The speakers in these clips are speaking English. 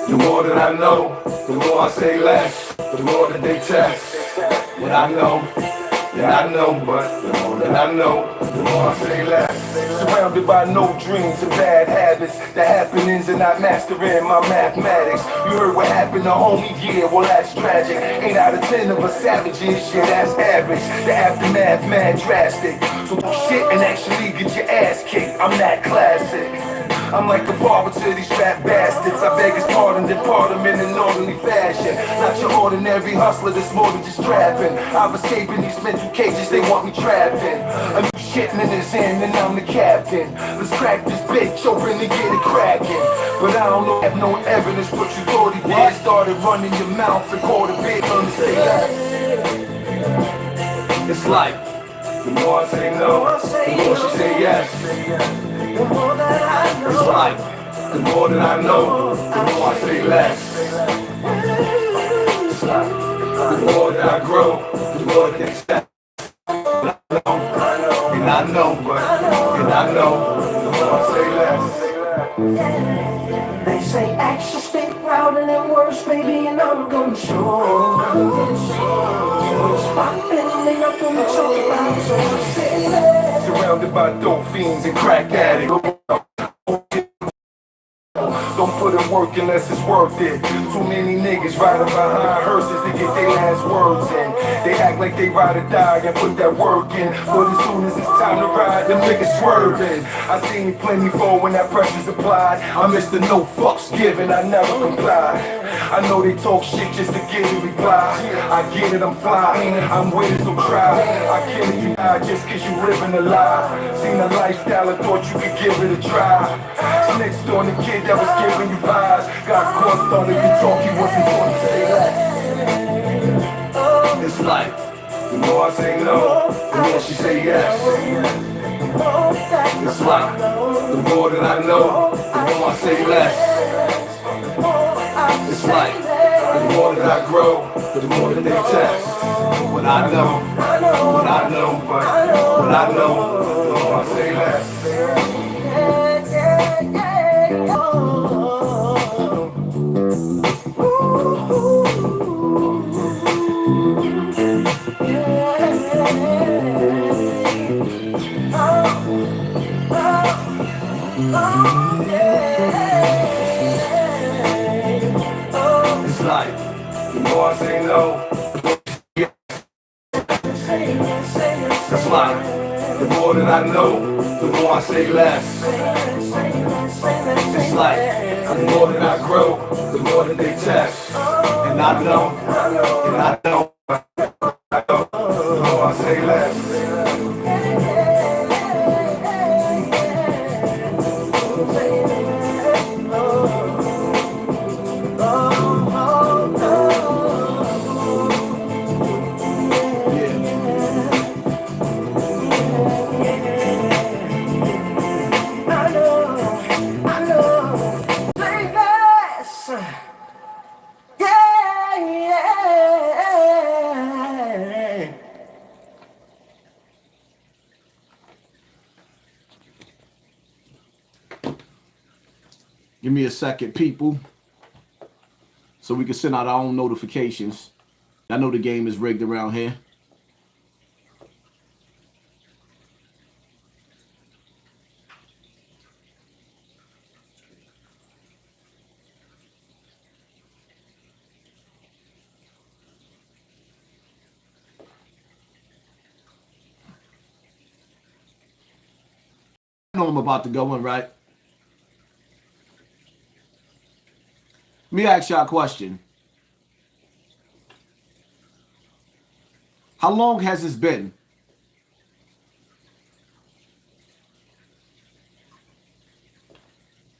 The more that I know, the more I say less. The more that they test what I know. And I know, but the more that I know, the more I say less. Surrounded by no dreams and bad habits. The happenings and not mastering my mathematics. You heard what happened to homie, yeah, well that's tragic. 8 out of 10 of us savages, yeah, that's average. The aftermath, mad drastic. So do shit and actually get your ass kicked. I'm that classic. I'm like a father to these fat bastards. I beg his pardon, depart him in an orderly fashion. Not your ordinary hustler that's more than just trapping. I'm escaping these mental cages they want me trapped in. A new shitting in his hand and I'm the captain. Let's crack this bitch open and get it cracking. But I don't have no evidence what you thought he did. Started running your mouth and called a bit say less. It's like the more I say no, the more she say yes. The more that I know, it's like the more that I know, the more I say less. It's like the more that I grow, the more that they accept. And I know, the more I say less. They say actions speak louder than words, baby, and I'm gonna show. Surrounded by dope fiends and crack addicts. Don't put in work unless it's worth it. Too many niggas riding behind hearses to get their last words in. They act like they ride or die and put that work in. But as soon as it's time to ride, them niggas swerving. I seen plenty for when that pressure's applied. I'm Mr. No fucks given, I never comply. I know they talk shit just to get a reply. I get it, I'm fly, I'm with it, so try. I kill it, you die just cause you living a lie. Seen a lifestyle, I thought you could give it a try. Snitched on the kid that was giving you pies. Got caught, started to talk, he wasn't going to say that. It's like, the more I say no, the more she say yes. It's like, the more that I know, the more I say less. It's like, the more that I grow, the more that they test. What I know, what I know, but what I know, the more I say less. It's like, the more I say no, that's like, the more that I know, the more I say less. It's like, the more that I grow, the more that they test. And I know, the more I say less. Give me a second, people, so we can send out our own notifications. I know the game is rigged around here. I know I'm about to go in, right? Let me ask y'all a question. How long has this been?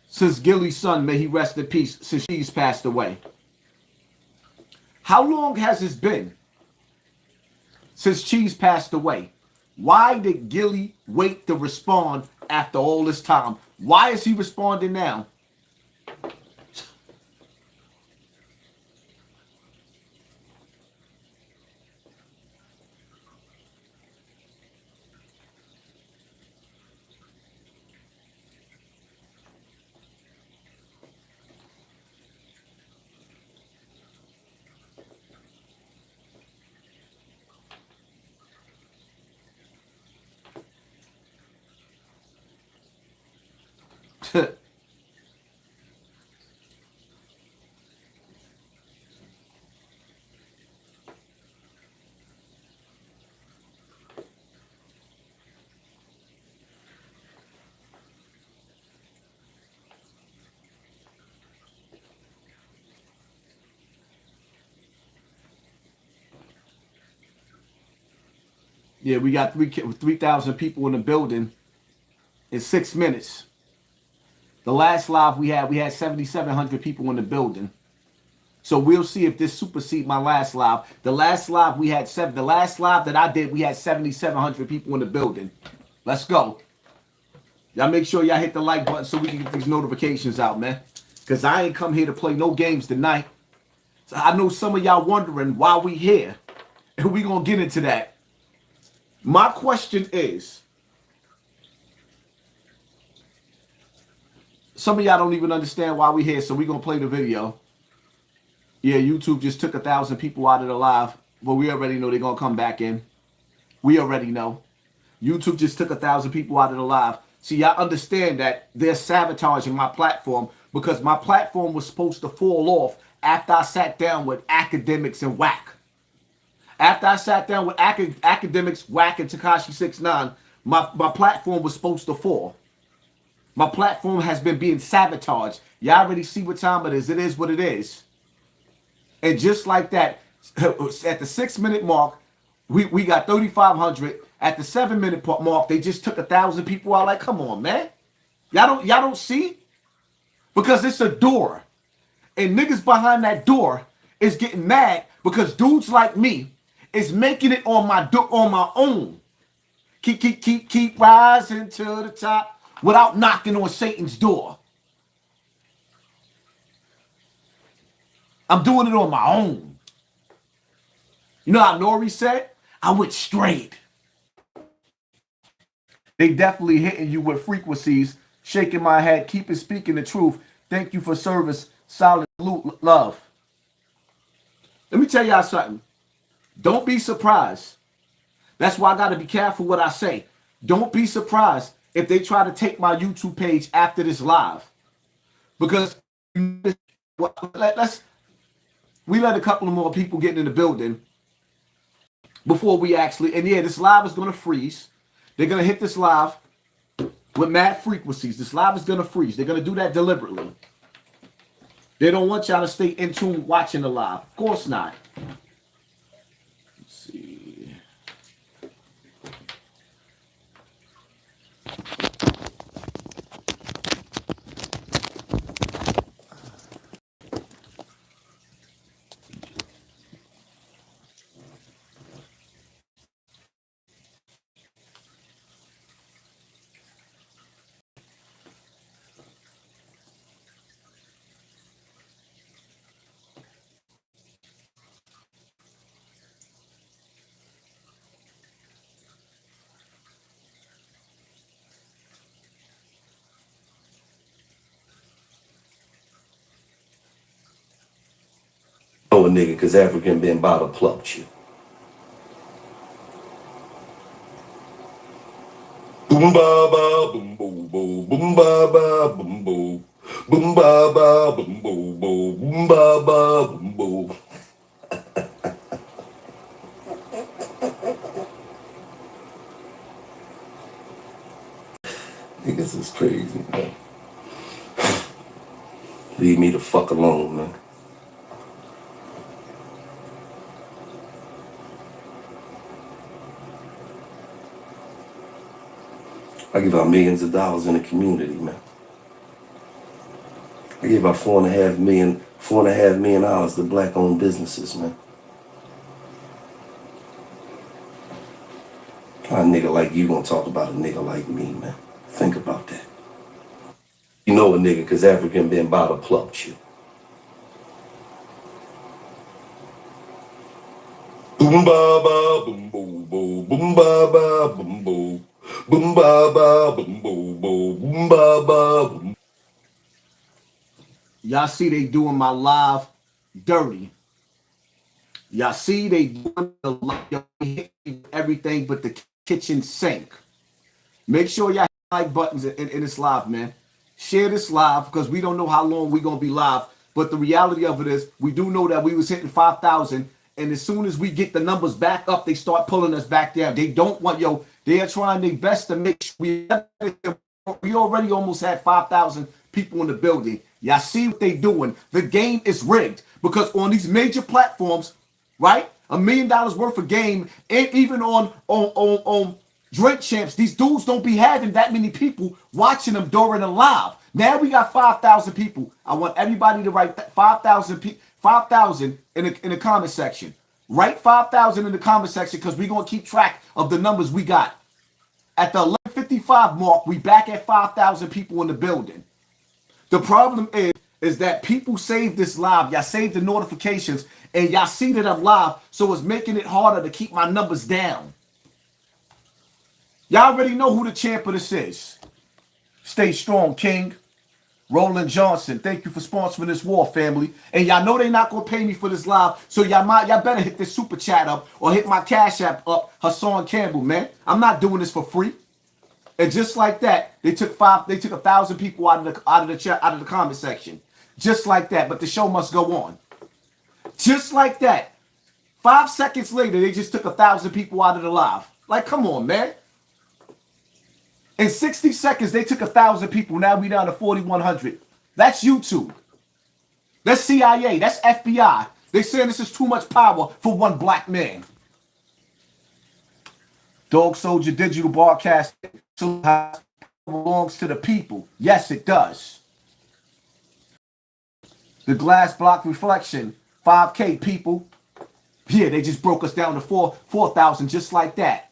Since Gillie's son, may he rest in peace, since she's passed away. How long has this been since Cheese passed away? Why did Gilly wait to respond after all this time? Why is he responding now? Yeah, we got 3,000 people in the building in 6 minutes. The last live we had 7,700 people in the building. So we'll see if this supersedes my last live. The last live we had the last live that I did, we had 7,700 people in the building. Let's go. Y'all make sure y'all hit the like button so we can get these notifications out, man. Because I ain't come here to play no games tonight. So I know some of y'all wondering why we here. And we gonna get into that. My question is, some of y'all don't even understand why we here, so we gonna play the video. Yeah, YouTube just took 1,000 people out of the live, but we already know they're gonna come back in. We already know. YouTube just took 1,000 people out of the live. See, y'all understand that they're sabotaging my platform because my platform was supposed to fall off after I sat down with academics and whack. After I sat down with academics, whack, and Tekashi 6ix9ine, my platform was supposed to fall. My platform has been being sabotaged. Y'all already see what time it is. It is what it is. And just like that, at the 6 minute mark, we got 3,500. At the 7 minute mark, they just took 1,000 people out. Like, come on, man. Y'all don't see? Because it's a door. And niggas behind that door is getting mad because dudes like me is making it on my own. Keep rising to the top without knocking on Satan's door. I'm doing it on my own. You know how Nori said? I went straight. They definitely hitting you with frequencies, shaking my head, keeping speaking the truth. Thank you for service, solid love. Let me tell y'all something. Don't be surprised. That's why I got to be careful what I say. Don't be surprised if they try to take my YouTube page after this live. Because we let a couple of more people get in the building before we actually, and yeah, this live is going to freeze. They're going to hit this live with mad frequencies. This live is going to freeze. They're going to do that deliberately. They don't want y'all to stay in tune watching the live. Of course not. Let's see. Oh, a nigga, because African been bottle plucked you. Boom ba ba boom boom boom boom ba ba boom boom boom ba ba boom boom boom ba ba boom boom. Niggas is crazy, man. Leave me the fuck alone, man. I give out millions of dollars in the community, man. I gave out $4.5 million to black-owned businesses, man. How a nigga like you gonna talk about a nigga like me, man? Think about that. You know a nigga because African been bottle plucked you. Boom ba ba boom boom boom boom ba ba boom boom boom ba ba boom boom boom ba ba boom. Y'all see they doing my live dirty. Y'all see they doing the live, everything but the kitchen sink. Make sure y'all hit like buttons in this live, man. Share this live because we don't know how long we're going to be live. But the reality of it is we do know that we was hitting 5,000. And as soon as we get the numbers back up, they start pulling us back down. They don't want, they are trying their best to make sure we already almost had 5,000 people in the building. Y'all see what they doing. The game is rigged because on these major platforms, right? $1 million worth of game, and even on Drink Champs, these dudes don't be having that many people watching them during a live. Now we got 5,000 people. I want everybody to write 5,000 in the comment section. Write 5,000 in the comment section because we're gonna keep track of the numbers we got. At the 11:55 mark, we back at 5,000 people in the building. The problem is that people save this live. Y'all save the notifications and y'all see that I'm live, so it's making it harder to keep my numbers down. Y'all already know who the champ of this is. Stay strong, King. Roland Johnson, thank you for sponsoring this war, family. And y'all know they're not gonna pay me for this live, so y'all better hit this super chat up or hit my Cash App up, Hassan Campbell, man. I'm not doing this for free. And just like that, they took 1,000 people out of the comment section. Just like that, but the show must go on. Just like that. 5 seconds later, they just took 1,000 people out of the live. Like, come on, man. In 60 seconds, they took 1,000 people. Now we down to 4,100. That's YouTube. That's CIA. That's FBI. They saying this is too much power for one black man. Dog Soldier Digital Broadcasting belongs to the people. Yes, it does. The Glass Block Reflection, 5K people. Yeah, they just broke us down to 4,000 just like that.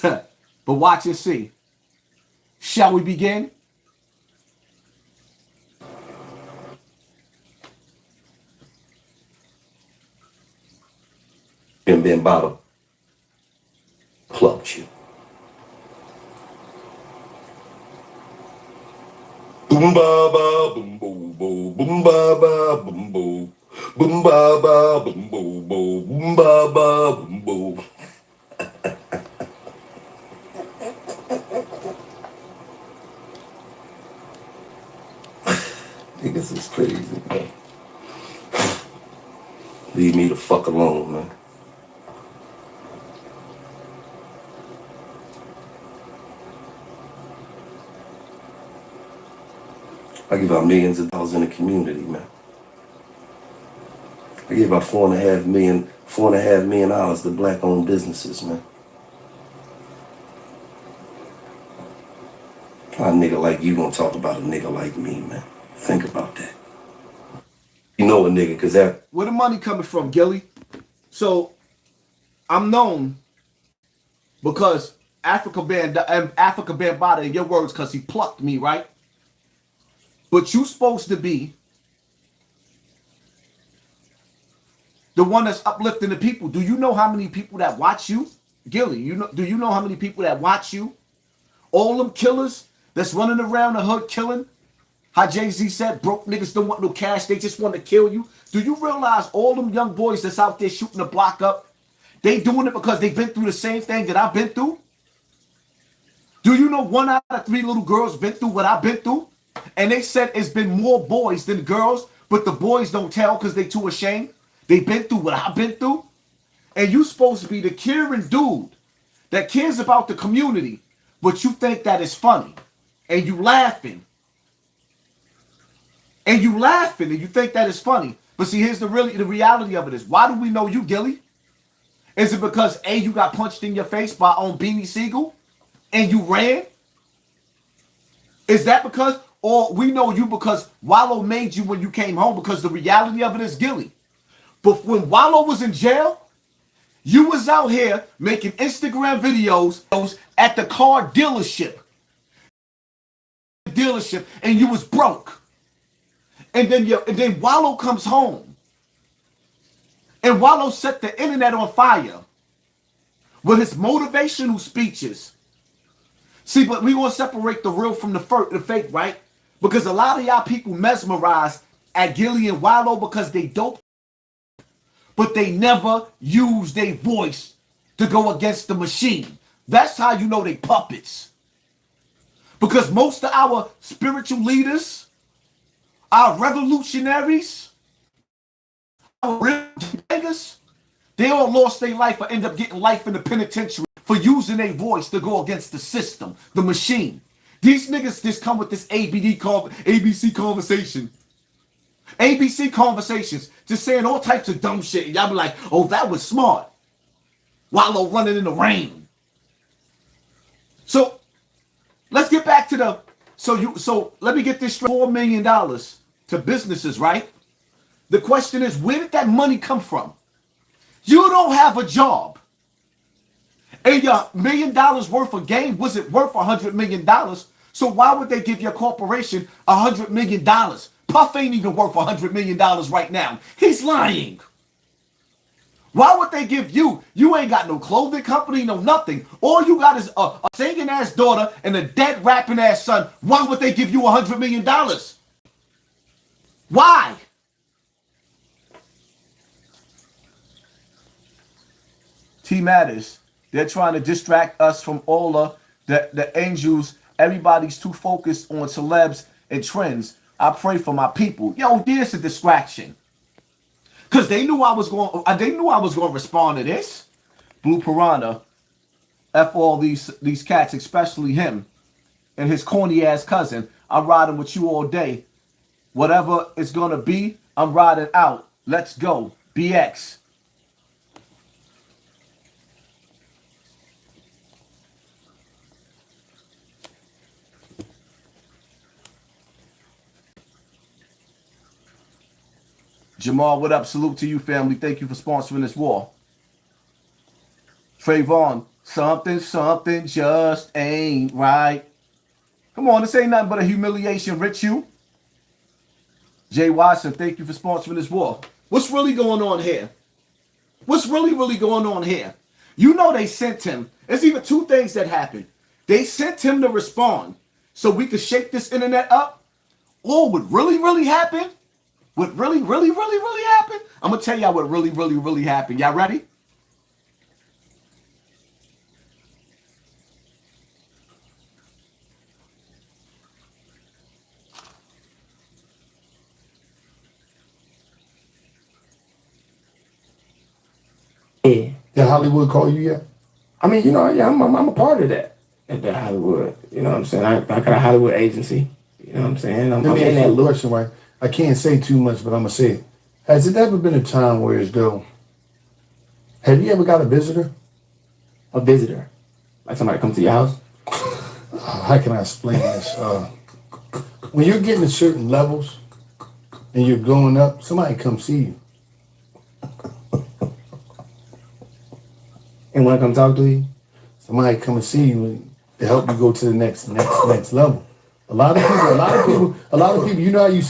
But watch and see. Shall we begin? And then bottom plucked you. Boom ba ba boom boom boom boom ba ba boom boom boom ba ba boom boom boom ba ba boom boom. Niggas is crazy, man. Leave me the fuck alone, man. I give out millions of dollars in the community, man. I give out $4.5 million to black-owned businesses, man. How a nigga like you gonna talk about a nigga like me, man? Think about that. You know a nigga, cause that. Where the money coming from, Gilly? So I'm known because Africa Bambaataa, in your words, because he plucked me, right? But you supposed to be the one that's uplifting the people. Do you know how many people that watch you? Gilly, do you know how many people that watch you? All them killers that's running around the hood killing? How Jay-Z said, broke niggas don't want no cash, they just want to kill you. Do you realize all them young boys that's out there shooting the block up, they doing it because they've been through the same thing that I've been through? Do you know 1 out of 3 little girls been through what I've been through? And they said it's been more boys than girls, but the boys don't tell because they too ashamed. They been through what I've been through. And you supposed to be the caring dude that cares about the community, but you think that is funny. And you laughing. And you laughing and you think that is funny. But see, here's the reality of it is, why do we know you, Gilly? Is it because A, you got punched in your face by Beanie Siegel and you ran? Is that because, or we know you because Wallo made you when you came home? Because the reality of it is, Gilly, but when Wallo was in jail, you was out here making Instagram videos at the car dealership, and you was broke. And then Wallo comes home, and Wallo set the internet on fire with his motivational speeches. See, but we gonna separate the real from the fake, right? Because a lot of y'all people mesmerized at Gillie and Wallo because they dope, but they never use their voice to go against the machine. That's how you know they puppets. Because most of our spiritual leaders, our revolutionaries, our beggars, they all lost their life or end up getting life in the penitentiary for using their voice to go against the system, the machine. These niggas just come with this ABC conversation. ABC conversations, just saying all types of dumb shit. And y'all be like, oh, that was smart. Wallow running in the rain. So let's get back to the, so let me get this straight. $4 million to businesses, right? The question is, where did that money come from? You don't have a job. And your $1 million worth of gain wasn't worth $100 million. So why would they give your corporation $100 million? Puff ain't even worth $100 million right now. He's lying. Why would they give you? You ain't got no clothing company, no nothing. All you got is a singing ass daughter and a dead rapping ass son. Why would they give you $100 million? Why? T matters. They're trying to distract us from all the angels. Everybody's too focused on celebs and trends. I pray for my people. Yo, there's a distraction. Cause they knew I was going. They knew I was going to respond to this. Blue Piranha, f all these cats, especially him and his corny ass cousin. I'm riding with you all day. Whatever it's gonna be, I'm riding out. Let's go, BX. Jamal, what up? Salute to you, family. Thank you for sponsoring this war. Trayvon, something just ain't right. Come on, this ain't nothing but a humiliation ritual. Jay Watson, thank you for sponsoring this war. What's really going on here? What's really going on here? You know they sent him. There's even two things that happened. They sent him to respond so we could shake this internet up. Or what really happened? What really happened? I'm going to tell y'all what really happened. Y'all ready? Yeah. Did Hollywood call you yet? I mean, you know, yeah, I'm a part of that at the Hollywood. You know what I'm saying? I got a Hollywood agency. You know what I'm saying? I'm Let me in ask that you a loop. question, right? I can't say too much, but I'm going to say it. Has it ever been a time where as though, have you ever got a visitor? A visitor. Like somebody come to your house? How can I explain this? When you're getting to certain levels and you're going up, somebody come see you. And when I come talk to you? Somebody come and see you to help you go to the next level. A lot of people, you know how you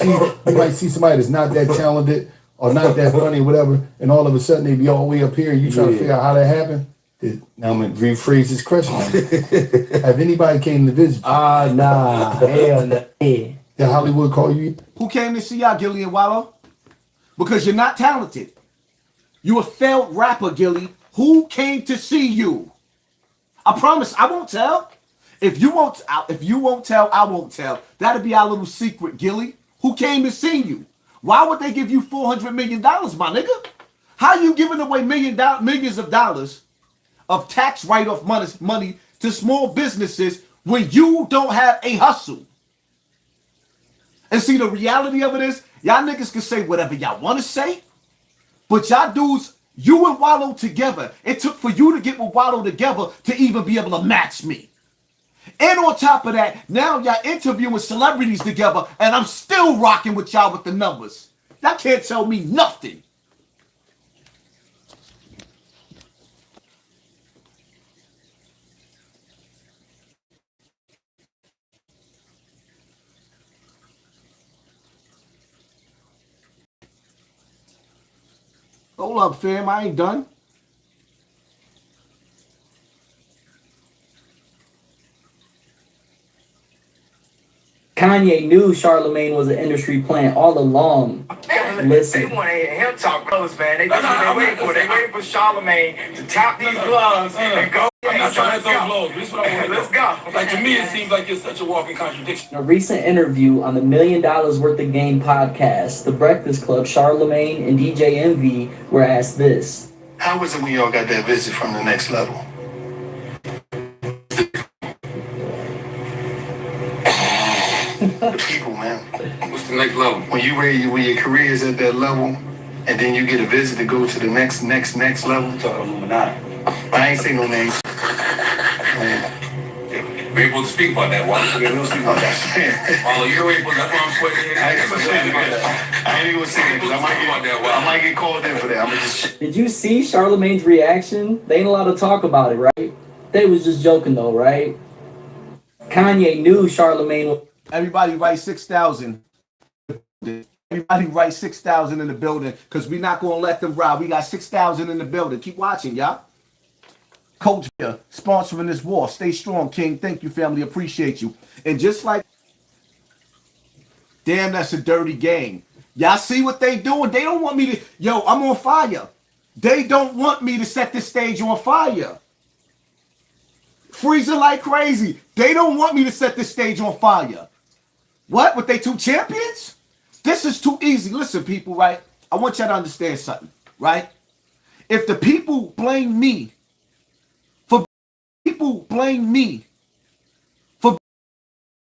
might see somebody that's not that talented or not that funny or whatever, and all of a sudden they be all the way up here and you trying to figure out how that happened? Now I'm going to rephrase this question. Have anybody came to visit you? Nah, hell no. Yeah. Did Hollywood call you? Who came to see y'all, Gilly and Wallow? Because you're not talented. You a failed rapper, Gilly. Who came to see you? I promise I won't tell. If you won't tell, I won't tell. That'll be our little secret, Gilly. Who came to see you? Why would they give you $400 million, my nigga? How you giving away millions of dollars of tax write-off money to small businesses when you don't have a hustle? And see, the reality of it is, y'all niggas can say whatever y'all want to say, but y'all dudes, you and Wallow together, it took for you to get with Wallow together to even be able to match me. And on top of that, now y'all interviewing celebrities together, and I'm still rocking with y'all with the numbers. Y'all can't tell me nothing. Hold up, fam. I ain't done. Kanye knew Charlemagne was an industry plant all along. Listen. They want to hear him talk close, man. They waiting for Charlemagne to tap these gloves and go. I'm not trying to throw blows. This is what I want to do. Let's go. Like, to me, it seems like it's such a walking contradiction. In a recent interview on the $1 Million Worth of Game podcast, The Breakfast Club, Charlemagne and DJ Envy were asked this. How was it when y'all got that visit from the next level? The people, man. What's the next level? When your career is at that level, and then you get a visit to go to the next level. Talk Illuminati. I ain't saying no names. We're able to speak about that. Why? We don't speak about that. Although you're able, that's why I'm sweating. I ain't even gonna say that because I might get called in for that. I'm just. Did you see Charlemagne's reaction? They ain't allowed to talk about it, right? They was just joking though, right? Kanye knew Charlemagne was. Everybody write 6,000. Everybody write 6,000 in the building because we're not going to let them rob. We got 6,000 in the building. Keep watching, y'all. Coach here, sponsoring this war. Stay strong, King. Thank you, family. Appreciate you. And just like, damn, that's a dirty game. Y'all see what they doing? They don't want me to, yo, I'm on fire. They don't want me to set this stage on fire. Freezing like crazy. They don't want me to set this stage on fire. What? With they 2 champions? This is too easy. Listen, people, right? I want y'all to understand something, right? If the people blame me for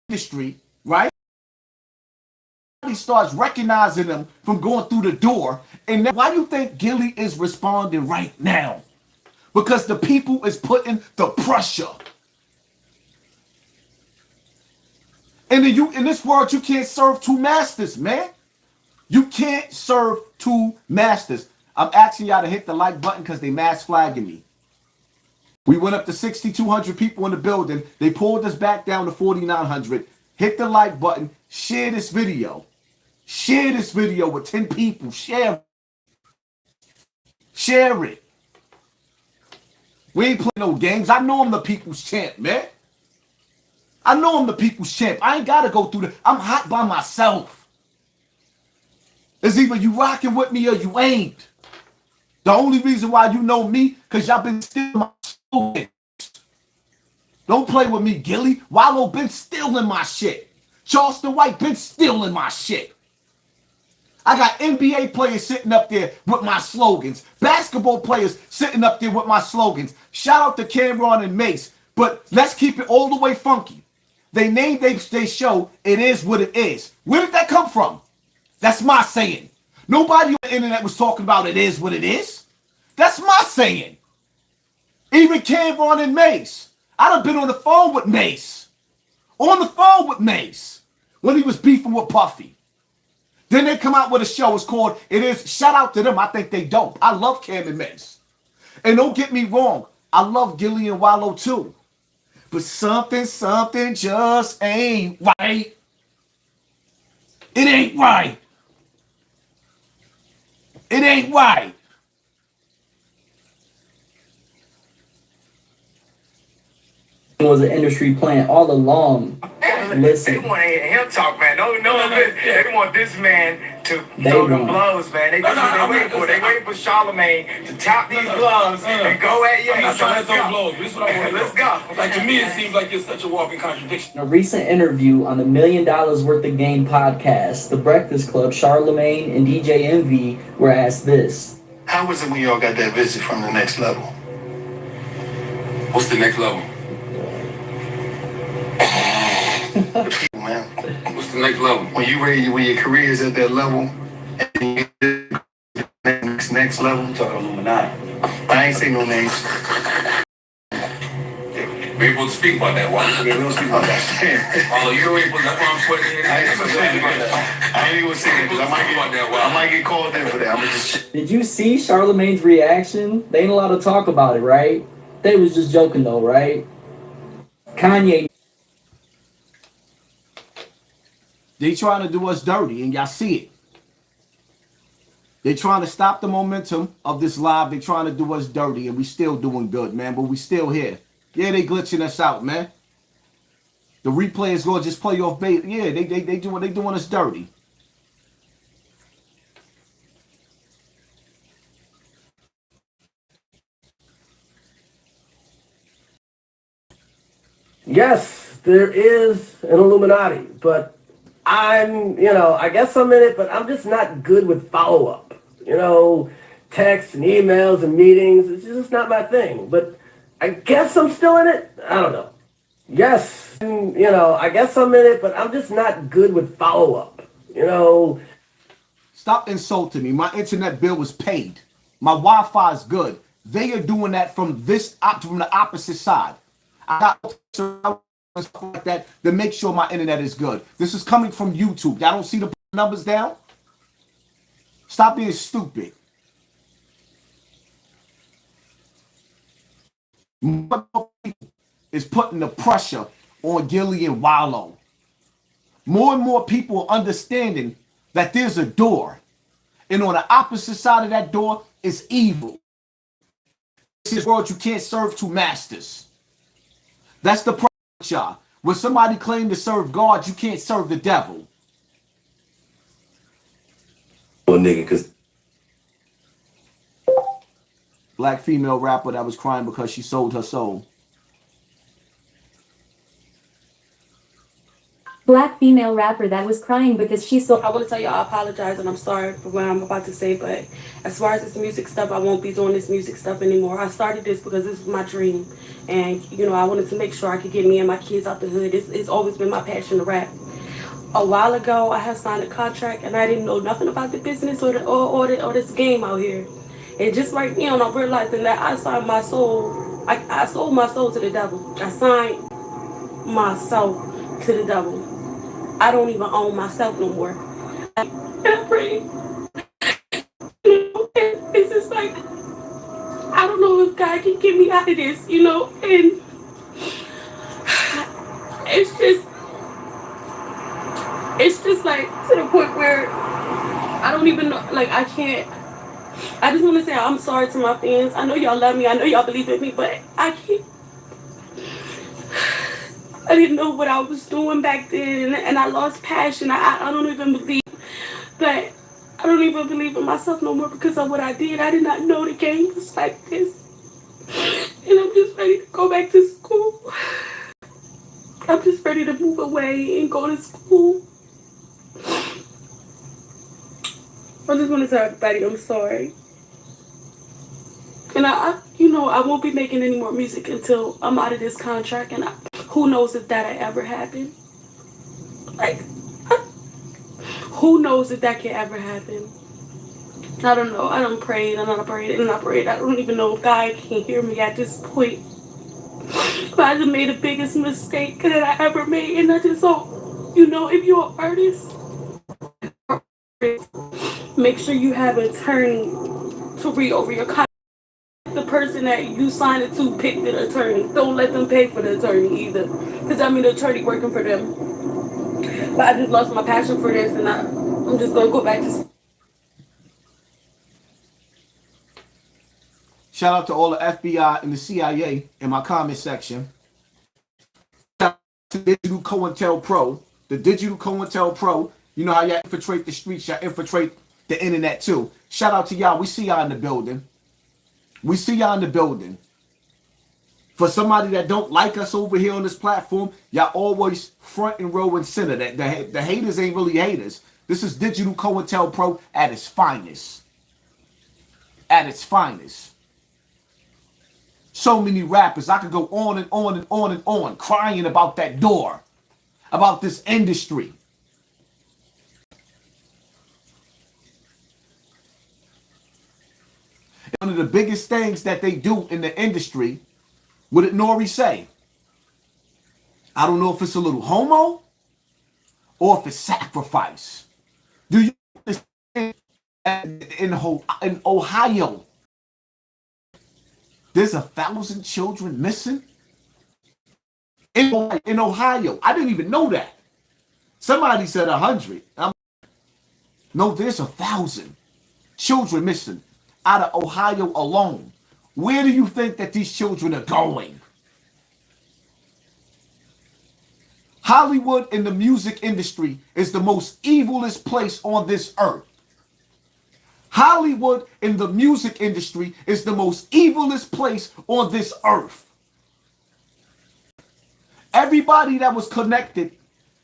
industry, right? He starts recognizing them from going through the door. And then why do you think Gilly is responding right now? Because the people is putting the pressure. And in this world, you can't serve 2 masters, man. You can't serve 2 masters. I'm asking y'all to hit the like button because they mass flagging me. We went up to 6,200 people in the building. They pulled us back down to 4,900. Hit the like button. Share this video. Share this video with 10 people. Share it. Share it. We ain't playing no games. I know I'm the people's champ, man. I know I'm the people's champ. I ain't got to go through the... I'm hot by myself. It's either you rocking with me or you ain't. The only reason why you know me, because y'all been stealing my shit. Don't play with me, Gilly. Wallo been stealing my shit. Charleston White been stealing my shit. I got NBA players sitting up there with my slogans. Basketball players sitting up there with my slogans. Shout out to Cameron and Mace. But let's keep it all the way funky. They named they show It Is What It Is. Where did that come from? That's my saying. Nobody on the internet was talking about It Is What It Is. That's my saying. Even Cameron and Mace. I done been on the phone with Mace. On the phone with Mace. When he was beefing with Puffy. Then they come out with a show. It's called It Is. Shout out to them. I think they dope. I love Cam and Mace. And don't get me wrong. I love Gilly and Wallo too. But something just ain't right. It ain't right. It ain't right. Was an industry plant all along. Listen. They want to hear him talk, man. They want this man to throw them blows, man. They waiting for Charlemagne to tap these gloves and go at you. I'm not trying to throw blows. This is what I want to do. Let's go. Like, to me, it seems like it's such a walking contradiction. In a recent interview on the $1 Million Worth of Game podcast, The Breakfast Club, Charlemagne and DJ Envy were asked this. How was it when y'all got that visit from the next level? What's the next level? The people, man. What's the next level? When your career is at that level, and then you get to the next level. Talk Illuminati. I ain't saying no names. We're able to speak about that. Why? We don't speak about that. Although you're able, that's why I'm sweating. I ain't even gonna say that because I might get called in for that. I'm just. Did you see Charlemagne's reaction? They ain't allowed to talk about it, right? They was just joking though, right? Kanye. They trying to do us dirty, and y'all see it. They trying to stop the momentum of this live. They trying to do us dirty, and we still doing good, man. But we still here. Yeah, they glitching us out, man. The replay is gonna just play off bait. Yeah, they doing us dirty. Yes, there is an Illuminati, but I guess I'm in it, but I'm just not good with follow-up. Texts and emails and meetings, it's just not my thing. But I guess I'm still in it. I don't know. Yes, I guess I'm in it, but I'm just not good with follow-up. Stop insulting me. My internet bill was paid. My Wi-Fi is good. They are doing that from the opposite side. I got like that to make sure my internet is good. This is coming from YouTube. Y'all don't see the numbers down? Stop being stupid. More people is putting the pressure on Gilly and Wallo. More and more people are understanding that there's a door. And on the opposite side of that door is evil. In this world, you can't serve two masters. That's the problem, y'all. When somebody claims to serve God, you can't serve the devil. Well, nigga, because Black female rapper that was crying because she sold her soul. Black female rapper that was crying because she sold. I want to tell you I apologize and I'm sorry for what I'm about to say, but as far as this music stuff, I won't be doing this music stuff anymore. I started this because this was my dream, and I wanted to make sure I could get me and my kids out the hood. It's always been my passion to rap. A while ago, I had signed a contract and I didn't know nothing about the business or this game out here. And just right now, I'm realizing that I signed my soul. I sold my soul to the devil. I signed myself to the devil. I don't even own myself no more. And I pray. It's just like, I don't know if God can get me out of this, and it's just like to the point where I don't even know, like I just want to say I'm sorry to my fans. I know y'all love me. I know y'all believe in me, but I can't. I didn't know what I was doing back then, and I lost passion. I don't even believe that. I don't even believe in myself no more because of what I did. I did not know the game was like this. And I'm just ready to go back to school. I'm just ready to move away and go to school. I just want to tell everybody I'm sorry. And I won't be making any more music until I'm out of this contract, and who knows if that'll ever happen. Like, who knows if that can ever happen. I don't know. I don't pray, and I prayed. I don't even know if God can hear me at this point. But I just made the biggest mistake that I ever made, and I just hope, if you're an artist, make sure you have an attorney to read over your contract. The person that you signed it to pick the attorney. Don't let them pay for the attorney either. Because the attorney working for them. But I just lost my passion for this, and I'm just going to go back to... Shout out to all the FBI and the CIA in my comment section. Shout out to Digital COINTELPRO. The Digital COINTELPRO. You know how y'all infiltrate the streets, y'all infiltrate the internet too. Shout out to y'all. We see y'all in the building. We see y'all in the building. For somebody that don't like us over here on this platform, y'all always front and row and center. That the haters ain't really haters. This is Digital COINTELPRO at its finest. At its finest. So many rappers. I could go on and on and on and on crying about that door. About this industry. One of the biggest things that they do in the industry, what did Nori say? I don't know if it's a little homo or if it's sacrifice. Do you understand in Ohio, there's 1,000 children missing? In Ohio. I didn't even know that. Somebody said 100. No, there's 1,000 children missing out of Ohio alone. Where do you think that these children are going? Hollywood in the music industry is the most evilest place on this earth. Hollywood in the music industry is the most evilest place on this earth. everybody that was connected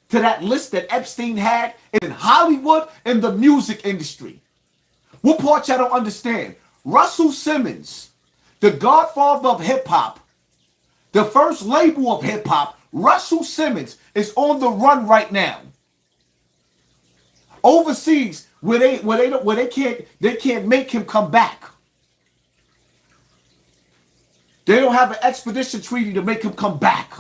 to that list that Epstein had in Hollywood and the music industry. What part y'all don't understand? Russell Simmons, the godfather of hip-hop, the first label of hip-hop, Russell Simmons is on the run right now. Overseas, where they can't make him come back. They don't have an extradition treaty to make him come back.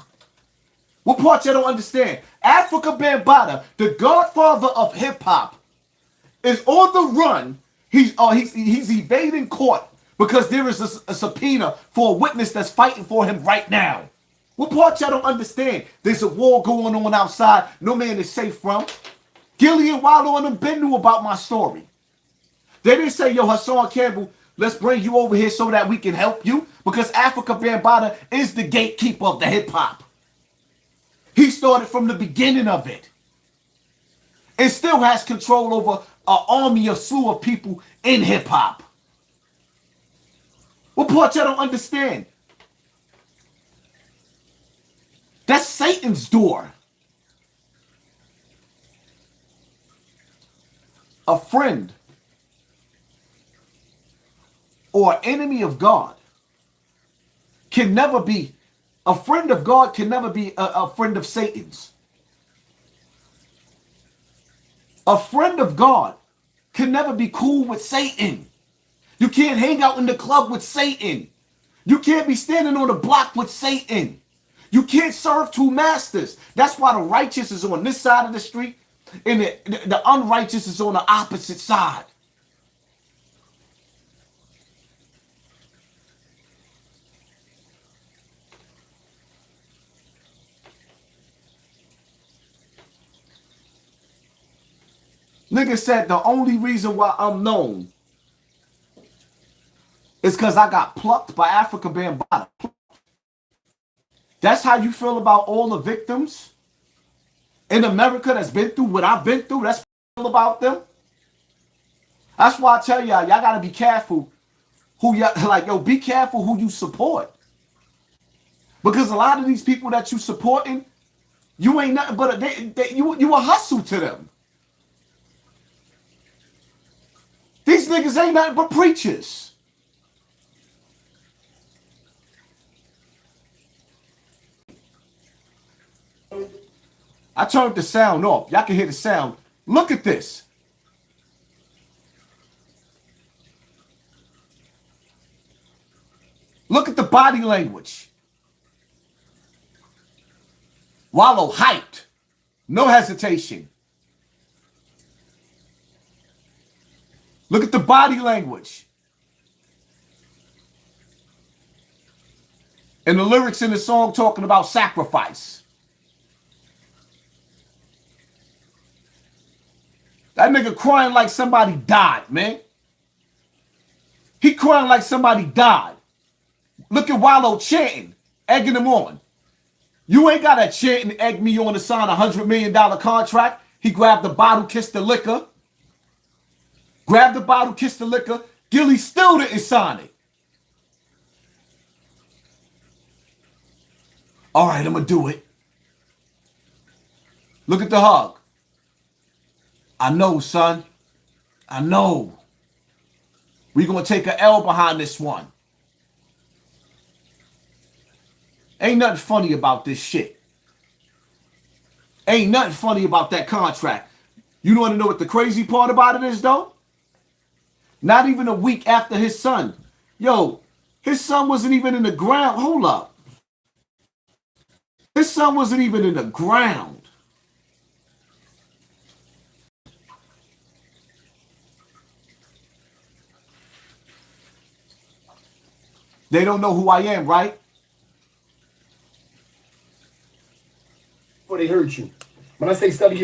What part y'all don't understand? Africa Bambaataa, the godfather of hip-hop, is on the run. He's evading court because there is a subpoena for a witness that's fighting for him right now. What part y'all don't understand? There's a war going on outside. No man is safe from. Gillie and Wallo and them been knew about my story. They didn't say, yo, Hassan Campbell, let's bring you over here so that we can help you. Because Africa Bambaataa is the gatekeeper of the hip-hop. He started from the beginning of it. And still has control over an army, a slew of people in hip-hop. What part y'all don't understand? That's Satan's door. A friend or enemy of God can never be, a friend of God can never be a friend of Satan's. A friend of God can never be cool with Satan. You can't hang out in the club with Satan. You can't be standing on the block with Satan. You can't serve two masters. That's why the righteous is on this side of the street and the unrighteous is on the opposite side. Nigga said the only reason why I'm known is because I got plucked by Africa Bambaataa. That's how you feel about all the victims in America that's been through what I've been through? That's how you feel about them? That's why I tell y'all got to be careful who y'all, like, yo, be careful who you support. Because a lot of these people that you supporting, you ain't nothing but you a hustle to them. These niggas ain't nothing but preachers. I turned the sound off. Y'all can hear the sound. Look at this. Look at the body language. Wallo hyped. No hesitation. Look at the body language. And the lyrics in the song talking about sacrifice. That nigga crying like somebody died, man. He crying like somebody died. Look at Wallo chanting, egging him on. You ain't got to chant and egg me on to sign a $100 million contract. He grabbed the bottle, kissed the liquor. Grabbed the bottle, kissed the liquor. Gilly still didn't sign it. All right, I'm going to do it. Look at the hug. I know, son. I know. We're going to take an L behind this one. Ain't nothing funny about this shit. Ain't nothing funny about that contract. You want to know what the crazy part about it is, though? Not even a week after his son. Yo, his son wasn't even in the ground. Hold up. His son wasn't even in the ground. They don't know who I am, right? Before they hurt you. When I say study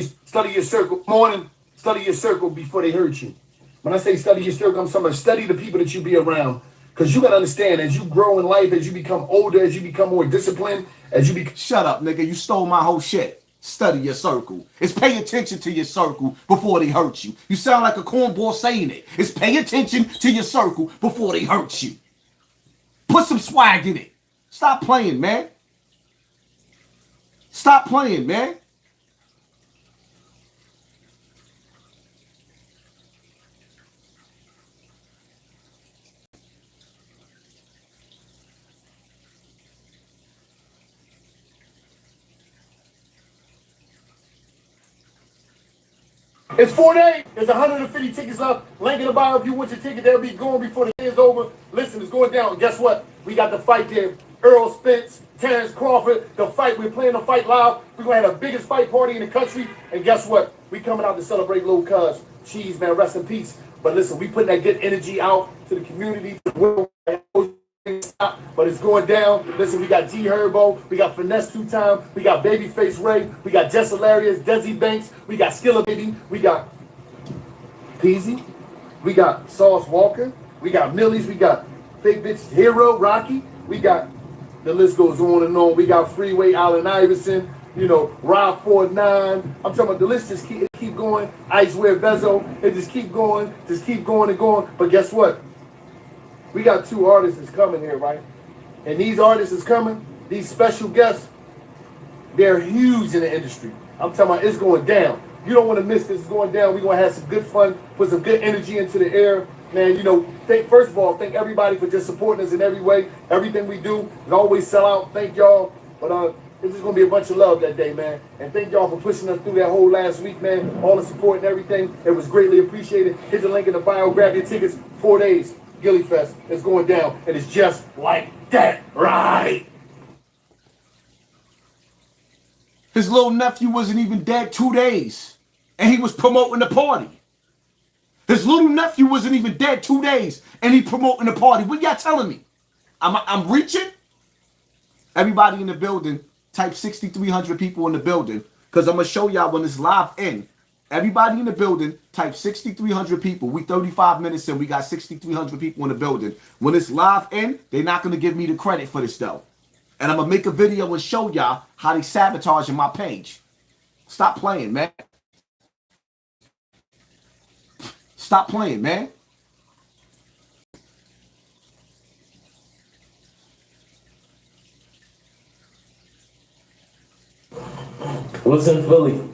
your circle, morning, study your circle before they hurt you. When I say study your circle, I'm talking about study the people that you be around. Because you got to understand, as you grow in life, as you become older, as you become more disciplined, as you become... Shut up, nigga. You stole my whole shit. Study your circle. It's pay attention to your circle before they hurt you. You sound like a cornball saying it. It's pay attention to your circle before they hurt you. Put some swag in it. Stop playing, man. Stop playing, man. It's 4 days. There's 150 tickets left. Link in the bio if you want your ticket. They'll be going before the year's over. Listen, it's going down. Guess what? We got the fight there. Earl Spence, Terrence Crawford. The fight. We're playing the fight live. We're going to have the biggest fight party in the country. And guess what? We coming out to celebrate Lil Cuz. Cheese, man. Rest in peace. But listen, we putting that good energy out to the community. To the world. But it's going down. Listen, we got G Herbo, we got Finesse 2-Time, we got Babyface Ray, we got Jess Hilarious, Desi Banks, we got Skilla Baby, we got Peasy, we got Sauce Walker, we got Millies, we got Fake Bitch Hero, Rocky, we got, the list goes on and on. We got Freeway, Allen Iverson, you know, Rob 49. I'm talking about the list just keep going. Icewear Bezo, it just keep going and going. But guess what? We got 2 artists that's coming here, right? And these artists that's coming, these special guests, they're huge in the industry. I'm talking about it's going down. You don't want to miss this. It's going down. We're going to have some good fun, put some good energy into the air. Man, you know, first of all, thank everybody for just supporting us in every way. Everything we do is always sell out. Thank y'all. But it's just going to be a bunch of love that day, man. And thank y'all for pushing us through that whole last week, man. All the support and everything. It was greatly appreciated. Hit the link in the bio. Grab your tickets. 4 days. Gillie Fest is going down, and it's just like that, right? His little nephew wasn't even dead 2 days, and he was promoting the party. His little nephew wasn't even dead 2 days, and he promoting the party. What y'all telling me? I'm reaching? Everybody in the building, type 6,300 people in the building, because I'm going to show y'all when it's live in. Everybody in the building, type 6,300 people. We 35 minutes in, we got 6,300 people in the building. When it's live in, they're not going to give me the credit for this, though. And I'm going to make a video and show y'all how they sabotaging my page. Stop playing, man. Stop playing, man. What's in Philly?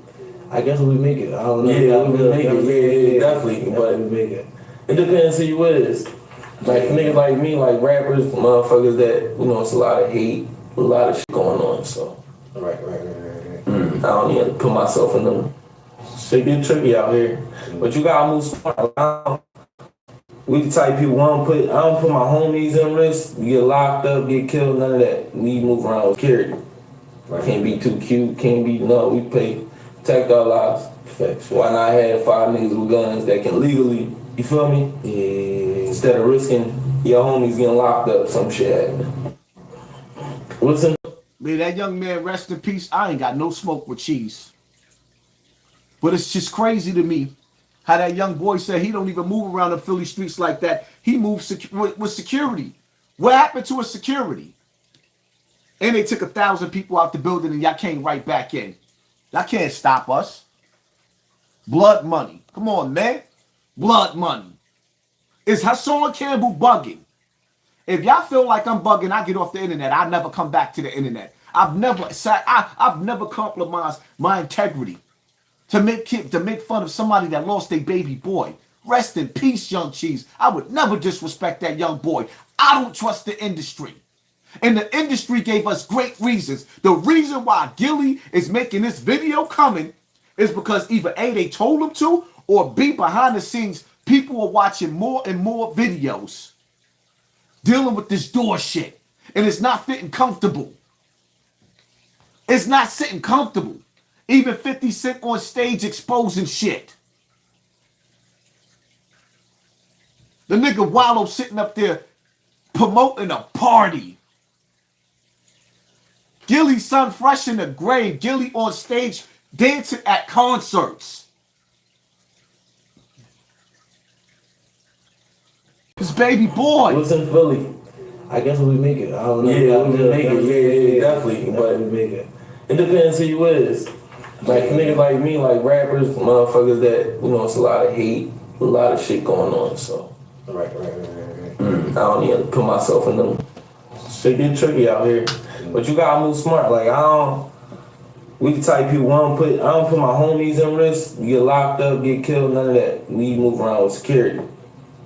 I guess we make it. I don't know. Yeah, we make it. Yeah, definitely. But we make it. It depends who you is. Like niggas like me, like rappers, motherfuckers that, you know, it's a lot of hate, a lot of shit going on, so. Right. I don't need to put myself in them. Shit get tricky out here. But you gotta move smart. We the type people I don't put my homies in risk, get locked up, get killed, none of that. We move around with security. Can't be too cute, we protect our lives. Why not have 5 niggas with guns that can legally, you feel me? Yeah. Instead of risking your homies getting locked up, some shit happening. What's in? Man, that young man, rest in peace. I ain't got no smoke with Cheese. But it's just crazy to me how that young boy said he don't even move around the Philly streets like that. He moves with security. What happened to his security? And they took 1,000 people out the building and y'all came right back in. Y'all can't stop us. Blood money. Come on, man. Blood money. Is Hassan Campbell bugging? If y'all feel like I'm bugging, I get off the internet. I never come back to the internet. I've never compromised my integrity to make fun of somebody that lost their baby boy. Rest in peace, young Cheese. I would never disrespect that young boy. I don't trust the industry. And the industry gave us great reasons. The reason why Gilly is making this video coming is because either A, they told him to, or B, behind the scenes, people are watching more and more videos dealing with this door shit. And it's not fitting comfortable. It's not sitting comfortable. Even 50 Cent on stage exposing shit. The nigga Wallo sitting up there promoting a party. Gilly's son fresh in the grave. Gilly on stage dancing at concerts. His baby boy. What's in Philly? I guess we make it. I don't know. Yeah, we make it. Yeah, definitely. But we make it. It depends who you is. Like niggas like me, like rappers, motherfuckers that, you know, it's a lot of hate, a lot of shit going on, so. Right. I don't need to put myself in them. Shit get tricky out here. But you gotta move smart. Like I don't We the type people I don't put my homies in risk. You get locked up, get killed, none of that. We move around with security.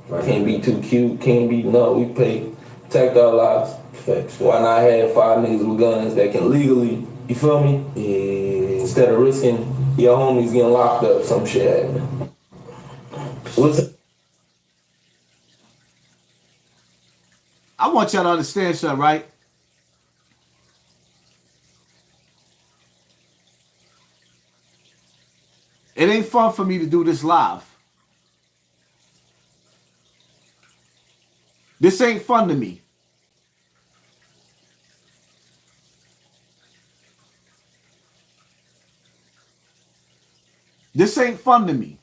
Can't be too cute, we protect our lives. Facts. Why not have 5 niggas with guns that can legally, you feel me? Yeah. Instead of risking your homies getting locked up, some shit happening. I want y'all to understand something, right? It ain't fun for me to do this live. This ain't fun to me. This ain't fun to me.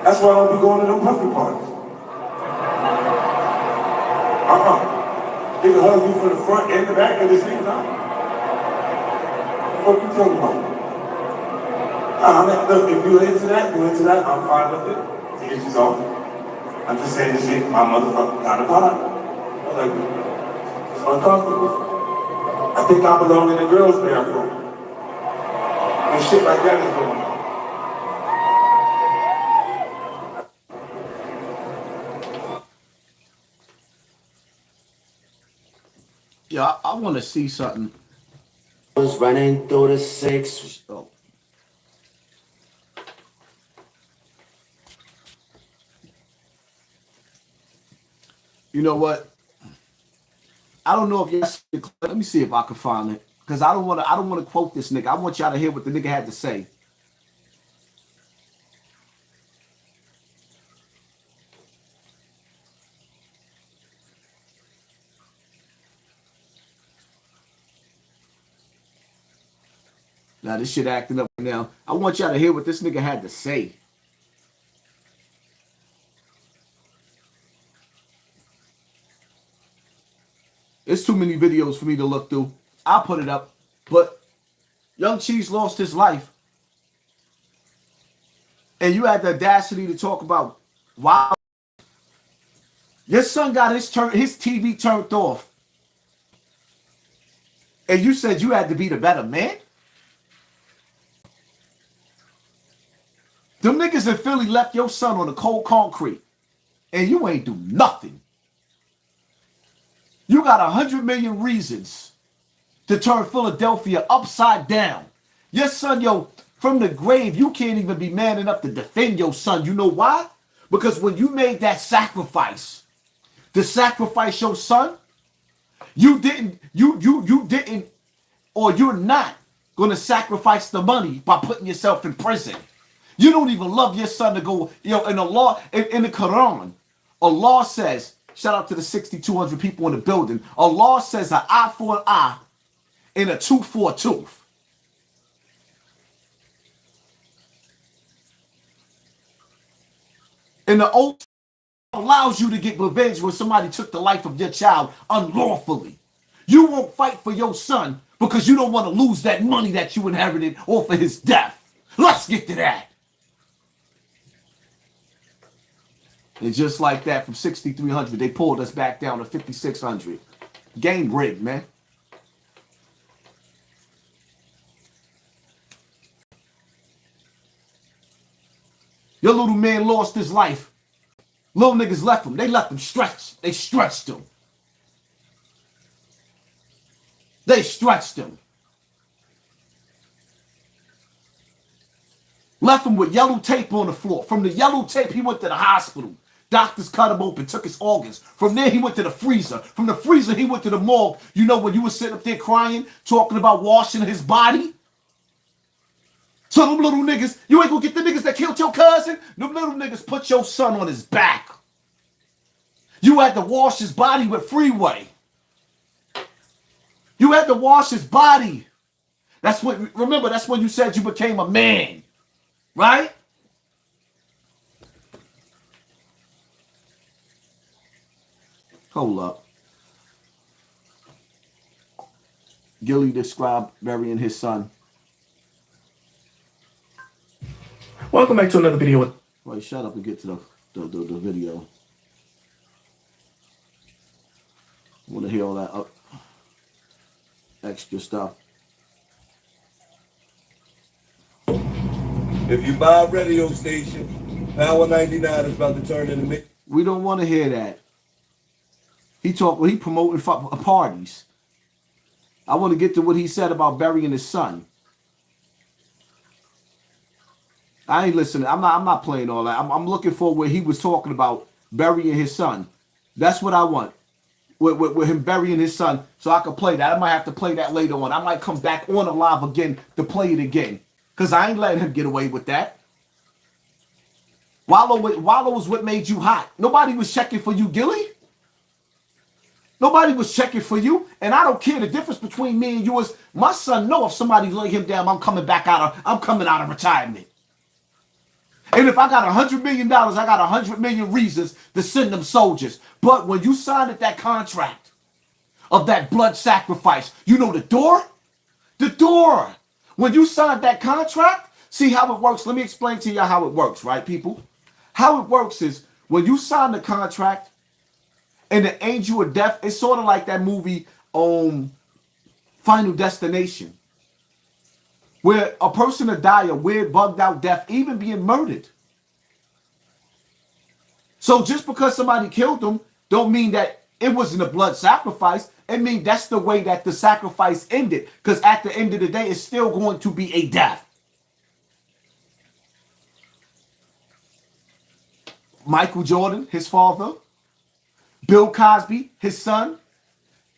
That's why I don't be going to them puffy parties. They can hug you from the front and the back at the same time. What you talking about? Look, if you into that, I'm fine with it. Take it off. I'm just saying this ain't my motherfucking kind of party. Like, it's uncomfortable. I think I belong in the girls' bathroom. And shit like that is going on. Yeah, I want to see something. Was running through the 6. Oh. You know what? I don't know if y'all see the clip. Let me see if I can find it. Because I don't want to quote this nigga. I want y'all to hear what the nigga had to say. Now this shit acting up now. I want y'all to hear what this nigga had to say. There's too many videos for me to look through. I'll put it up. But Young Cheese lost his life. And you had the audacity to talk about, wow, your son got his TV turned off. And you said you had to be the better man? Them niggas in Philly left your son on the cold concrete. And you ain't do nothing. You got 100 million reasons to turn Philadelphia upside down. Your son, from the grave, you can't even be man enough to defend your son. You know why? Because when you made that sacrifice to sacrifice your son, you didn't, or you're not going to sacrifice the money by putting yourself in prison. You don't even love your son to go, in the law, in the Quran, Allah says, shout out to the 6,200 people in the building, Allah says an eye for an eye and a tooth for a tooth. And the oath allows you to get revenge when somebody took the life of your child unlawfully. You won't fight for your son because you don't want to lose that money that you inherited off of his death. Let's get to that. And just like that, from 6,300, they pulled us back down to 5,600. Game rigged, man. Your little man lost his life. Little niggas left him. They left him stretched. They stretched him. They stretched him. Left him with yellow tape on the floor. From the yellow tape, he went to the hospital. Doctors cut him open, took his organs. From there, he went to the freezer. From the freezer, he went to the morgue. You know, when you were sitting up there crying, talking about washing his body? So them little niggas, you ain't gonna get the niggas that killed your cousin? Them little niggas put your son on his back. You had to wash his body with Freeway. You had to wash his body. Remember, that's when you said you became a man. Right? Hold up. Gilly described burying his son. Welcome back to another video. Wait, shut up and get to the video. I want to hear all that extra stuff. If you buy a radio station, Power 99 is about to turn into mix. We don't want to hear that. He promoting parties. I want to get to what he said about burying his son. I ain't listening. I'm not playing all that. I'm looking for where he was talking about burying his son. That's what I want. With him burying his son, so I can play that. I might have to play that later on. I might come back on the live again to play it again. Because I ain't letting him get away with that. Wallo was what made you hot. Nobody was checking for you, Gilly. Nobody was checking for you. And I don't care. The difference between me and you is my son know if somebody lay him down, I'm coming out of retirement. And if I got $100 million, I got 100 million reasons to send them soldiers. But when you signed that contract of that blood sacrifice, you know the door? The door. When you signed that contract, see how it works? Let me explain to you how it works, right, people? How it works is when you sign the contract and the angel of death, it's sort of like that movie Final Destination, where a person will die a weird, bugged out death, even being murdered. So just because somebody killed them, don't mean that it wasn't a blood sacrifice. It means that's the way that the sacrifice ended. Because at the end of the day, it's still going to be a death. Michael Jordan, his father. Bill Cosby, his son.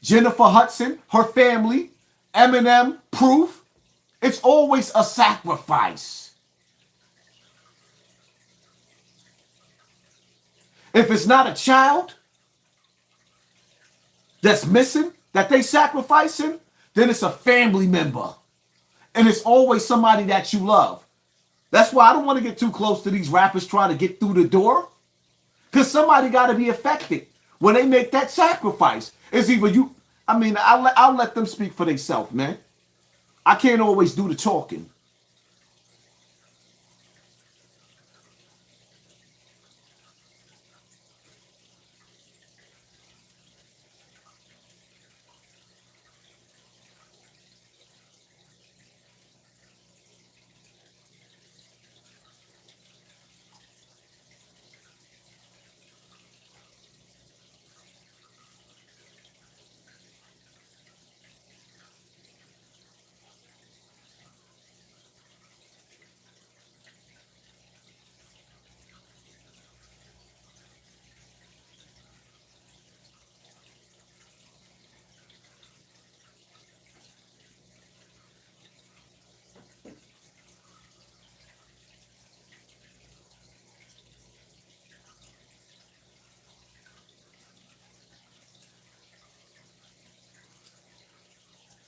Jennifer Hudson, her family. Eminem, Proof. It's always a sacrifice. If it's not a child that's missing, that they sacrificing, then it's a family member. And it's always somebody that you love. That's why I don't want to get too close to these rappers trying to get through the door. Because somebody got to be affected when they make that sacrifice. It's either you, I'll let them speak for themselves, man. I can't always do the talking.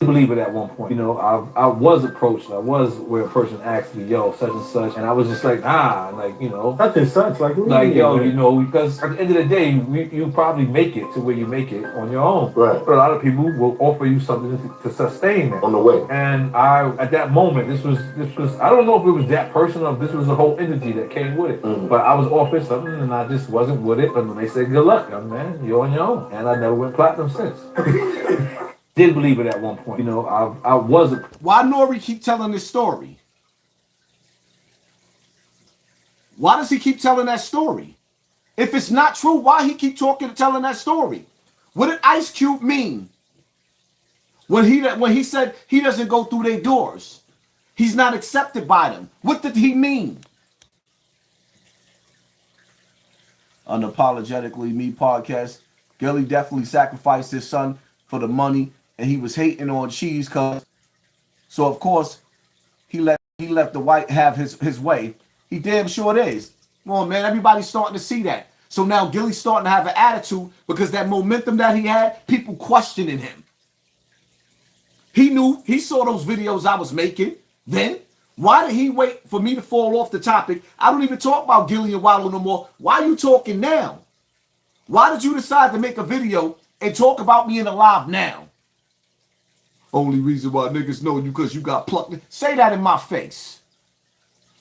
Believe it at one point. You know, I was approached. I was where a person asked me, yo, such and such, and I was just like, nah, like, you know, such and such, like yo, you know, because at the end of the day, you probably make it to where you make it on your own. Right. But a lot of people will offer you something to sustain that on the way. And at that moment, this was. I don't know if it was that person or if this was the whole entity that came with it. Mm-hmm. But I was offered something, and I just wasn't with it. And they said, good luck, young man, you're on your own. And I never went platinum since. Did believe it at one point. You know, I wasn't. Why Nori keep telling this story? Why does he keep telling that story? If it's not true, why he keep telling that story? What did Ice Cube mean when he said he doesn't go through their doors? He's not accepted by them. What did he mean? Unapologetically Me podcast. Gilly definitely sacrificed his son for the money. And he was hating on Cheese so of course he let the white have his way. He damn sure it is. Come on, man, everybody's starting to see that. So now Gilly's starting to have an attitude because that momentum that he had, people questioning him. He saw those videos I was making then. Why did he wait for me to fall off the topic? I don't even talk about Gilly and Wallo no more. Why are you talking now? Why did you decide to make a video and talk about me in the live now? Only reason why niggas know you because you got plucked. Say that in my face.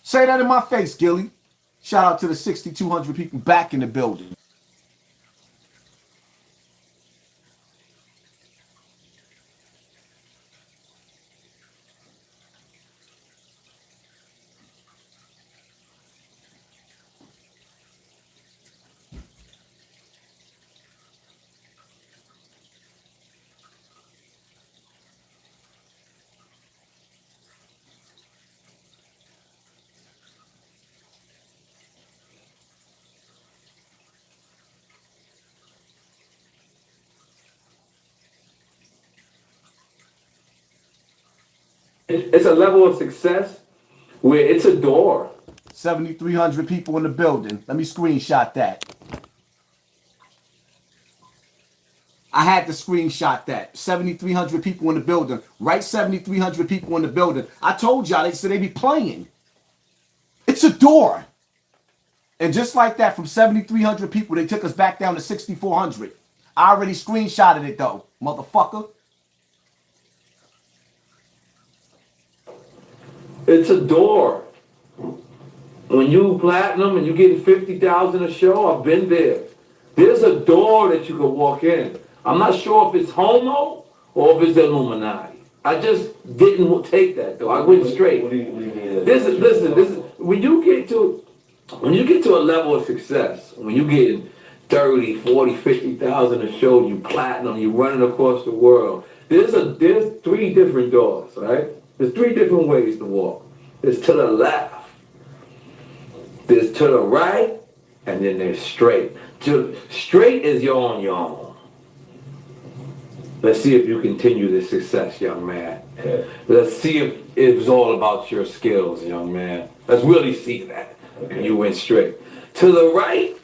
Say that in my face, Gilly. Shout out to the 6,200 people back in the building. It's a level of success where it's a door. 7,300 people in the building. Let me screenshot that. I had to screenshot that. 7,300 people in the building. Right, 7,300 people in the building. I told y'all, they said they be playing. It's a door. And just like that, from 7,300 people, they took us back down to 6,400. I already screenshotted it though, motherfucker. It's a door. When you platinum and you getting 50,000 a show, I've been there. There's a door that you can walk in. I'm not sure if it's homo or if it's Illuminati. I just didn't take that though. I went straight. What do you mean? Listen. When you get to a level of success, when you get 30, 40, 50,000 a show, you platinum, you running across the world. There's 3 different doors, right? There's 3 different ways to walk. There's to the left, there's to the right, and then there's straight. Straight is you're on your own. Let's see if you continue this success, young man. Okay. Let's see if it's all about your skills, young man. Let's really see that. Okay. You went straight. To the right,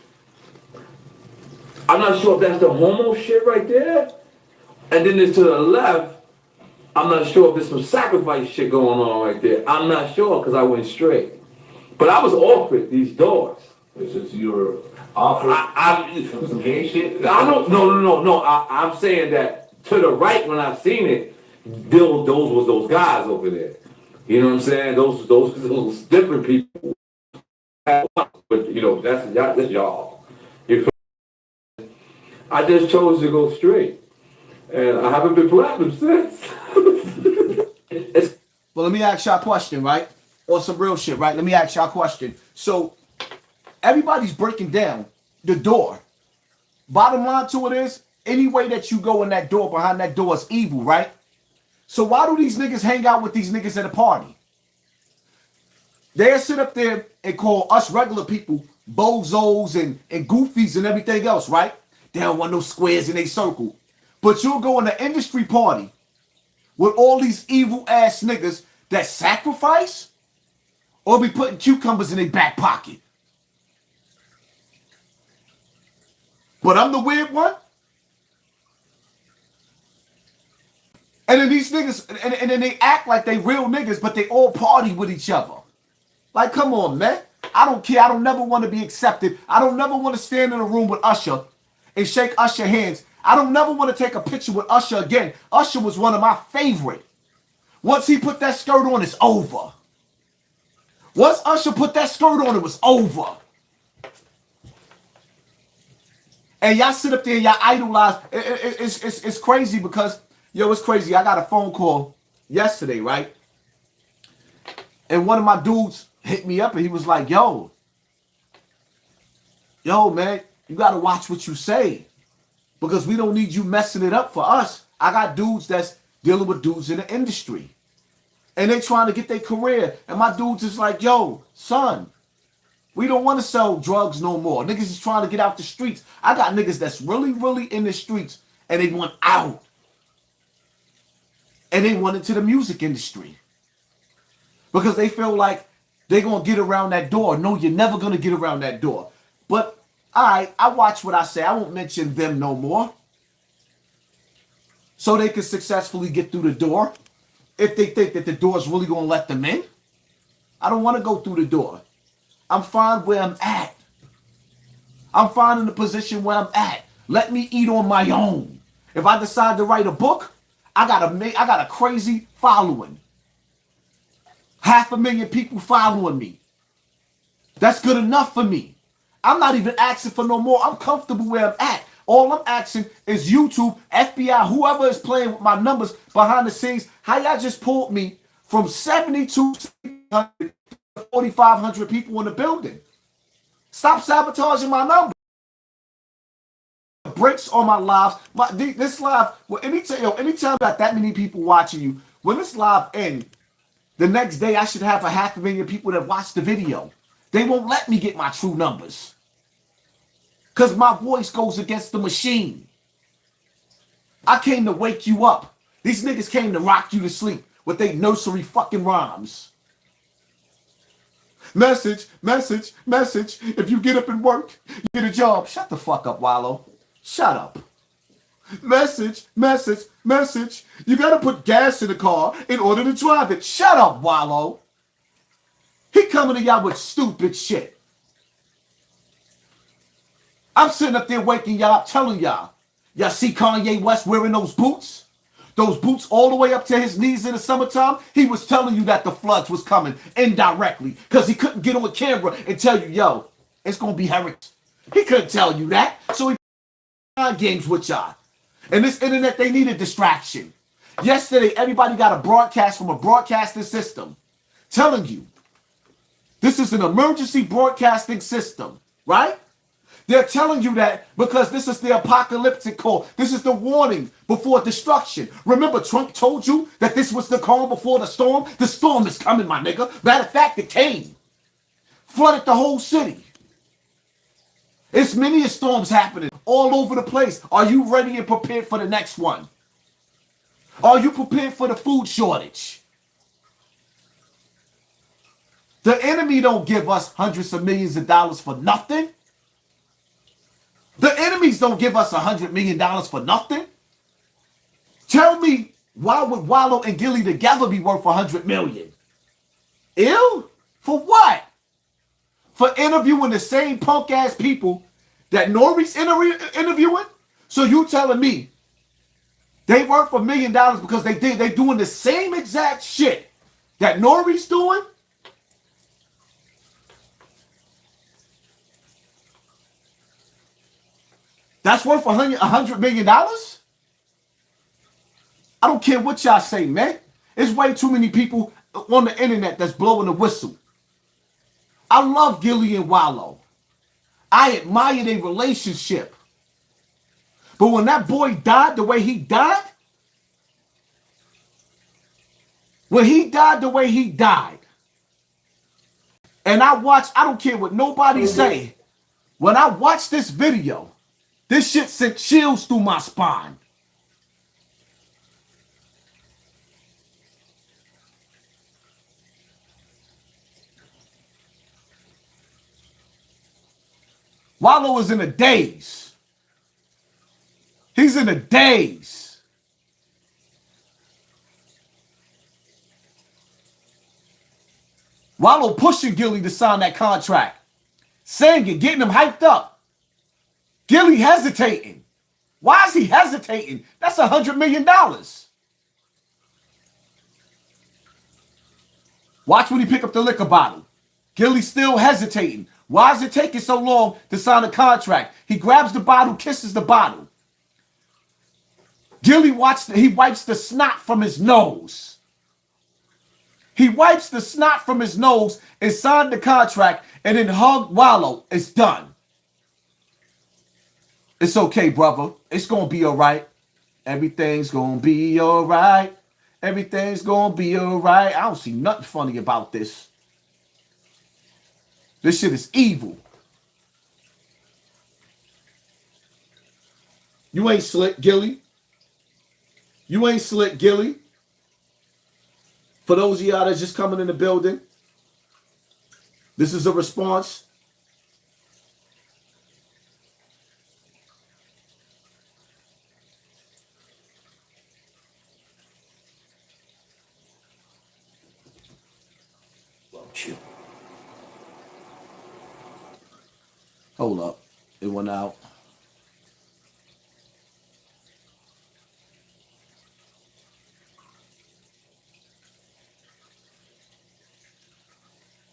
I'm not sure if that's the homo shit right there. And then there's to the left, I'm not sure if there's some sacrifice shit going on right there. I'm not sure because I went straight. But I was offered these doors. It's just you were offered some gay shit? No. I'm saying that to the right when I seen it, those was those guys over there. You know what I'm saying? Those different people. But you know, that's y'all. You feel? I just chose to go straight. And I haven't been platinum since. Well, let me ask y'all a question, right? Or some real shit, right? Let me ask y'all a question. So, everybody's breaking down the door. Bottom line to it is, any way that you go in that door, behind that door is evil, right? So why do these niggas hang out with these niggas at a party? They'll sit up there and call us regular people bozos and goofies and everything else, right? They don't want no squares in a circle. But you'll go in the industry party with all these evil ass niggas that sacrifice or be putting cucumbers in their back pocket. But I'm the weird one. And then these niggas, and then they act like they real niggas, but they all party with each other. Like, come on, man. I don't care. I don't never want to be accepted. I don't never want to stand in a room with Usher and shake Usher hands. I don't never want to take a picture with Usher again. Usher was one of my favorite. Once he put that skirt on, it's over. Once Usher put that skirt on, it was over. And y'all sit up there and y'all idolize. It's crazy because, yo, it's crazy. I got a phone call yesterday, right? And one of my dudes hit me up and he was like, yo, man, you got to watch what you say. Because we don't need you messing it up for us. I got dudes that's dealing with dudes in the industry. And they trying to get their career. And my dudes is like, yo, son, we don't want to sell drugs no more. Niggas is trying to get out the streets. I got niggas that's really, really in the streets and they want out. And they want into the music industry. Because they feel like they're going to get around that door. No, you're never going to get around that door. But I watch what I say. I won't mention them no more. So they can successfully get through the door. If they think that the door is really going to let them in. I don't want to go through the door. I'm fine where I'm at. I'm fine in the position where I'm at. Let me eat on my own. If I decide to write a book, I got a crazy following. 500,000 people following me. That's good enough for me. I'm not even asking for no more. I'm comfortable where I'm at. All I'm asking is YouTube, FBI, whoever is playing with my numbers behind the scenes, how y'all just pulled me from 72 to 4,500 people in the building. Stop sabotaging my number. Breaks on my lives. This live, well, anytime I got that many people watching you, when this live ends, the next day I should have 500,000 people that watch the video. They won't let me get my true numbers. Because my voice goes against the machine. I came to wake you up. These niggas came to rock you to sleep with their nursery fucking rhymes. Message, message, message. If you get up and work, you get a job. Shut the fuck up, Wallo. Shut up. Message, message, message. You gotta put gas in the car in order to drive it. Shut up, Wallo. He coming to y'all with stupid shit. I'm sitting up there waking y'all up, telling y'all. Y'all see Kanye West wearing those boots? Those boots all the way up to his knees in the summertime? He was telling you that the floods was coming indirectly because he couldn't get on camera and tell you, yo, it's going to be hurricane. He couldn't tell you that. So he played games with y'all. And this internet, they need a distraction. Yesterday, everybody got a broadcast from a broadcasting system telling you this is an emergency broadcasting system, right? They're telling you that because this is the apocalyptic call. This is the warning before destruction. Remember, Trump told you that this was the calm before the storm? The storm is coming, my nigga. Matter of fact, it came. Flooded the whole city. It's many storms happening all over the place. Are you ready and prepared for the next one? Are you prepared for the food shortage? The enemy don't give us hundreds of millions of dollars for nothing. The enemies don't give us $100 million for nothing. Tell me, why would Wallo and Gilly together be worth $100 million? Ew? For what? For interviewing the same punk ass people that Nori's interviewing? So you telling me they worth $1 million because they doing the same exact shit that Nori's doing? That's worth $100 million? I don't care what y'all say, man. There's way too many people on the internet that's blowing the whistle. I love Gilly and Wallo. I admire their relationship. But when that boy died the way he died, when he died the way he died, and I don't care what nobody say, when I watch this video, this shit sent chills through my spine. Wallo is in a daze. He's in a daze. Wallo pushing Gilly to sign that contract. Saying it, getting him hyped up. Gilly hesitating. Why is he hesitating? That's $100 million. Watch when he pick up the liquor bottle. Gilly still hesitating. Why is it taking so long to sign a contract? He grabs the bottle, kisses the bottle. Gilly wipes the snot from his nose. He wipes the snot from his nose and signed the contract and then hugged Wallo. It's done. It's okay, brother. It's going to be all right. Everything's going to be all right. Everything's going to be all right. I don't see nothing funny about this. This shit is evil. You ain't slick, Gilly. You ain't slick, Gilly. For those of y'all that's just coming in the building, this is a response. Hold up. It went out.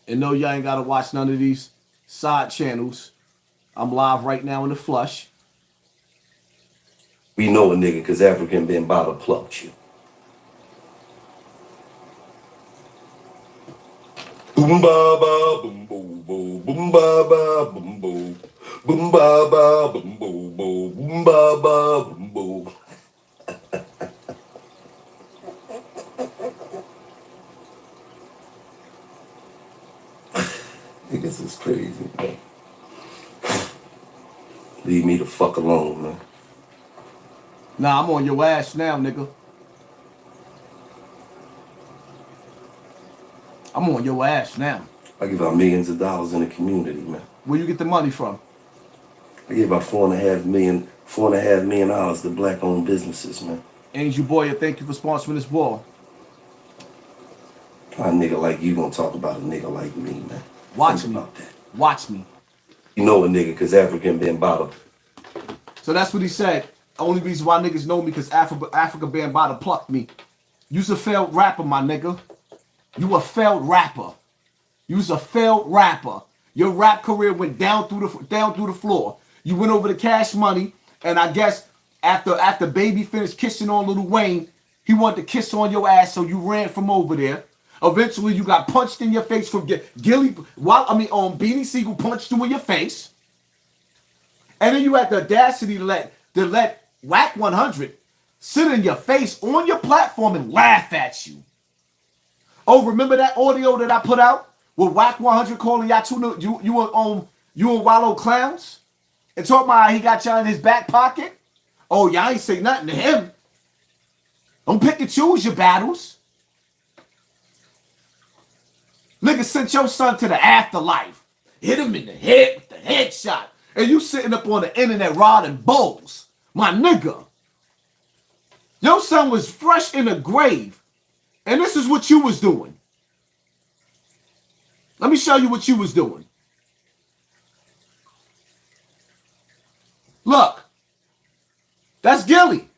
And no, y'all ain't got to watch none of these side channels. I'm live right now in the flush. We know a nigga because African been by to plucked you. Boom ba ba boom boom boom boom ba ba boom boom boom ba ba boom boom boom ba ba boom boom. Niggas is crazy, man. Leave me the fuck alone, man. Nah, I'm on your ass now, nigga. I'm on your ass now. I give out millions of dollars in the community, man. Where you get the money from? I give about $4.5 million to black-owned businesses, man. Angel Boyer, thank you for sponsoring this wall. A nigga like you gonna talk about a nigga like me, man. Watch Think me. about that. Watch me. You know a nigga because African been bottom. So that's what he said. Only reason why niggas know me because Africa been by to pluck me. You's a failed rapper, my nigga. You a failed rapper. You's a failed rapper. Your rap career went down through the floor. You went over to Cash Money, and I guess after Baby finished kissing on Lil Wayne, he wanted to kiss on your ass, so you ran from over there. Eventually, you got punched in your face from Gilly. Beanie Siegel punched you in your face, and then you had the audacity to let Whack 100 sit in your face on your platform and laugh at you. Oh, remember that audio that I put out with Whack 100 calling y'all you and Wallow clowns, and talking about how he got y'all in his back pocket? Oh, y'all ain't say nothing to him. Don't pick and choose your battles. Nigga sent your son to the afterlife. Hit him in the head with the headshot. And you sitting up on the internet rodding bulls. My nigga. Your son was fresh in the grave. And this is what you was doing. Let me show you what you was doing. Look. That's Gilly.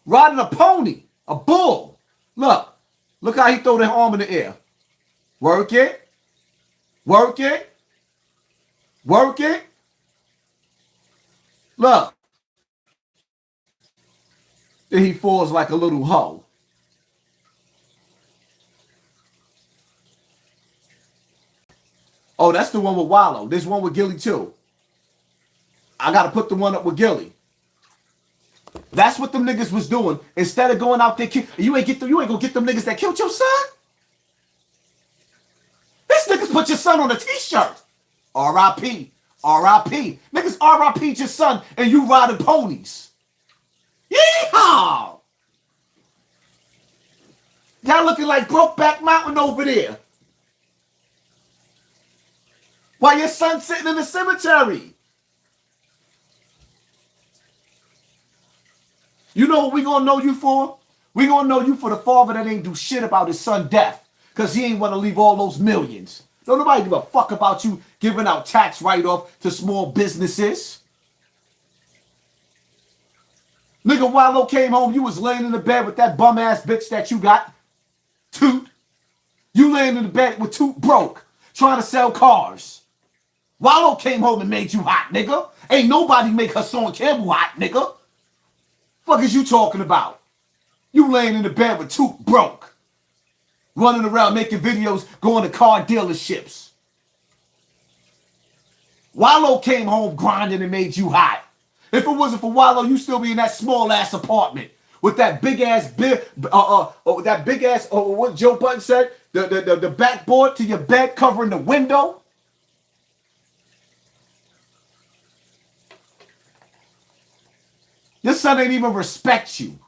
Riding a pony. A bull. Look. Look how he throw that arm in the air. Work it. Work it. Work it. Look. Then he falls like a little hoe. Oh, that's the one with Wallow. There's one with Gilly too. I got to put the one up with Gilly. That's what them niggas was doing. Instead of going out there, you ain't gonna get them niggas that killed your son. This niggas put your son on a t-shirt. R.I.P. R.I.P. Niggas R.I.P. your son and you riding ponies. Yeehaw! Y'all looking like Brokeback Mountain over there. While your son's sitting in the cemetery. You know what we gonna know you for? We gonna know you for the father that ain't do shit about his son's death. Because he ain't want to leave all those millions. Don't nobody give a fuck about you giving out tax write-off to small businesses. Nigga, Wallow came home, you was laying in the bed with that bum-ass bitch that you got. Toot. You laying in the bed with Toot broke, trying to sell cars. Wallow came home and made you hot, nigga. Ain't nobody make Hassan Campbell hot, nigga. Fuck is you talking about? You laying in the bed with Toot broke. Running around making videos, going to car dealerships. Wallow came home grinding and made you hot. If it wasn't for Wallow, you still be in that small ass apartment with that big ass what Joe Button said, the backboard to your bed covering the window. Your son ain't even respect you.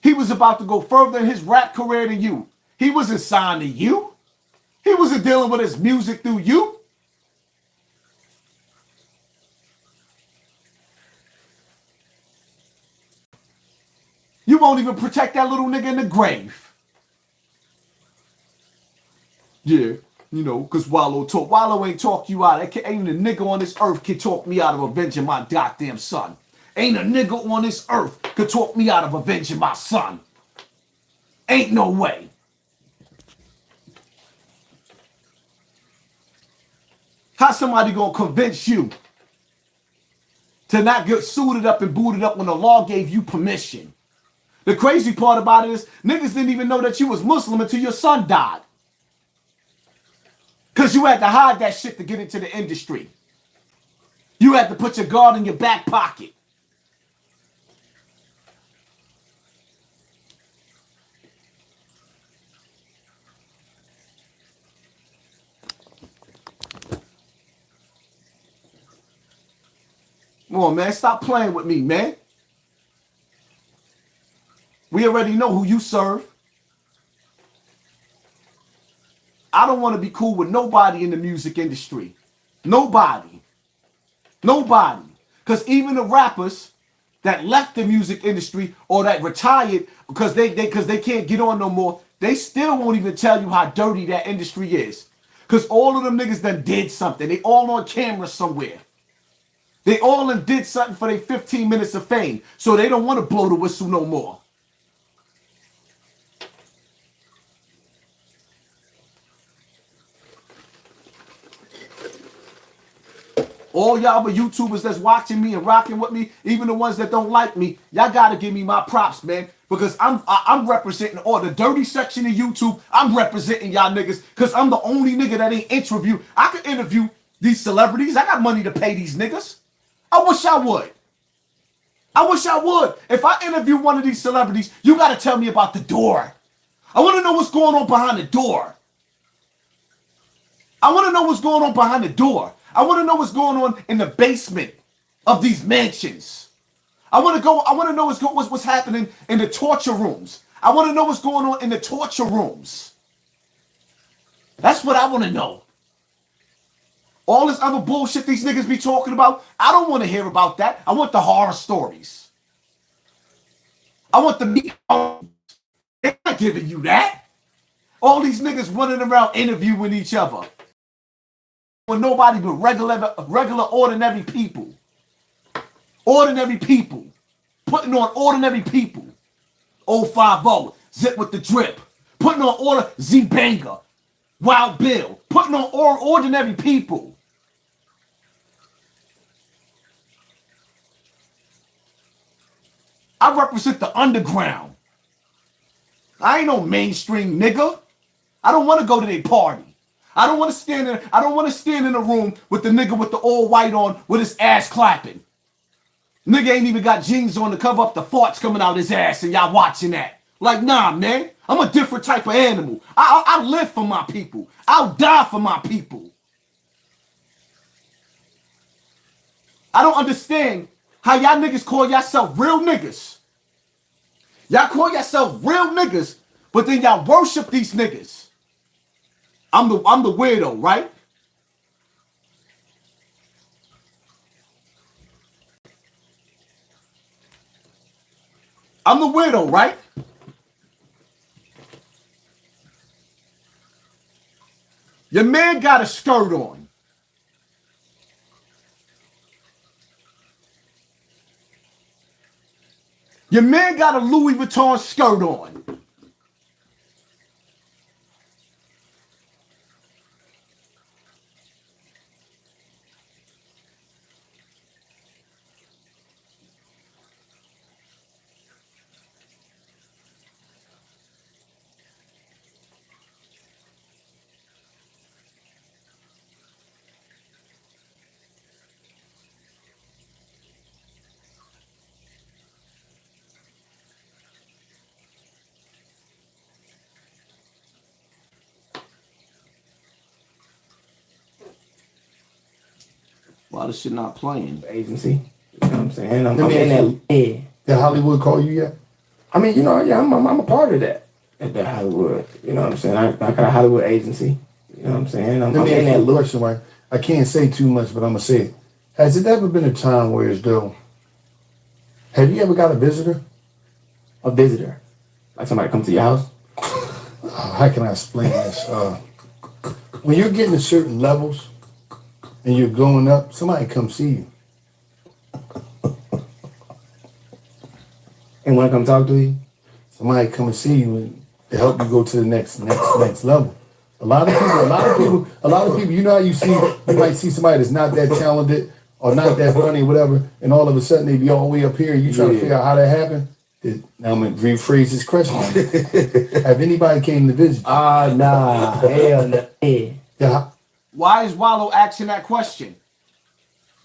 He was about to go further in his rap career than you. He wasn't signed to you. He wasn't dealing with his music through you. You won't even protect that little nigga in the grave. Yeah, you know, because Wallow talk. Wallow ain't talk you out. Ain't a nigga on this earth can talk me out of avenging my goddamn son. Ain't a nigga on this earth could talk me out of avenging my son. Ain't no way. How's somebody gonna convince you to not get suited up and booted up when the law gave you permission? The crazy part about it is niggas didn't even know that you was Muslim until your son died. Because you had to hide that shit to get into the industry. You had to put your guard in your back pocket. Come on, man. Stop playing with me, man. We already know who you serve. I don't want to be cool with nobody in the music industry. Nobody. Nobody. Because even the rappers that left the music industry or that retired because they can't get on no more, they still won't even tell you how dirty that industry is. Because all of them niggas done did something. They all on camera somewhere. They all done did something for their 15 minutes of fame. So they don't want to blow the whistle no more. All y'all but YouTubers that's watching me and rocking with me, even the ones that don't like me, y'all gotta give me my props, man. Because I'm representing all the dirty section of YouTube. I'm representing y'all niggas because I'm the only nigga that ain't interview. I could interview these celebrities. I got money to pay these niggas. I wish I would. I wish I would. If I interview one of these celebrities, you gotta tell me about the door. I want to know what's going on behind the door. I want to know what's going on behind the door. I want to know what's going on in the basement of these mansions. I want to know what's happening in the torture rooms. I want to know what's going on in the torture rooms. That's what I want to know. All this other bullshit these niggas be talking about, I don't want to hear about that. I want the horror stories. I want the meat. They're not giving you that. All these niggas running around interviewing each other. With nobody but regular ordinary people. Ordinary people. Putting on ordinary people. 050, Zip with the Drip. Putting on order Z-Banger. Wild Bill. Putting on ordinary people. I represent the underground. I ain't no mainstream nigga. I don't want to go to their party. I don't want to stand in a room with the nigga with the all white on with his ass clapping. Nigga ain't even got jeans on to cover up the farts coming out his ass and y'all watching that. Like, nah, man. I'm a different type of animal. I live for my people. I'll die for my people. I don't understand how y'all niggas call yourself real niggas. Y'all call yourself real niggas, but then y'all worship these niggas. I'm the weirdo, right? I'm the weirdo, right? Your man got a skirt on. Your man got a Louis Vuitton skirt on. Why this shit not playing? Agency. You know what I'm saying? I'm in that. Did Hollywood call you yet? I mean, you know, yeah, I'm a part of that. At that Hollywood. You know what I'm saying? I got a Hollywood agency. You know what I'm saying? I'm in that question, right? I can't say too much, but I'm gonna say it. Has it ever been a time where as though, have you ever got a visitor? A visitor? Like somebody come to your house? How can I explain this? When you're getting to certain levels and you're going up, somebody come see you. And want to come talk to you? Somebody come and see you and to help you go to the next level. A lot of people. You know how you might see somebody that's not that talented or not that funny, whatever, and all of a sudden they be all the way up here, and you trying to figure out how that happened. Now I'm gonna rephrase this question. Have anybody came to visit? Nah, hell no. Yeah. Why is Wallo asking that question?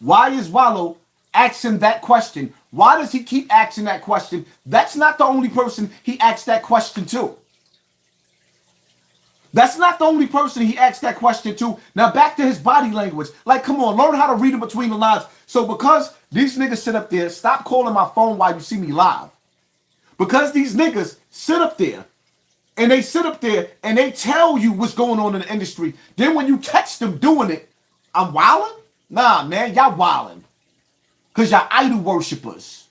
Why is Wallo asking that question? Why does he keep asking that question? That's not the only person he asked that question to. That's not the only person he asked that question to. Now back to his body language. Like, come on, learn how to read it between the lines. So because these niggas sit up there, stop calling my phone while you see me live. Because these niggas sit up there and they tell you what's going on in the industry. Then when you catch them doing it, I'm wilding? Nah, man, y'all wilding. Because y'all idol worshipers.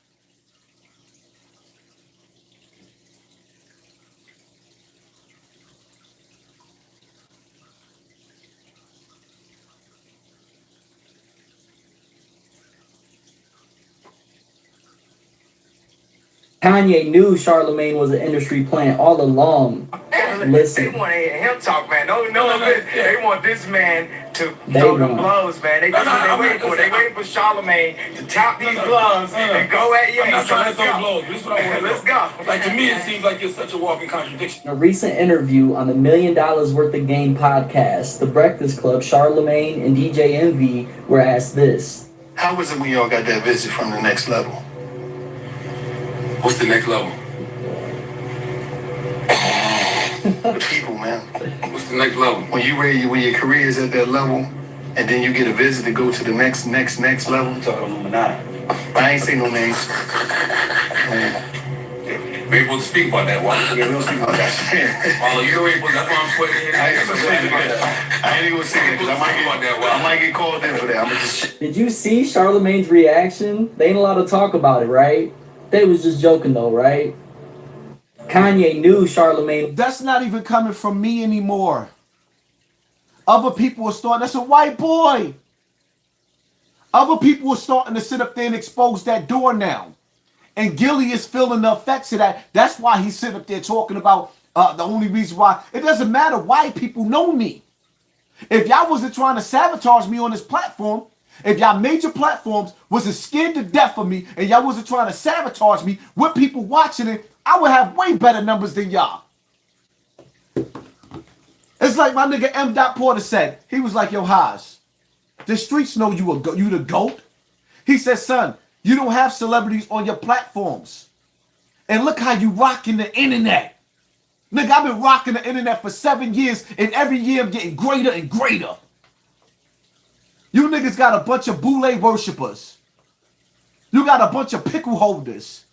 Kanye knew Charlemagne was an industry plant all along. Listen. They want to hear him talk, man. No, they want this man to throw them blows, man. They waiting for. They waiting for Charlemagne to tap these gloves and go at you. I'm not trying to throw blows. This is what I want to Let's go. Like, to me, it seems like you're such a walking contradiction. In a recent interview on the $1 Million Worth of Game podcast, The Breakfast Club, Charlemagne and DJ Envy were asked this. How was it when y'all got that visit from the next level? What's the next level? The people, man. What's the next level? When your career is at that level, and then you get a visit to go to the next level. I'm talking Illuminati. I ain't say no names. We're able to speak about that. Why? Yeah, we don't speak about that. All of you able. That's why I'm putting it in. I ain't even gonna say that because I might get called in for that. I'm just. Did you see Charlemagne's reaction? They ain't allowed to talk about it, right? They was just joking though, right? Kanye knew Charlemagne. That's not even coming from me anymore. Other people are starting. That's a white boy. Other people are starting to sit up there and expose that door now. And Gilly is feeling the effects of that. That's why he's sitting up there talking about the only reason why. It doesn't matter why people know me. If y'all wasn't trying to sabotage me on this platform, if y'all major platforms wasn't scared to death of me and y'all wasn't trying to sabotage me with people watching it, I would have way better numbers than y'all. It's like my nigga M. Porter said. He was like, yo, Haas, the streets know you the GOAT. He said, son, you don't have celebrities on your platforms. And look how you rocking the internet. Nigga, I've been rocking the internet for 7 years, and every year I'm getting greater and greater. You niggas got a bunch of boule worshipers. You got a bunch of pickle holders.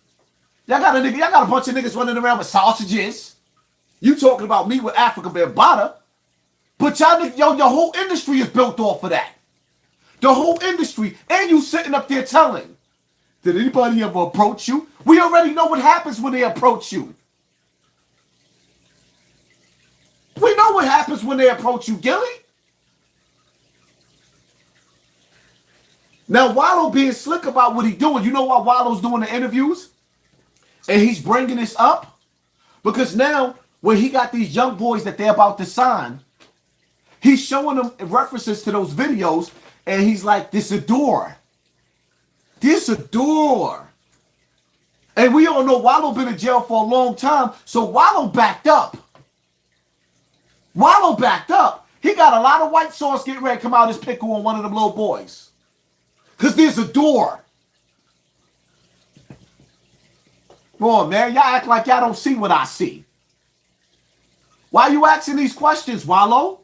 Y'all got a bunch of niggas running around with sausages. You talking about me with Africa Bambaataa. But y'all, your whole industry is built off of that. The whole industry. And you sitting up there telling. Did anybody ever approach you? We already know what happens when they approach you. We know what happens when they approach you, Gilly. Now, Wallo being slick about what he's doing. You know why Wallo's doing the interviews? And he's bringing this up? Because now, when he got these young boys that they're about to sign, he's showing them references to those videos, and he's like, this a door. This a door. And we all know Wallo been in jail for a long time, so Wallo backed up. Wallo backed up. He got a lot of white sauce getting ready to come out his pickle on one of them little boys. Because there's a door. Come on, man. Y'all act like y'all don't see what I see. Why are you asking these questions, Wallo?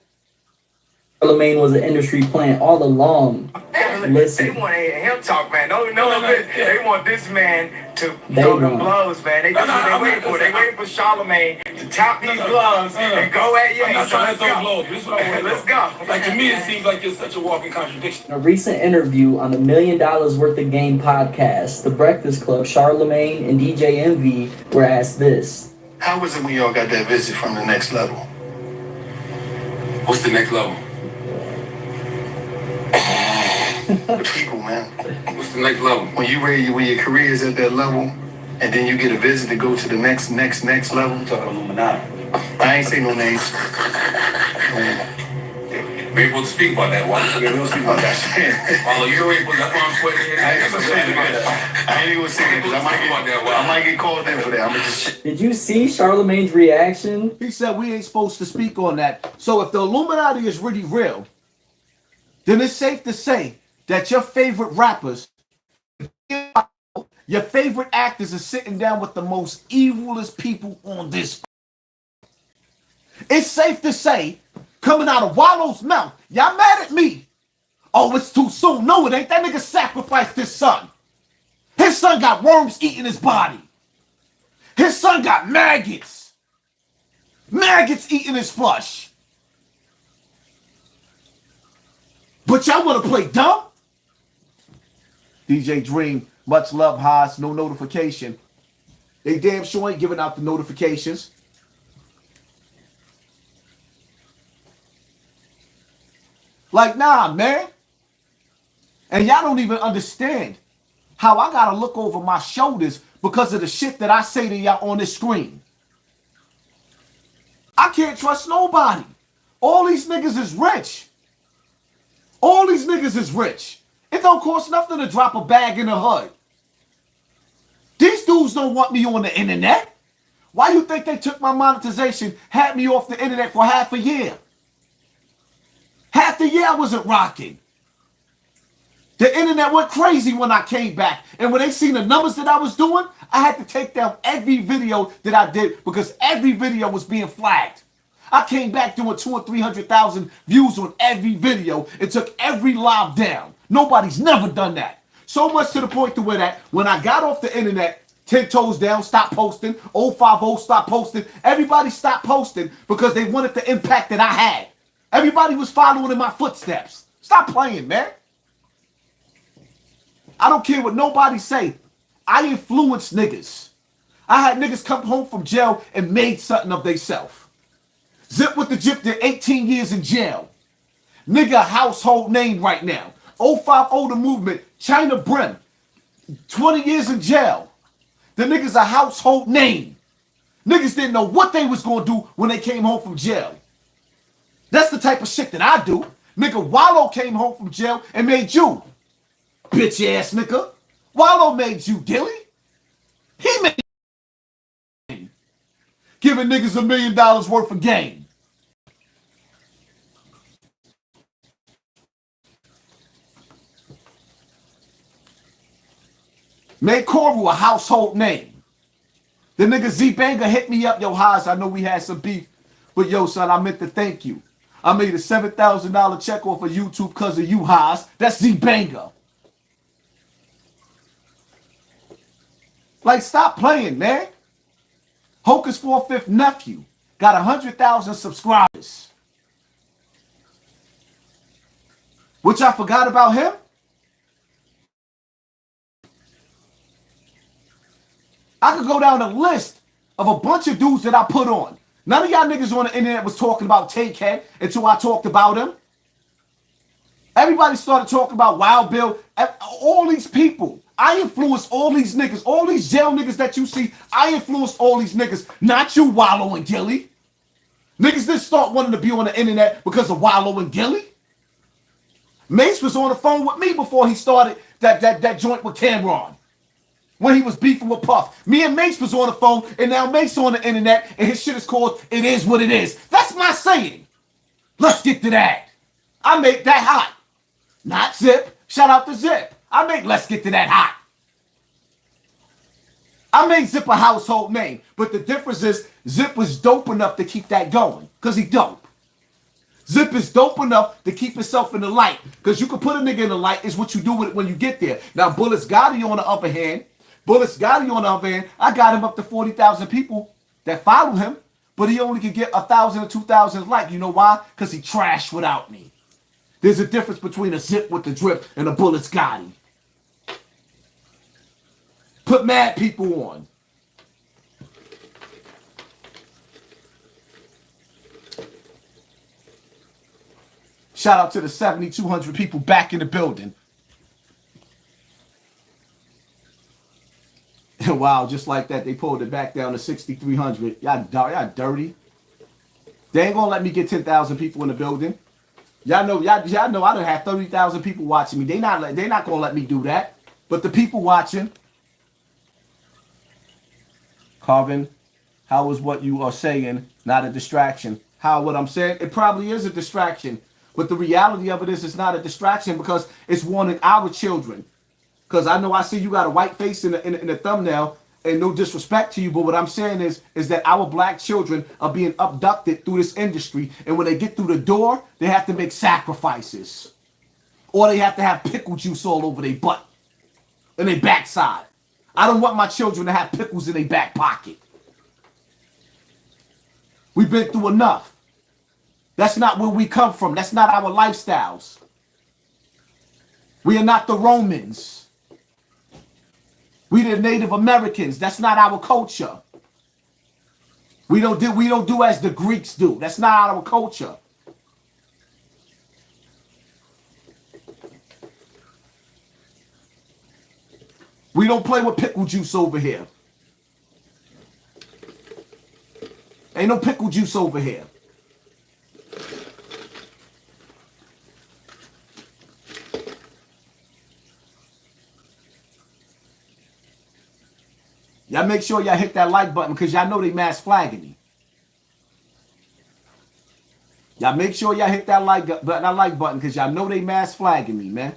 Charlemagne was an industry plant all along. Listen. They want to hear him talk, man. They want this man to throw them blows, man. They waiting for. They waiting for Charlemagne to tap these gloves and go at you. I'm not trying to throw blows. This is what I want to Let's go. Like, to me, it seems like you're such a walking contradiction. In a recent interview on the $1 Million Worth of Game podcast, The Breakfast Club, Charlemagne and DJ Envy were asked this. How was it when y'all got that visit from the next level? What's the next level? The people, man. What's the next level? When your career is at that level, and then you get a visit to go to the next level. I'm talking Illuminati. I ain't say no names. We ain't supposed to speak about that. Why? Okay, we don't speak about that shit. Wallo, you ain't supposed. That's why I'm sweating here. I ain't even saying it because I might get called in for that. I'm just. Did you see Charlemagne's reaction? He said we ain't supposed to speak on that. So if the Illuminati is really real, then it's safe to say that your favorite rappers, your favorite actors are sitting down with the most evilest people on this. It's safe to say, coming out of Wallo's mouth, y'all mad at me? Oh, it's too soon. No, it ain't. That nigga sacrificed his son. His son got worms eating his body. His son got maggots. Maggots eating his flesh. But y'all want to play dumb? DJ Dream, much love, Haas, no notification. They damn sure ain't giving out the notifications. Like, nah, man. And y'all don't even understand how I gotta look over my shoulders because of the shit that I say to y'all on this screen. I can't trust nobody. All these niggas is rich. All these niggas is rich. It don't cost nothing to drop a bag in the hood. These dudes don't want me on the internet. Why you think they took my monetization, had me off the internet for half a year? Half the year I wasn't rocking. The internet went crazy when I came back. And when they seen the numbers that I was doing, I had to take down every video that I did because every video was being flagged. I came back doing 200,000 or 300,000 views on every video and took every live down. Nobody's never done that. So much to the point to where that when I got off the internet, 10 toes down, stopped posting, 050 stopped posting. Everybody stopped posting because they wanted the impact that I had. Everybody was following in my footsteps. Stop playing, man. I don't care what nobody say. I influenced niggas. I had niggas come home from jail and made something of theyself. Zip with the Jip did 18 years in jail. Nigga household name right now. 050 the movement, China Brim, 20 years in jail. The nigga's a household name. Niggas didn't know what they was gonna do when they came home from jail. That's the type of shit that I do. Nigga, Wallo came home from jail and made you. Bitch ass nigga. Wallo made you, Gilly. He made giving niggas $1 million worth of game. Made Coru a household name. The nigga Z Banger hit me up, yo, Haas. I know we had some beef, but yo, son, I meant to thank you. I made a $7,000 check off of YouTube because of you, Haas. That's Z Banger. Like, stop playing, man. Hocus 4/5 nephew got 100,000 subscribers. Which I forgot about him. I could go down a list of a bunch of dudes that I put on. None of y'all niggas on the internet was talking about Decay until I talked about him. Everybody started talking about Wild Bill. All these people. I influenced all these niggas. All these jail niggas that you see, I influenced all these niggas. Not you, Wallo and Gilly. Niggas didn't start wanting to be on the internet because of Wallo and Gilly. Mace was on the phone with me before he started that joint with Cameron. When he was beefing with Puff. Me and Mace was on the phone, and now Mace on the internet, and his shit is called It Is What It Is. That's my saying. Let's get to that. I make that hot. Not Zip. Shout out to Zip. I make Let's Get to That hot. I made Zip a household name, but the difference is Zip was dope enough to keep that going, because he dope. Zip is dope enough to keep himself in the light, because you can put a nigga in the light, is what you do with it when you get there. Now, Bullets Gotti on the other hand, I got him up to 40,000 people that follow him, but he only could get 1,000 or 2,000 likes. You know why? Because he trashed without me. There's a difference between a Zip with the drip and a Bullets Gotti. Put mad people on. Shout out to the 7,200 people back in the building. Wow, just like that, they pulled it back down to 6,300. Y'all dirty. They ain't gonna let me get 10,000 people in the building. Y'all know I done have 30,000 people watching me. They not gonna let me do that. But the people watching, Carvin, how is what you are saying not a distraction? How what I'm saying? It probably is a distraction. But the reality of it is it's not a distraction because it's warning our children. Because I know I see you got a white face in the thumbnail, and no disrespect to you, but what I'm saying is that our black children are being abducted through this industry, and when they get through the door, they have to make sacrifices. Or they have to have pickle juice all over their butt and their backside. I don't want my children to have pickles in their back pocket. We've been through enough. That's not where we come from. That's not our lifestyles. We are not the Romans. We the Native Americans. That's not our culture. We don't do as the Greeks do. That's not our culture. We don't play with pickle juice over here. Ain't no pickle juice over here. Y'all make sure y'all hit that like button because y'all know they mass flagging me. Y'all make sure y'all hit that like button because y'all know they mass flagging me, man.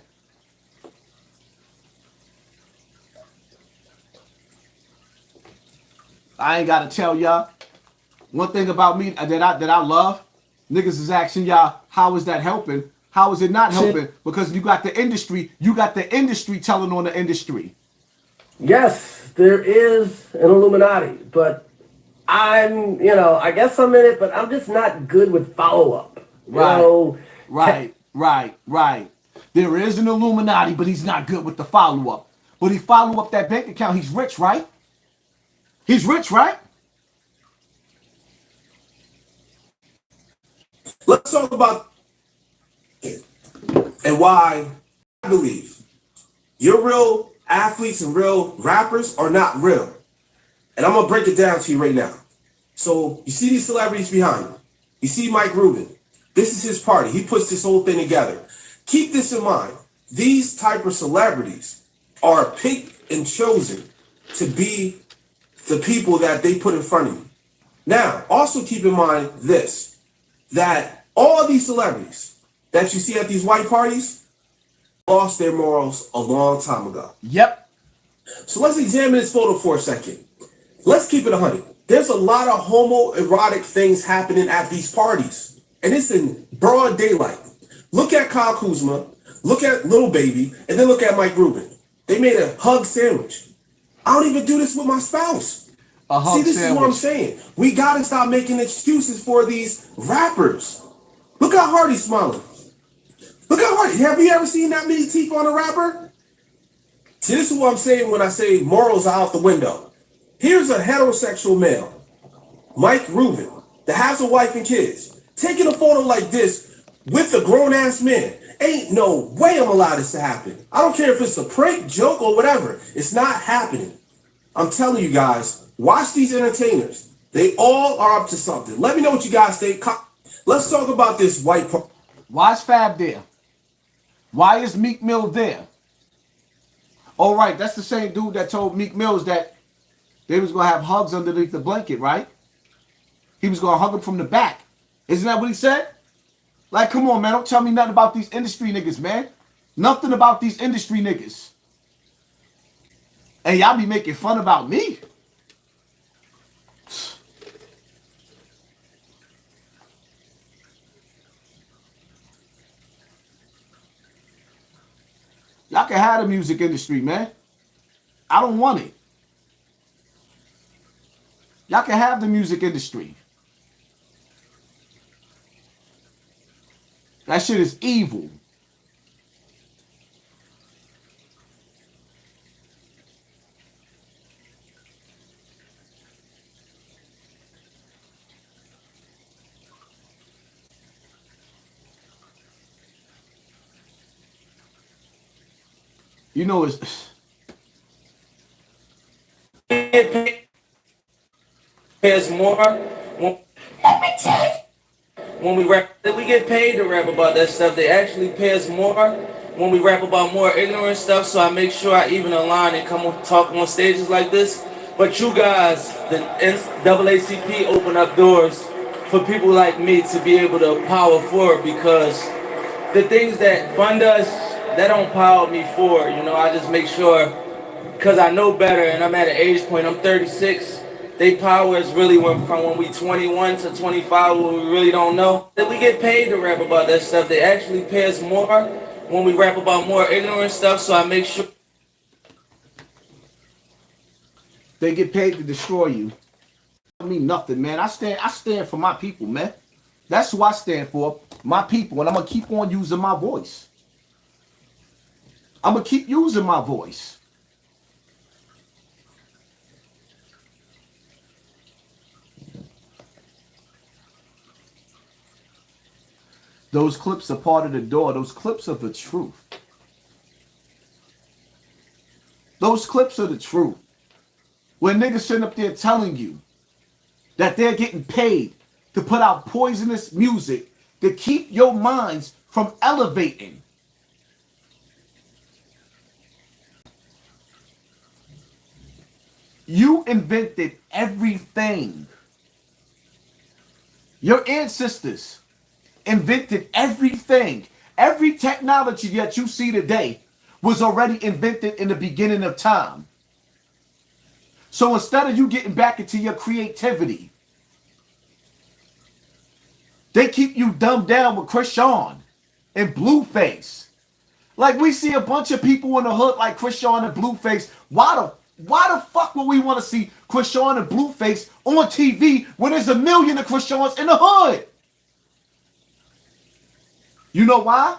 I ain't gotta tell y'all. One thing about me that I love, niggas is asking y'all, how is that helping? How is it not helping? Because you got the industry telling on the industry. Yes, there is an Illuminati, but I guess I'm in it, but I'm just not good with follow-up. Right. There is an Illuminati, but he's not good with the follow-up. But he follow up that bank account. He's rich, right? He's rich, right? Let's talk about and why I believe your real athletes and real rappers are not real. And I'm going to break it down to you right now. So you see these celebrities behind you. You see Mike Rubin. This is his party. He puts this whole thing together. Keep this in mind. These type of celebrities are picked and chosen to be the people that they put in front of you. Now, also keep in mind this, that all these celebrities that you see at these white parties lost their morals a long time ago. Yep. So let's examine this photo for a second. Let's keep it 100. There's a lot of homoerotic things happening at these parties. And it's in broad daylight. Look at Kyle Kuzma, look at Lil Baby, and then look at Mike Rubin. They made a hug sandwich. I don't even do this with my spouse. See, this is what I'm saying. We got to stop making excuses for these rappers. Look how hard he's smiling. Look how hard. Have you ever seen that many teeth on a rapper? See, this is what I'm saying when I say morals are out the window. Here's a heterosexual male, Mike Rubin, that has a wife and kids, taking a photo like this with a grown-ass man. Ain't no way I'm allowed this to happen. I don't care if it's a prank, joke, or whatever. It's not happening. I'm telling you guys, watch these entertainers. They all are up to something. Let me know what you guys think. Let's talk about this white part. Why is Fab there? Why is Meek Mill there? All right, that's the same dude that told Meek Mills that they was going to have hugs underneath the blanket, right? He was going to hug him from the back. Isn't that what he said? Like, come on, man. Don't tell me nothing about these industry niggas, man. Nothing about these industry niggas. And y'all be making fun about me. Y'all can have the music industry, man. I don't want it. Y'all can have the music industry. That shit is evil. You know it's... There's more. Let me tell you. when we rap. We get paid to rap about that stuff. They actually pay us more when we rap about more ignorant stuff. So I make sure I even align and come on, talk on stages like this. But you guys, the NAACP, open up doors for people like me to be able to power forward, because the things that fund us, that don't power me forward. You know, I just make sure, because I know better and I'm at an age point, I'm 36. They power us really went from when we 21 to 25, when we really don't know. That we get paid to rap about that stuff. They actually pay us more when we rap about more ignorant stuff. So I make sure they get paid to destroy you. I mean nothing, man. I stand for my people, man. That's who I stand for, my people, and I'm gonna keep on using my voice. I'm gonna keep using my voice. Those clips are part of the door. Those clips are the truth. Those clips are the truth. When niggas sitting up there telling you that they're getting paid to put out poisonous music to keep your minds from elevating. You invented everything. Your ancestors invented everything. Every technology that you see today was already invented in the beginning of time. So instead of you getting back into your creativity, they keep you dumbed down with Krishan and Blueface. Like, we see a bunch of people in the hood like Krishan and Blueface. Why the fuck would we want to see Krishan and Blueface on TV when there's a million of Krishans in the hood? You know why?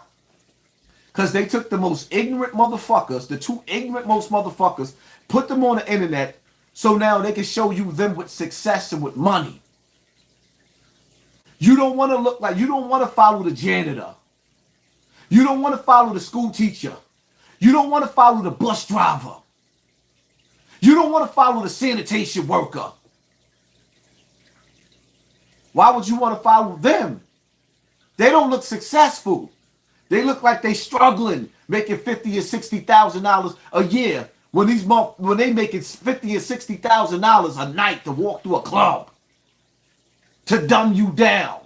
Because they took the most ignorant motherfuckers, the two ignorant most motherfuckers, put them on the internet, so now they can show you them with success and with money. You don't want to look like, you don't want to follow the janitor. You don't want to follow the school teacher. You don't want to follow the bus driver. You don't want to follow the sanitation worker. Why would you want to follow them? They don't look successful. They look like they struggling, making $50,000 or $60,000 a year when they making $50,000 or $60,000 a night to walk through a club to dumb you down.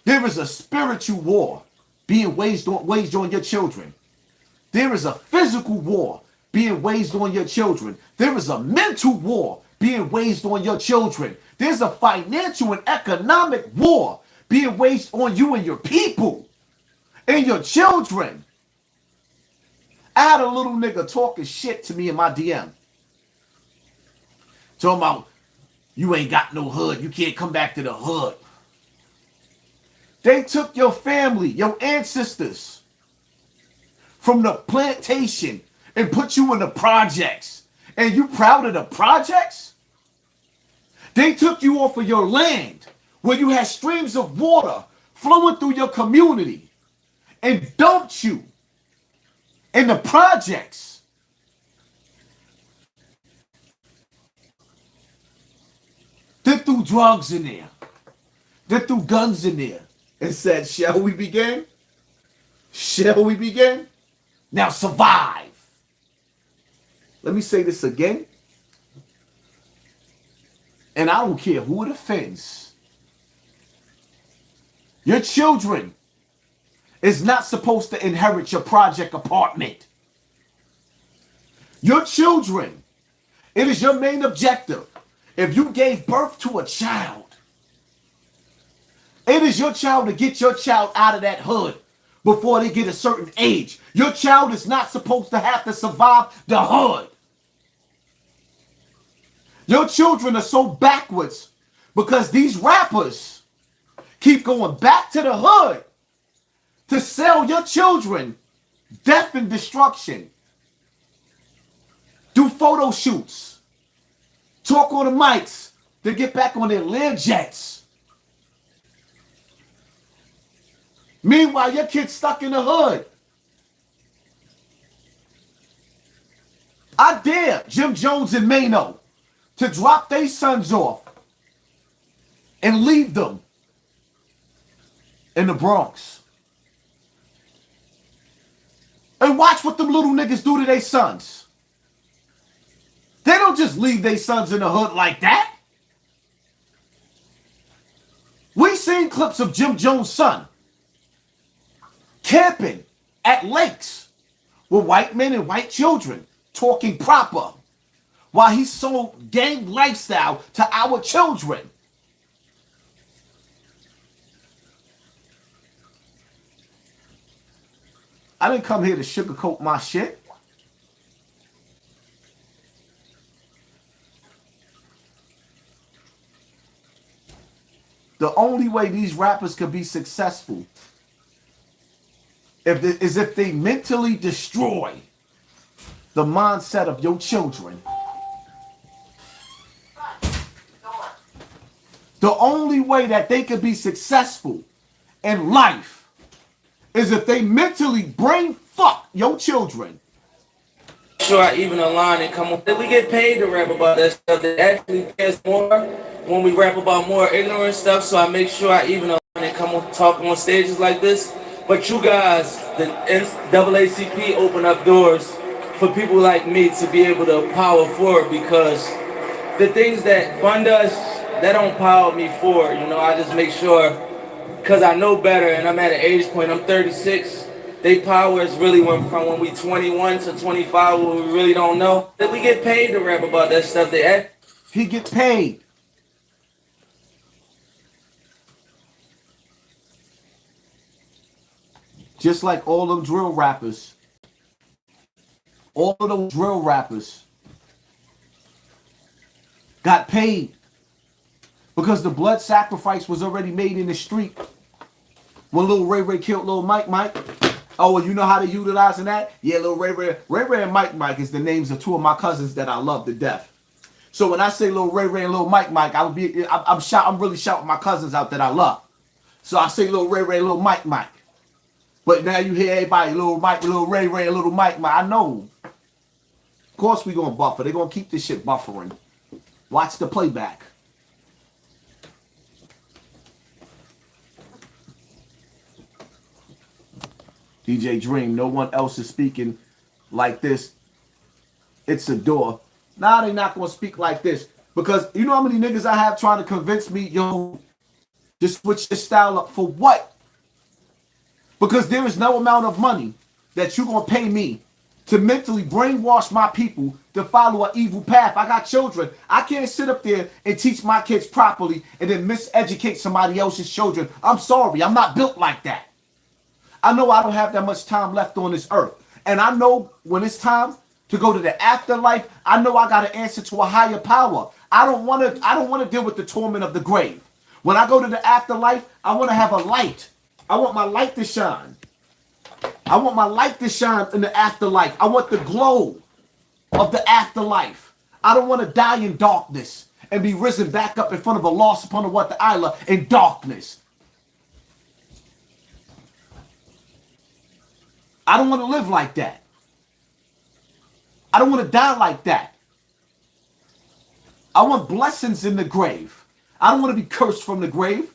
There is a spiritual war being waged on your children. There is a physical war being waged on your children. There is a mental war being waged on your children. There's a financial and economic war being waged on you and your people and your children. I had a little nigga talking shit to me in my DM. Talking about, you ain't got no hood. You can't come back to the hood. They took your family, your ancestors, from the plantation and put you in the projects. And you proud of the projects? They took you off of your land where you had streams of water flowing through your community and dumped you in the projects. They threw drugs in there. They threw guns in there and said, shall we begin? Shall we begin? Now survive. Let me say this again. And I don't care who it offends. Your children is not supposed to inherit your project apartment. Your children, it is your main objective. If you gave birth to a child, it is your child to get your child out of that hood before they get a certain age. Your child is not supposed to have to survive the hood. Your children are so backwards because these rappers keep going back to the hood to sell your children death and destruction. Do photo shoots. Talk on the mics to get back on their Learjets. Meanwhile, your kid's stuck in the hood. I dare Jim Jones and Mano to drop their sons off and leave them in the Bronx. And watch what them little niggas do to their sons. They don't just leave their sons in the hood like that. We seen clips of Jim Jones' son camping at lakes with white men and white children, talking proper, while he sold gang lifestyle to our children. I didn't come here to sugarcoat my shit. The only way these rappers could be successful is if they mentally destroy the mindset of your children. The only way that they could be successful in life is if they mentally brain fuck your children. Sure, I even a line and come on. Did we get paid to rap about that stuff that actually cares more when we rap about more ignorant stuff? So I make sure I even a line and come on talk on stages like this. But you guys, the NAACP, open up doors for people like me to be able to power forward, because the things that fund us, that don't power me forward. You know, I just make sure, because I know better and I'm at an age point, I'm 36. They power is really went from when we 21 to 25, when we really don't know. That we get paid to rap about that stuff. He gets paid. Just like all them drill rappers. All of those drill rappers got paid because the blood sacrifice was already made in the street. When Lil Ray Ray killed Lil Mike Mike. Oh, well, you know how they utilizing that? Yeah, Lil Ray Ray. Ray Ray and Mike Mike is the names of two of my cousins that I love to death. So when I say Lil Ray Ray and Lil Mike Mike, I'm really shouting my cousins out that I love. So I say Lil Ray Ray and Lil Mike Mike. But now you hear everybody, Lil Mike, Lil Ray Ray, and Lil Mike Mike. I know. Of course we gonna buffer. They're gonna keep this shit buffering. Watch the playback. DJ Dream, no one else is speaking like this. It's a door. Nah, they not gonna speak like this. Because you know how many niggas I have trying to convince me, yo, just switch your style up for what? Because there is no amount of money that you're gonna pay me to mentally brainwash my people to follow an evil path. I got children. I can't sit up there and teach my kids properly and then miseducate somebody else's children. I'm sorry, I'm not built like that. I know I don't have that much time left on this earth. And I know when it's time to go to the afterlife, I know I got to answer to a higher power. I don't want to deal with the torment of the grave. When I go to the afterlife, I want to have a light. I want my light to shine. I want my light to shine in the afterlife. I want the glow of the afterlife. I don't want to die in darkness and be risen back up in front of Allah subhanahu wa ta'ala in darkness. I don't want to live like that. I don't want to die like that. I want blessings in the grave. I don't want to be cursed from the grave.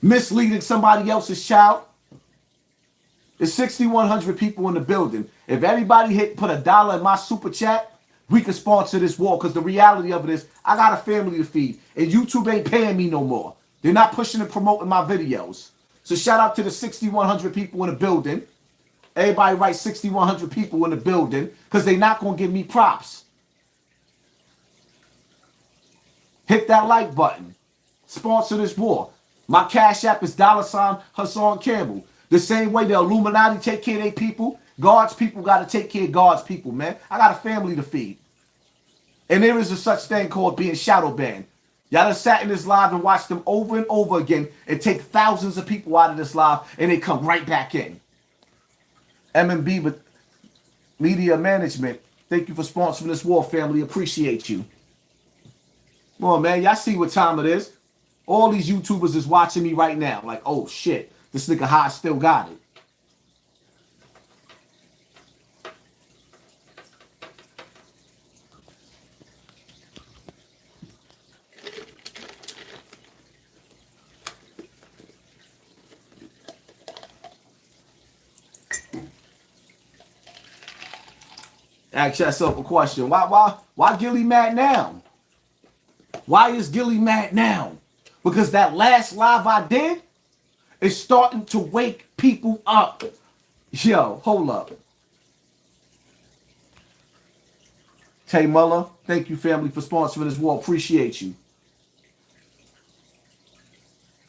Misleading somebody else's child. There's 6,100 people in the building. If everybody put $1 in my super chat, we can sponsor this war, because the reality of it is I got a family to feed and YouTube ain't paying me no more. They're not pushing and promoting my videos. So shout out to the 6,100 people in the building. Everybody write 6,100 people in the building, because they're not going to give me props. Hit that like button. Sponsor this war. My cash app is $ Hassan Campbell. The same way the Illuminati take care of their people, God's people got to take care of God's people, man. I got a family to feed. And there is a such thing called being shadow banned. Y'all done sat in this live and watched them over and over again and take thousands of people out of this live and they come right back in. M&B with Media Management, thank you for sponsoring this war, family. Appreciate you. Come on, man. Y'all see what time it is. All these YouTubers is watching me right now. Like, oh, shit. This nigga High still got it. Ask yourself a question. Why Gilly mad now? Why is Gilly mad now? Because that last live I did is starting to wake people up. Yo, hold up. Tay Muller, thank you, family, for sponsoring this war. Appreciate you.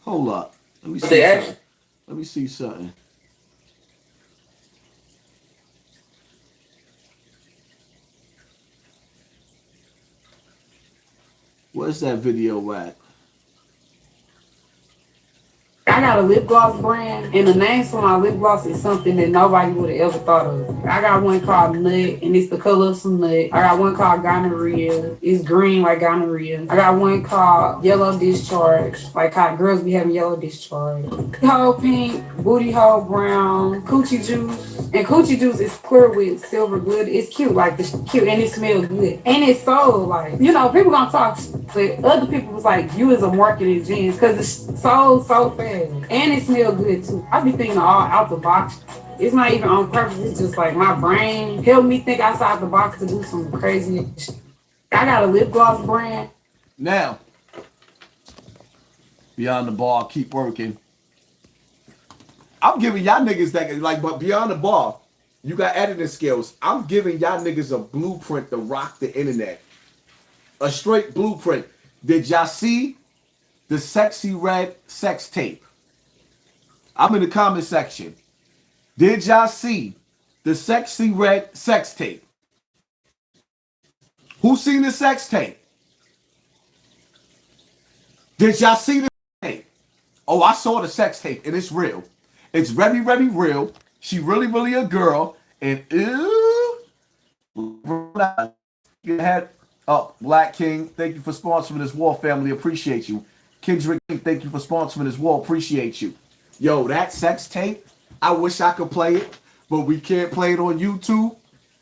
Hold up. Let me see something. Let me see something. Where's that video at? I got a lip gloss brand, and the name for my lip gloss is something that nobody would have ever thought of. I got one called Nut, and it's the color of some nut. I got one called Gonorrhea. It's green like gonorrhea. I got one called Yellow Discharge, like how girls be having yellow discharge. Hole pink, booty hole brown, coochie juice. And coochie juice is clear with silver glitter. It's cute, like it's cute, and it smells good. And it's so like, you know, people gonna talk shit, but other people was like, you is a marketing genius, because it's so fast. And it smells good too. I be thinking all out the box. It's not even on purpose. It's just like my brain helped me think outside the box to do some crazy shit. I got a lip gloss brand. Now, beyond the bar, keep working. I'm giving y'all niggas that, like, but beyond the bar, you got editing skills. I'm giving y'all niggas a blueprint to rock the internet. A straight blueprint. Did y'all see the Sexy Red sex tape? I'm in the comment section. Did y'all see the Sexy Red sex tape? Who seen the sex tape? Did y'all see the tape? Oh, I saw the sex tape, and it's real. It's very, very real. She really a girl. And your head up, Black King. Thank you for sponsoring this war, family. Appreciate you. Kendrick, thank you for sponsoring this war. Appreciate you. Yo, that sex tape, I wish I could play it, but we can't play it on YouTube.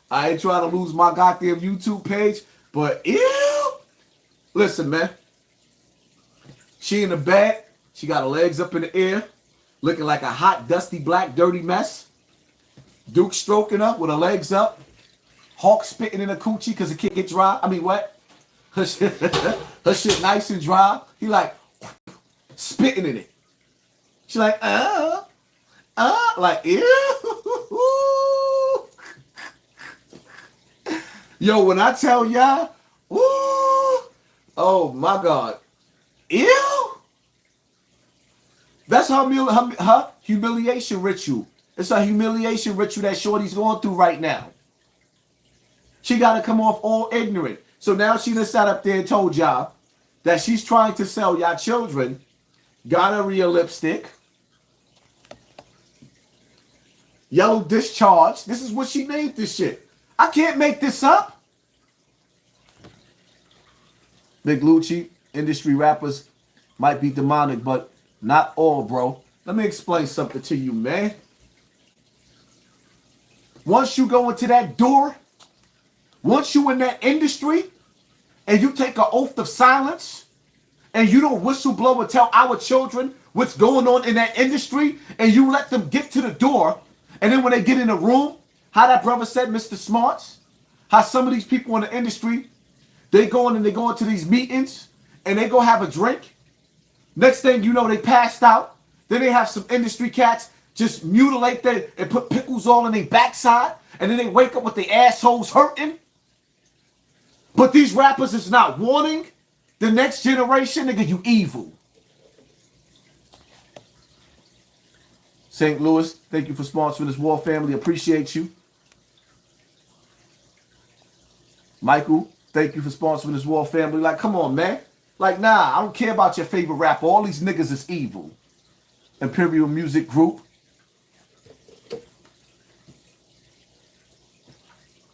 I ain't trying to lose my goddamn YouTube page, but ew. Listen, man. She in the bed. She got her legs up in the air, looking like a hot, dusty, black, dirty mess. Duke stroking up with her legs up. Hawk spitting in her coochie because it can't get dry. I mean, what? Her shit nice and dry. He like spitting in it. She like, like, ew. Yo, when I tell y'all, ooh, oh my God, ew. That's her humiliation ritual. It's a humiliation ritual that Shorty's going through right now. She got to come off all ignorant. So now she done sat up there and told y'all that she's trying to sell y'all children gonorrhea lipstick, yellow discharge. This is what she named this shit. I can't make this up. Big Lucci, industry rappers might be demonic, but not all, bro. Let me explain something to you, man. Once you go into that door, once you in that industry, and you take an oath of silence, and you don't whistleblow and tell our children what's going on in that industry, and you let them get to the door, and then when they get in the room, how that brother said, Mr. Smarts, how some of these people in the industry, they go in and they go into these meetings, and they go have a drink. Next thing you know, they passed out. Then they have some industry cats just mutilate them and put pickles all in their backside, and then they wake up with their assholes hurting. But these rappers is not warning the next generation, nigga, you evil. St. Louis, thank you for sponsoring this war, family. Appreciate you. Michael, thank you for sponsoring this war, family. Like, come on, man. Like, nah, I don't care about your favorite rapper. All these niggas is evil. Imperial Music Group.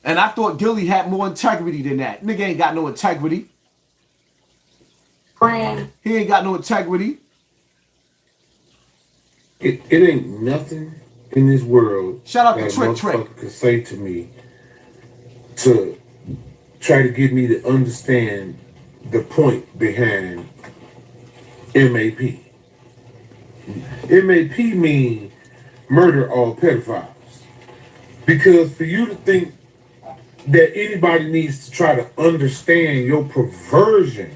And I thought Gilly had more integrity than that. Nigga ain't got no integrity. Brand. He ain't got no integrity. It ain't nothing in this world Shout out to that Trick Trick motherfucker could say to me to try to get me to understand the point behind MAP. MAP mean murder all pedophiles. Because for you to think that anybody needs to try to understand your perversion.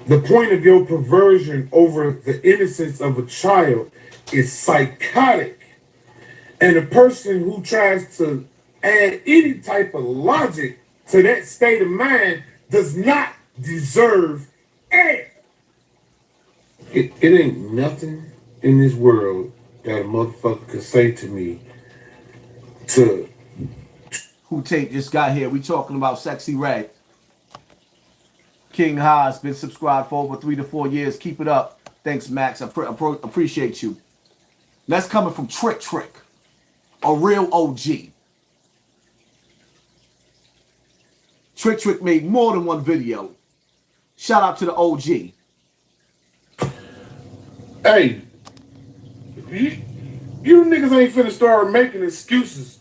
The point of your perversion over the innocence of a child is psychotic. And a person who tries to add any type of logic to that state of mind does not deserve air. It ain't nothing in this world that a motherfucker could say to me to... Who Tate just got here. We talking about Sexy Red. King Haas been subscribed for over 3 to 4 years. Keep it up. Thanks, Max. I appreciate you. That's coming from Trick, a real OG. Trick made more than one video. Shout out to the OG. Hey, you niggas ain't finna start making excuses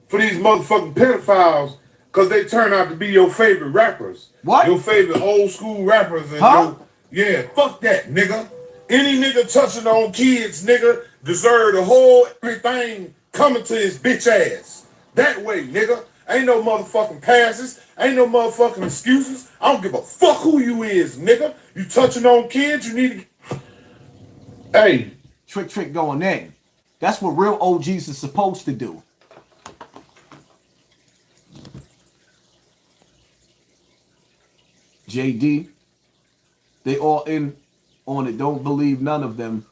for these motherfucking pedophiles because they turn out to be your favorite rappers. What? Your favorite old school rappers. And yeah, fuck that, nigga. Any nigga touching on kids, nigga, deserve the whole everything coming to his bitch ass. That way, nigga. Ain't no motherfucking passes. Ain't no motherfucking excuses. I don't give a fuck who you is, nigga. You touching on kids, you need to... Hey. Trick going in. That's what real OGs are supposed to do. JD, they all in on it. Don't believe none of them.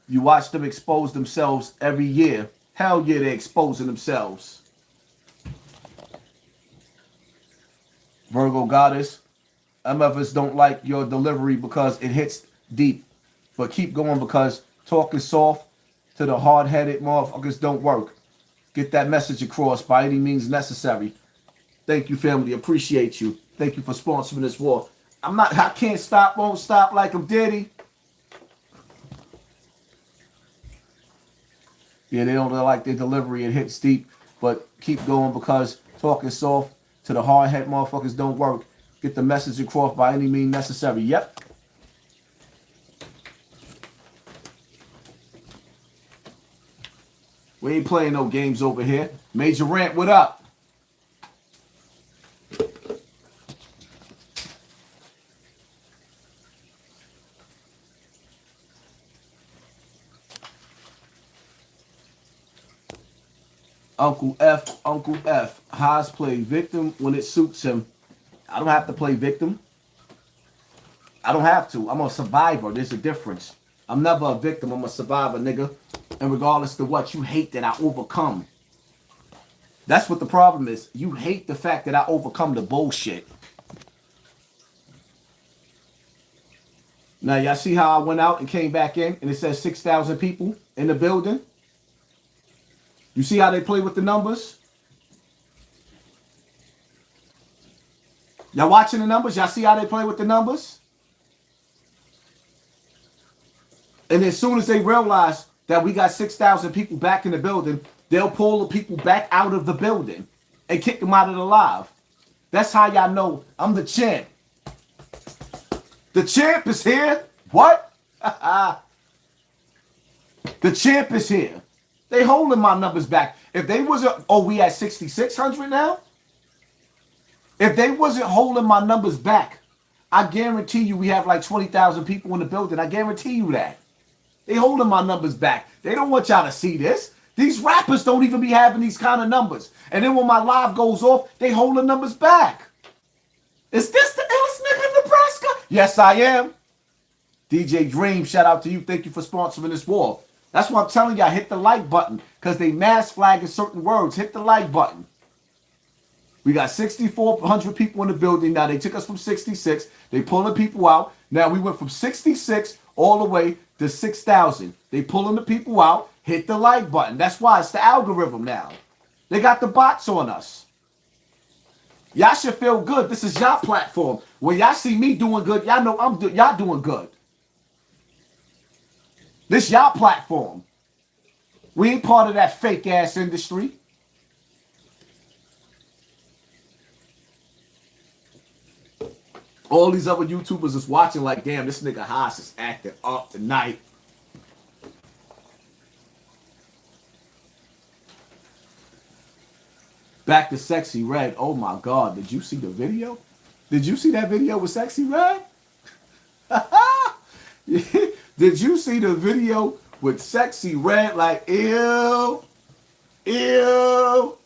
You watch them expose themselves every year. Hell yeah, they're exposing themselves. Virgo Goddess, MFers don't like your delivery because it hits deep. But keep going because talking soft to the hard-headed motherfuckers don't work. Get that message across by any means necessary. Thank you, family. Appreciate you. Thank you for sponsoring this war. I can't stop, won't stop like I'm Diddy. Yeah, they don't like their delivery. It hits deep, but keep going because talking soft to the hard-headed motherfuckers don't work. Get the message across by any means necessary. Yep. We ain't playing no games over here. Major Rant, what up? Uncle F. Haas play victim when it suits him. I don't have to play victim. I don't have to. I'm a survivor. There's a difference. I'm never a victim. I'm a survivor, nigga. And regardless of what, you hate that I overcome. That's what the problem is. You hate the fact that I overcome the bullshit. Now, y'all see how I went out and came back in and it says 6,000 people in the building? You see how they play with the numbers? Y'all watching the numbers? Y'all see how they play with the numbers? And as soon as they realize that we got 6,000 people back in the building, they'll pull the people back out of the building and kick them out of the live. That's how y'all know I'm the champ. The champ is here. What? The champ is here. They holding my numbers back. If they wasn't, we at 6,600 now? If they wasn't holding my numbers back, I guarantee you we have like 20,000 people in the building. I guarantee you that. They holding my numbers back. They don't want y'all to see this. These rappers don't even be having these kind of numbers. And then when my live goes off, they hold the numbers back. Is this the illest nigga in Nebraska? Yes, I am. DJ Dream, shout out to you. Thank you for sponsoring this war. That's why I'm telling y'all, hit the like button. Because they mass flagging certain words. Hit the like button. We got 6,400 people in the building. Now, they took us from 66. They pulling people out. Now, we went from 66 all the way to 6,000. They pulling the people out. Hit the like button. That's why it's the algorithm now. They got the bots on us. Y'all should feel good. This is y'all platform. When y'all see me doing good, y'all know y'all doing good. This y'all platform. We ain't part of that fake ass industry. All these other YouTubers is watching like, damn, this nigga Haas is acting up tonight. Back to Sexy Red. Oh my God. Did you see the video? Did you see that video with Sexy Red? Did you see the video with Sexy Red? Like, ew. Ew.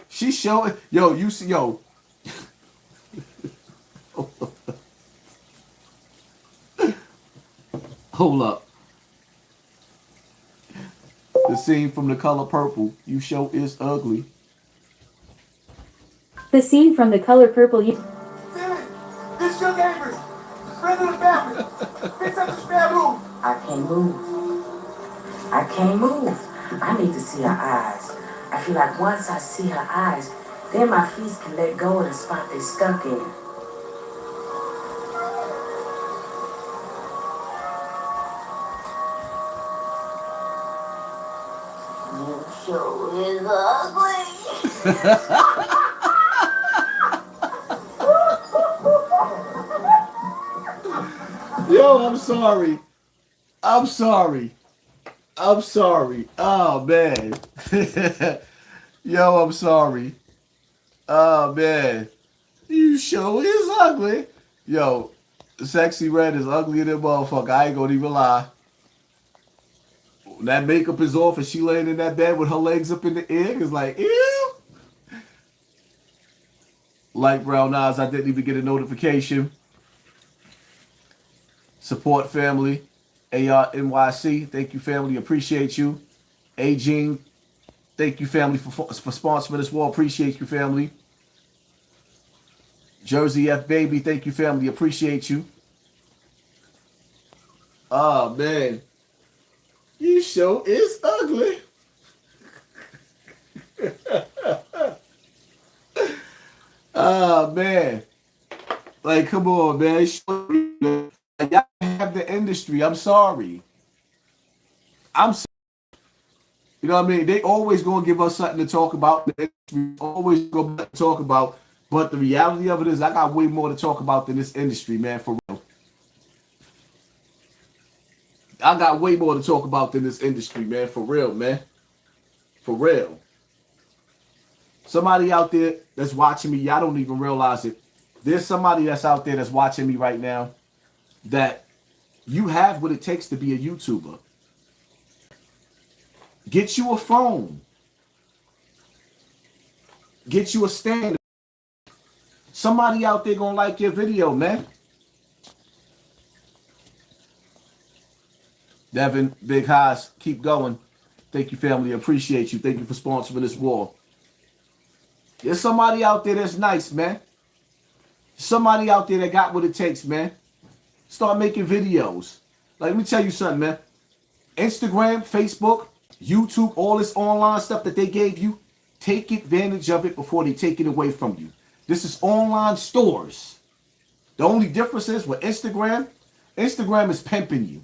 She showing. Yo, you see, yo. Hold up. The scene from The Color Purple. You show is ugly. The scene from The Color Purple. This your neighbors. Friend of the family. Fix up the spare room. I can't move. I can't move. I need to see her eyes. I feel like once I see her eyes, then my feet can let go of the spot they stuck in. You sure is ugly. Yo, I'm sorry. I'm sorry. I'm sorry. Oh, man. Yo, I'm sorry. Oh, man. You sure is ugly. Yo, Sexy Red is ugly than motherfucker. I ain't gonna even lie. That makeup is off and she laying in that bed with her legs up in the air. It's like, ew. Light brown eyes. I didn't even get a notification. Support family. ARNYC. Thank you, family. Appreciate you. A-Gene. Thank you, family, for sponsoring this war. Appreciate you, family. Jersey F Baby. Thank you, family. Appreciate you. Oh, man. You show is ugly. Oh, man. Like, come on, man. Y'all have the industry. I'm sorry. I'm sorry. You know what I mean? They always going to give us something to talk about. The industry always going to talk about. But the reality of it is I got way more to talk about than this industry, man, for real. I got way more to talk about than this industry, man, for real, man. For real. Somebody out there that's watching me, y'all don't even realize it. There's somebody that's out there that's watching me right now that you have what it takes to be a YouTuber. Get you a phone. Get you a stand. Somebody out there gonna like your video, man. Devin, Big Highs, keep going. Thank you, family. Appreciate you. Thank you for sponsoring this war. There's somebody out there that's nice, man. Somebody out there that got what it takes, man. Start making videos. Like, let me tell you something, man. Instagram, Facebook, YouTube, all this online stuff that they gave you, take advantage of it before they take it away from you. This is online stores. The only difference is with Instagram is pimping you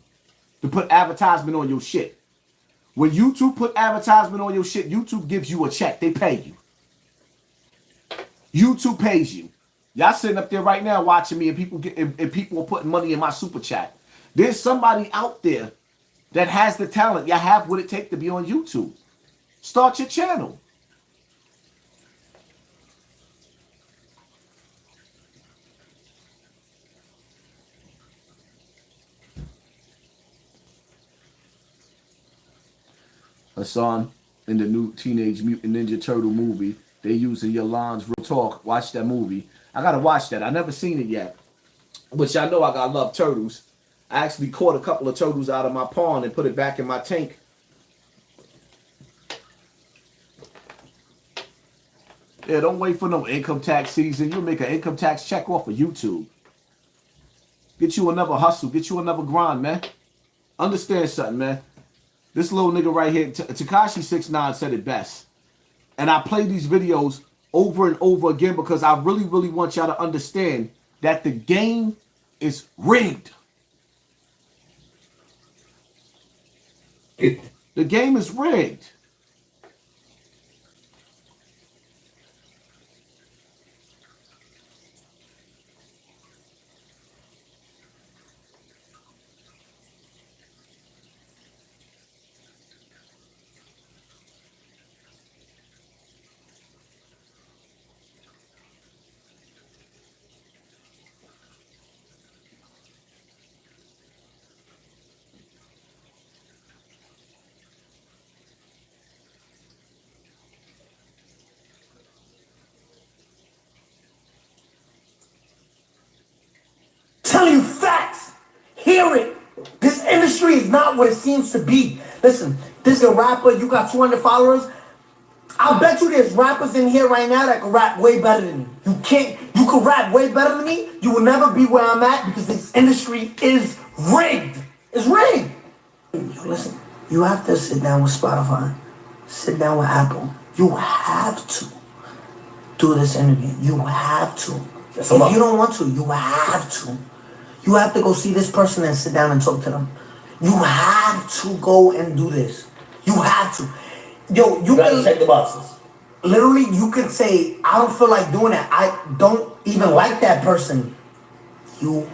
to put advertisement on your shit. When YouTube put advertisement on your shit, YouTube gives you a check. They pay you. YouTube pays you. Y'all sitting up there right now watching me, and people are putting money in my super chat. There's somebody out there that has the talent. Y'all have what it takes to be on YouTube. Start your channel. Hassan, in the new Teenage Mutant Ninja Turtle movie, they using your lines real talk. Watch that movie. I gotta watch that. I never seen it yet. But y'all know I gotta love turtles. I actually caught a couple of turtles out of my pond and put it back in my tank. Yeah, don't wait for no income tax season. You'll make an income tax check off of YouTube. Get you another hustle. Get you another grind, man. Understand something, man. This little nigga right here, Tekashi 6ix9ine, said it best. And I play these videos over and over again because I really, really want y'all to understand that the game is rigged. The game is rigged. not what it seems to be. Listen, this is a rapper. You got 200 followers. I'll bet you there's rappers in here right now that can rap way better than me. You can't. You can rap way better than me. You will never be where I'm at because this industry is rigged. It's rigged. Yo, listen, you have to sit down with Spotify. Sit down with Apple. You have to do this interview. You have to. If you don't want to, you have to. You have to go see this person and sit down and talk to them. You have to go and do this. You have to. Yo, you can check the boxes. Literally, you could say, I don't feel like doing that. I don't even like that person. You're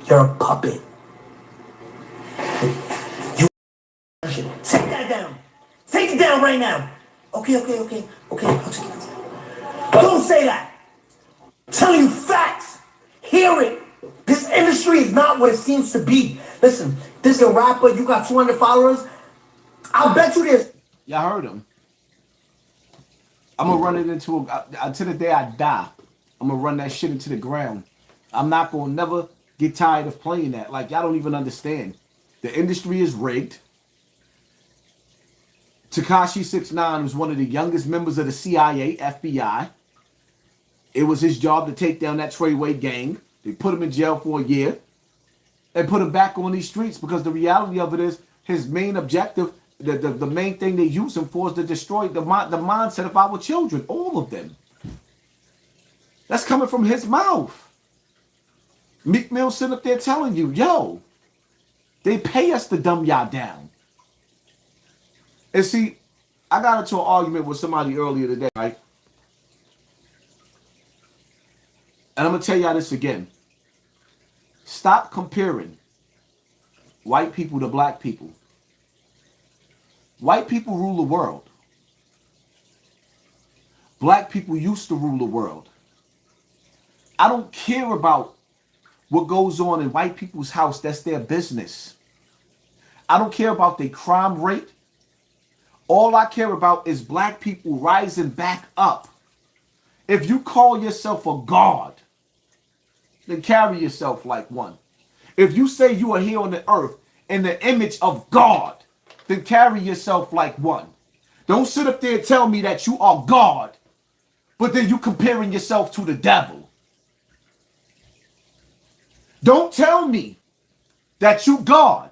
a puppet. You take that down. Take it down right now. Okay. I'll take it down. Don't say that. I'm telling you facts. Hear it. This industry is not what it seems to be. Listen, this is a rapper. You got 200 followers. I'll bet you this. Y'all heard him. I'm gonna run it into until the day I die. I'm gonna run that shit into the ground. I'm not gonna never get tired of playing that. Like, y'all don't even understand. The industry is rigged. Tekashi 6ix9ine was one of the youngest members of the CIA, FBI. It was his job to take down that Treyway gang. They put him in jail for a year and put him back on these streets because the reality of it is his main objective, the main thing they use him for is to destroy the mindset of our children, all of them. That's coming from his mouth. Meek Mill sitting up there telling you, yo, they pay us to dumb y'all down. And see, I got into an argument with somebody earlier today, right? And I'm going to tell y'all this again. Stop comparing white people to black people. White people rule the world. Black people used to rule the world. I don't care about what goes on in white people's house. That's their business. I don't care about their crime rate. All I care about is black people rising back up. If you call yourself a god, then carry yourself like one. If you say you are here on the earth in the image of God, then carry yourself like one. Don't sit up there and tell me that you are God, but then you comparing yourself to the devil. Don't tell me that you God,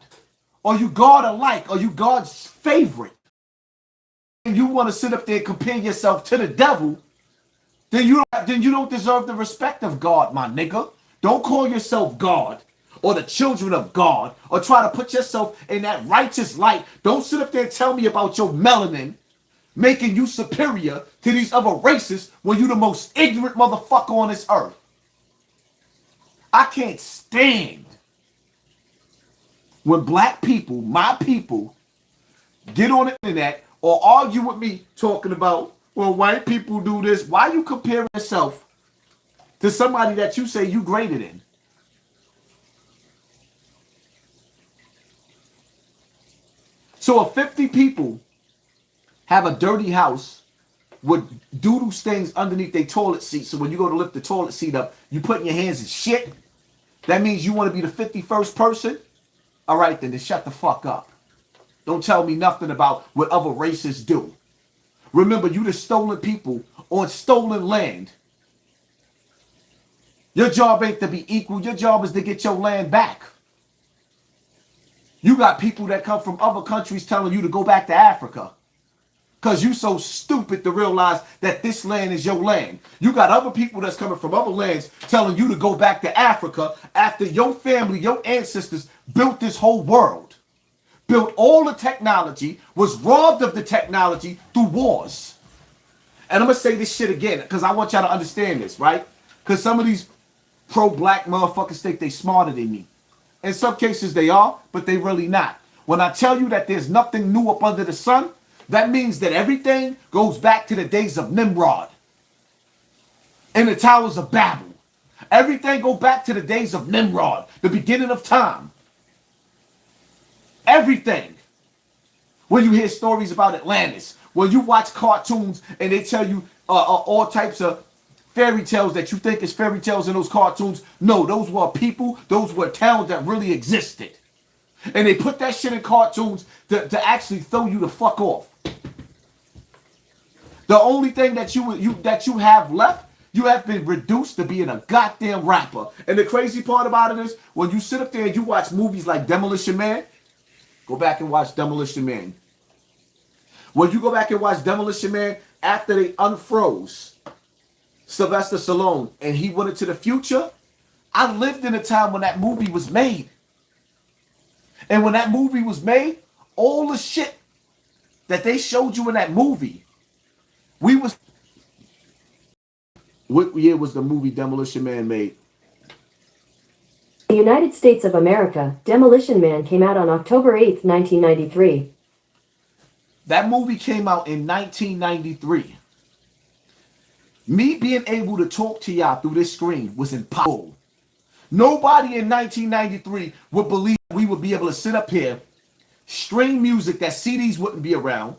or you God alike, or you God's favorite. And you want to sit up there and compare yourself to the devil, then you don't deserve the respect of God, my nigga. Don't call yourself God or the children of God or try to put yourself in that righteous light. Don't sit up there and tell me about your melanin making you superior to these other races when you the most ignorant motherfucker on this earth. I can't stand when black people, my people, get on the internet or argue with me talking about, well, white people do this. Why you compare yourself to somebody that you say you greater than? So if 50 people have a dirty house with doodle stains underneath their toilet seat, so when you go to lift the toilet seat up, you put in your hands in shit, that means you want to be the 51st person? All right, then shut the fuck up. Don't tell me nothing about what other races do. Remember, you the stolen people on stolen land. Your job ain't to be equal. Your job is to get your land back. You got people that come from other countries telling you to go back to Africa because you so stupid to realize that this land is your land. You got other people that's coming from other lands telling you to go back to Africa after your family, your ancestors built this whole world, built all the technology, was robbed of the technology through wars. And I'm going to say this shit again because I want y'all to understand this, right? Because some of these pro-black motherfuckers think they smarter than me. In some cases they are, but they really not. When I tell you that there's nothing new up under the sun, that means that everything goes back to the days of Nimrod and the towers of Babel. Everything go back to the days of Nimrod, the beginning of time. Everything. When you hear stories about Atlantis, when you watch cartoons and they tell you all types of fairy tales that you think is fairy tales in those cartoons. No, those were people. Those were towns that really existed. And they put that shit in cartoons to actually throw you the fuck off. The only thing that you have left, you have been reduced to being a goddamn rapper. And the crazy part about it is, when you sit up there and you watch movies like Demolition Man, go back and watch Demolition Man. When you go back and watch Demolition Man, after they unfroze Sylvester Stallone and he went into the future, I lived in a time when that movie was made. And when that movie was made, all the shit that they showed you in that movie, what year was the movie Demolition Man made? The United States of America, Demolition Man came out on October 8th, 1993. That movie came out in 1993. Me being able to talk to y'all through this screen was impossible. Nobody in 1993 would believe we would be able to sit up here, stream music, that CDs wouldn't be around,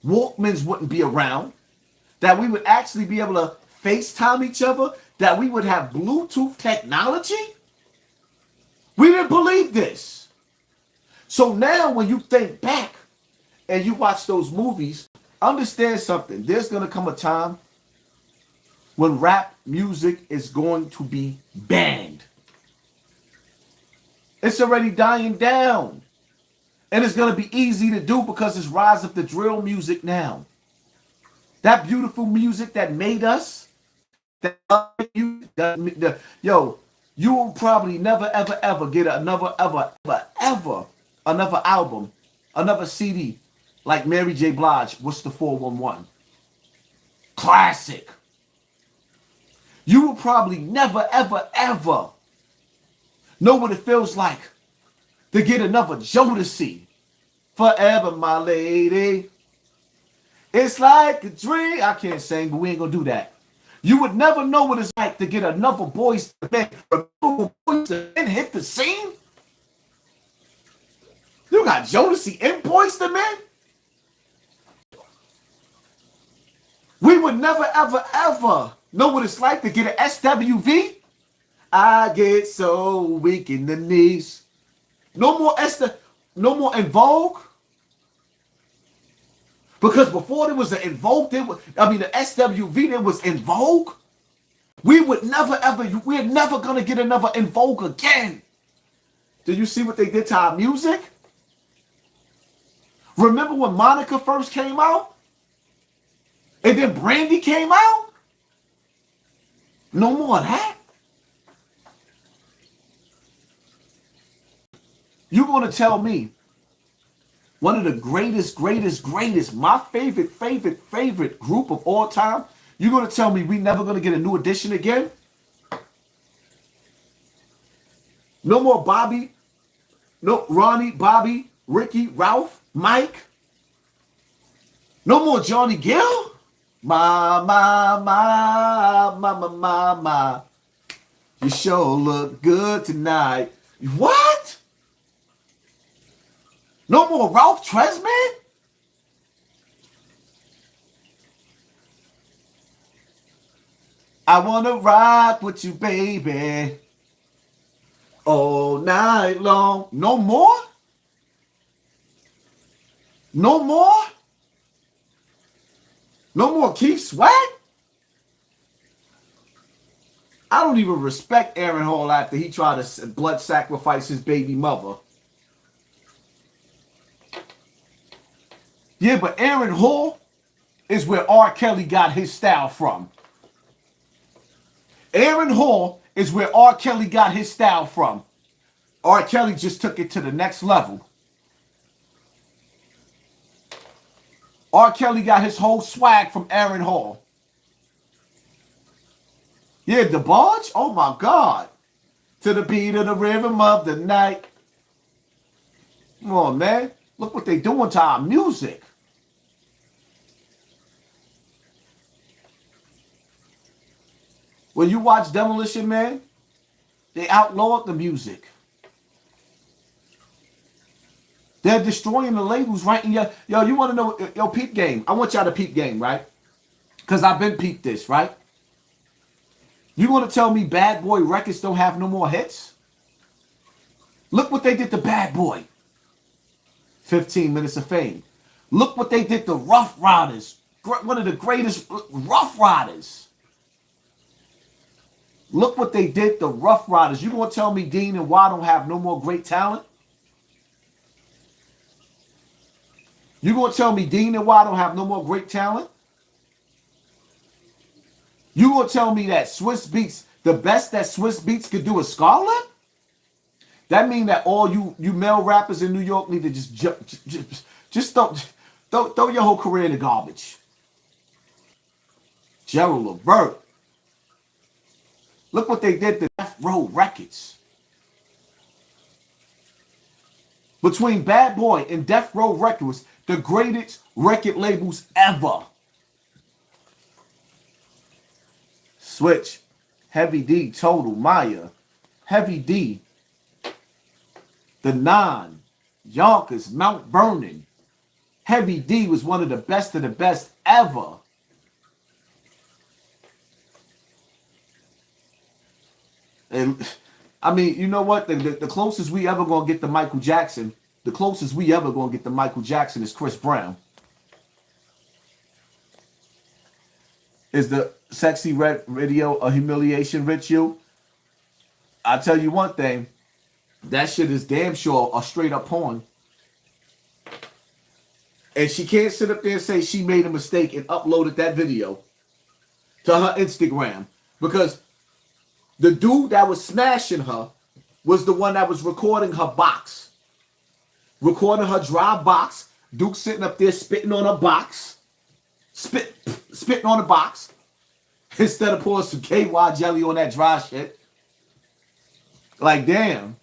Walkmans wouldn't be around, that we would actually be able to FaceTime each other, that we would have Bluetooth technology. We didn't believe this. So now when you think back and you watch those movies, understand something. There's going to come a time when rap music is going to be banned. It's already dying down. And it's going to be easy to do because it's rise of the drill music now. That beautiful music that made us, yo, you will probably never, ever, ever get another album, another CD like Mary J. Blige, What's the 411? Classic. You will probably never, ever, ever know what it feels like to get another Jodeci, Forever My Lady. It's like a dream. I can't sing, but we ain't gonna do that. You would never know what it's like to get another Boys to Men. Remember when Boys to Men hit the scene? You got Jodeci and Boys to Men? We would never, ever, ever know what it's like to get an SWV. I get so weak in the knees. No more In Vogue. Because before there was an In Vogue, the SWV, there was In Vogue. We're never gonna get another In Vogue again. Did you see what they did to our music? Remember when Monica first came out? And then Brandy came out? No more of that. You're gonna tell me one of the greatest, my favorite group of all time, you're going to tell me we never going to get a new edition again? No more Bobby, no Ronnie, Bobby, Ricky, Ralph, Mike. No more Johnny Gill? My. You sure look good tonight. What? No more Ralph Tresman? I want to rock with you, baby, all night long. No more? No more? No more Keith Sweat? I don't even respect Aaron Hall after he tried to blood sacrifice his baby mother. Yeah, but Aaron Hall is where R. Kelly got his style from. Aaron Hall is where R. Kelly got his style from. R. Kelly just took it to the next level. R. Kelly got his whole swag from Aaron Hall. Yeah, the barge? Oh my God. To the beat of the rhythm of the night. Come on, man. Look what they doing to our music. When you watch Demolition Man, they outlawed the music. They're destroying the labels right in your... Yo, you want to know... Yo, peep game. I want y'all to peep game, right? Because I've been peep this, right? You gonna tell me Bad Boy Records don't have no more hits? Look what they did to Bad Boy. 15 Minutes of Fame. Look what they did to Rough Riders. One of the greatest Rough Riders. Look what they did to Rough Riders. You gonna tell me Dean and Y don't have no more great talent? You gonna tell me Dean and Y don't have no more great talent? You gonna tell me that Swiss Beats, the best that Swiss Beats could do is Scarlet? That mean that all you male rappers in New York need to just throw your whole career in the garbage. Gerald Levert. Look what they did to Death Row Records. Between Bad Boy and Death Row Records, the greatest record labels ever. Switch, Heavy D, Total, Maya, Heavy D, The Nine, Yonkers, Mount Vernon. Heavy D was one of the best ever. And I mean, you know what? The closest we ever gonna get to Michael Jackson, the closest we ever gonna get to Michael Jackson is Chris Brown. Is the Sexy Red video a humiliation ritual? I tell you one thing, that shit is damn sure a straight up porn. And she can't sit up there and say she made a mistake and uploaded that video to her Instagram, because the dude that was smashing her was the one that was recording her box. Recording her dry box. Duke sitting up there spitting on her box. Spitting on the box. Instead of pouring some KY jelly on that dry shit. Like, damn.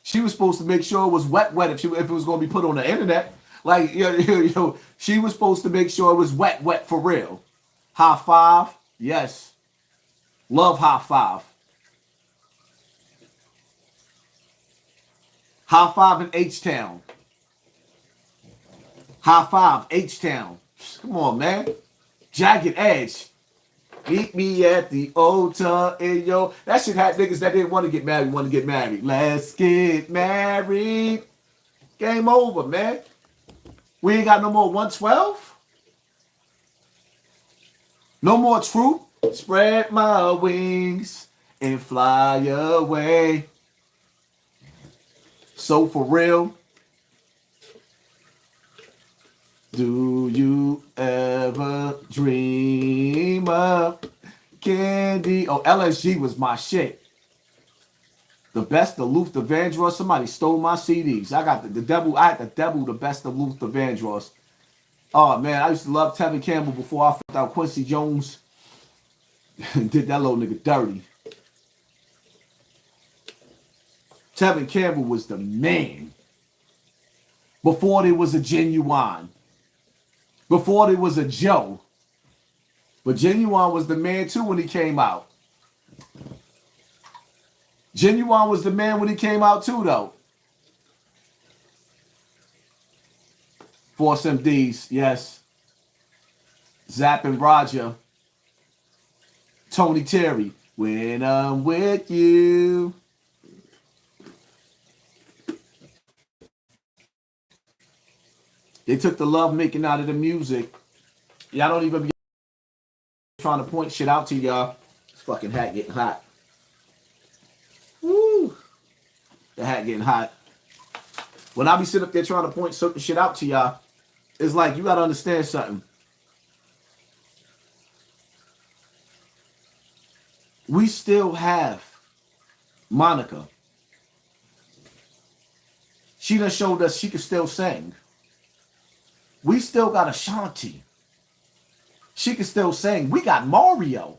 She was supposed to make sure it was wet if it was going to be put on the internet. Like, she was supposed to make sure it was wet for real. High five. Yes. Love high five. High five in H-Town. High five, H-Town. Come on, man. Jagged Edge. Meet me at the altar in yo. That shit had niggas that didn't want to get married, Let's get married. Game over, man. We ain't got no more 112. No more truth. Spread my wings and fly away. So for real, do you ever dream of candy? Oh, LSG was my shit. The best of Luther Vandross. Somebody stole my CDs. I got the devil. I had the devil, the best of Luther Vandross. Oh man, I used to love Tevin Campbell before I found out Quincy Jones did that little nigga dirty. Tevin Campbell was the man. Before there was a Genuine. Before there was a Joe. But Genuine was the man too when he came out. Genuine was the man when he came out too, though. Force MDs, yes. Zapp and Roger. Tony Terry. When I'm with you. They took the love making out of the music. Y'all don't even be trying to point shit out to y'all. This fucking hat getting hot. Woo. The hat getting hot. When I be sitting up there trying to point certain shit out to y'all, it's like you gotta understand something. We still have Monica. She done showed us she can still sing. We still got Ashanti. She can still sing. We got Mario.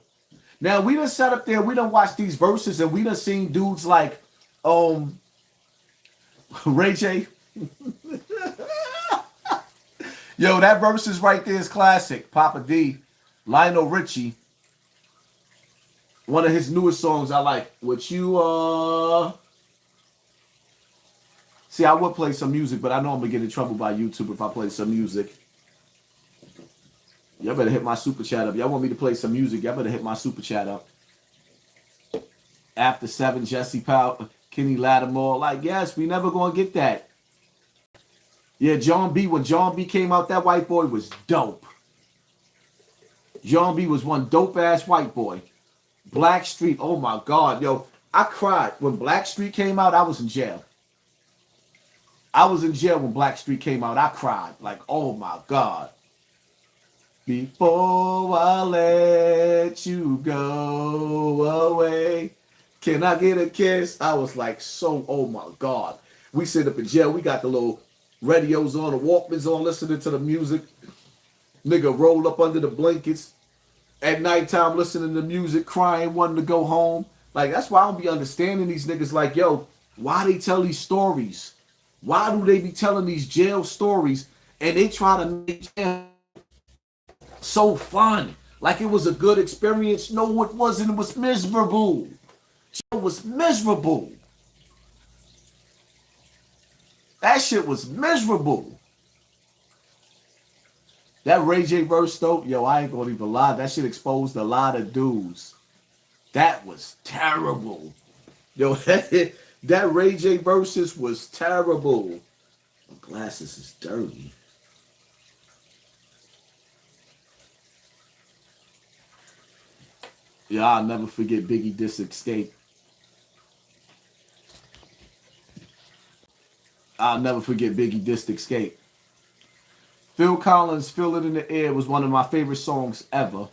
Now, we done sat up there, we done watched these verses, and we done seen dudes like Ray J. Yo, that verses right there is classic. Papa D, Lionel Richie. One of his newest songs I like. What you are. See, I would play some music, but I know I'm going to get in trouble by YouTube if I play some music. Y'all better hit my super chat up. Y'all want me to play some music, y'all better hit my super chat up. After 7, Jesse Powell, Kenny Lattimore. Like, yes, we never gonna get that. Yeah, John B. When John B came out, that white boy was dope. John B was one dope ass white boy. Blackstreet, oh my God, yo, I cried when Blackstreet came out. I was in jail. I was in jail when Blackstreet came out. I cried like, oh my God. Before I let you go away, can I get a kiss? I was like, so, oh my God. We sit up in jail. We got the little radios on, the Walkmans on, listening to the music. Nigga roll up under the blankets at nighttime, listening to music, crying, wanting to go home. Like, that's why I don't be understanding these niggas. Like, yo, why they tell these stories? Why do they be telling these jail stories and they try to make jail so fun? Like it was a good experience. No, it wasn't. It was miserable. Jail was miserable. That shit was miserable. That Ray J verse though, yo, I ain't gonna even lie. That shit exposed a lot of dudes. That was terrible. Yo, that Ray J verses was terrible. My glasses is dirty. Yeah, I'll never forget Biggie Diss Escape. I'll never forget Biggie Diss Escape. Phil Collins' Feel It in the Air was one of my favorite songs ever.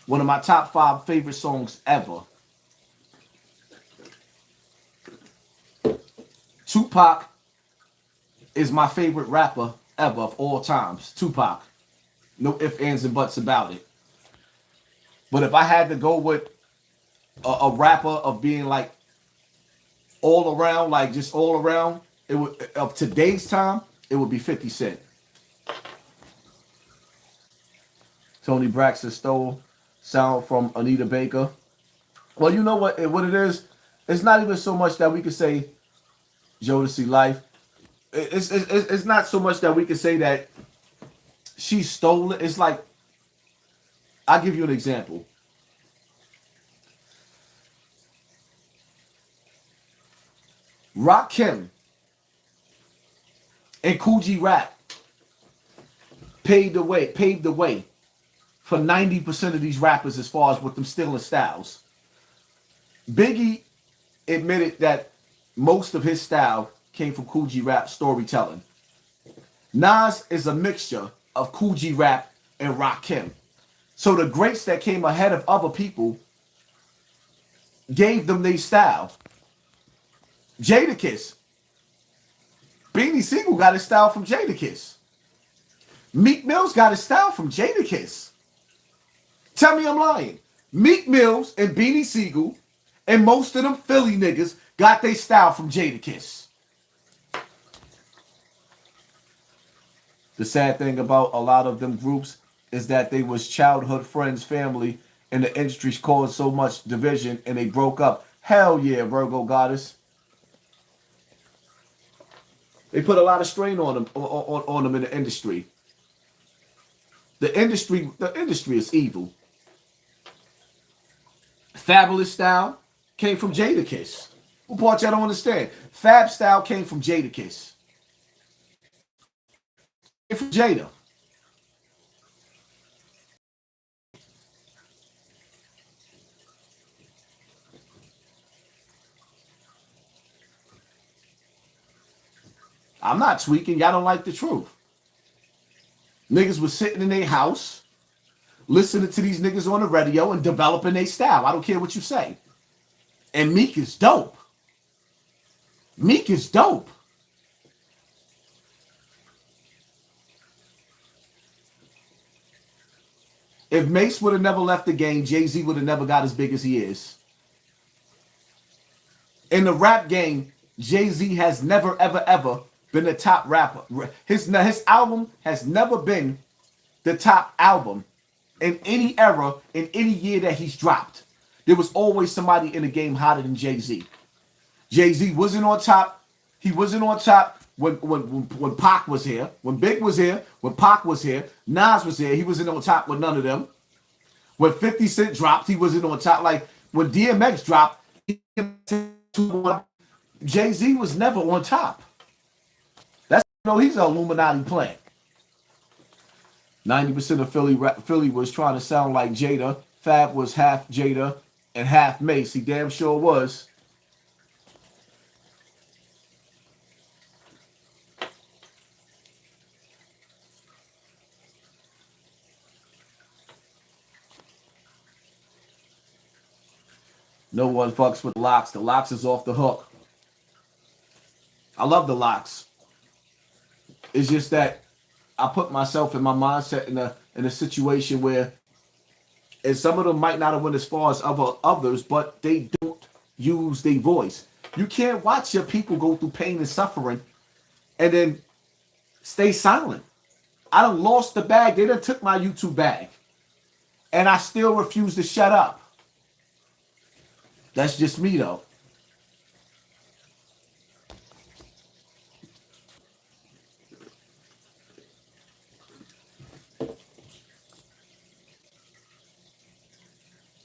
One of my top 5 favorite songs ever. Tupac is my favorite rapper ever of all times. Tupac. No ifs, ands, and buts about it. But if I had to go with a rapper of being like all around, like just all around, it would of today's time, it would be 50 Cent. Tony Braxton stole sound from Anita Baker. Well, you know what it is? It's not even so much that we could say Jodeci Life. It's not so much that we could say that she stole it. It's like, I'll give you an example. Rakim and Kool G Rap paved the way for 90% of these rappers as far as with them stealing styles. Biggie admitted that most of his style came from Kool G Rap storytelling. Nas is a mixture of Kool G Rap and Rakim. So the greats that came ahead of other people gave them their style. Jadakiss. Beanie Siegel got his style from Jadakiss. Meek Mill's got his style from Jadakiss. Tell me I'm lying. Meek Mills and Beanie Siegel and most of them Philly niggas got their style from Jadakiss. The sad thing about a lot of them groups is that they was childhood friends, family, and the industries caused so much division and they broke up. Hell yeah, Virgo Goddess. They put a lot of strain on them, on them in the industry. The industry is evil. Fabulous style came from Jadakiss. What part y'all don't understand? Fab style came from Jadakiss. Came from Jada. I'm not tweaking. Y'all don't like the truth. Niggas was sitting in their house, listening to these niggas on the radio and developing their style. I don't care what you say. And Meek is dope. Meek is dope. If Mace would have never left the game, Jay-Z would have never got as big as he is. In the rap game, Jay-Z has never, ever, ever been the top rapper. His album has never been the top album in any era, in any year that he's dropped. There was always somebody in the game hotter than Jay-Z. Jay-Z wasn't on top. He wasn't on top when Pac was here. When Big was here. When Pac was here. Nas was here. He wasn't on top with none of them. When 50 Cent dropped, he wasn't on top. Like, when DMX dropped, Jay-Z was never on top. That's he's an Illuminati plant. 90% of Philly was trying to sound like Jada. Fab was half Jada and half Mace. He damn sure was. No one fucks with the Locks. The Locks is off the hook. I love the Locks. It's just that I put myself in my mindset in a situation where, and some of them might not have went as far as others, but they don't use their voice. You can't watch your people go through pain and suffering and then stay silent. I done lost the bag. They done took my YouTube bag. And I still refuse to shut up. That's just me, though.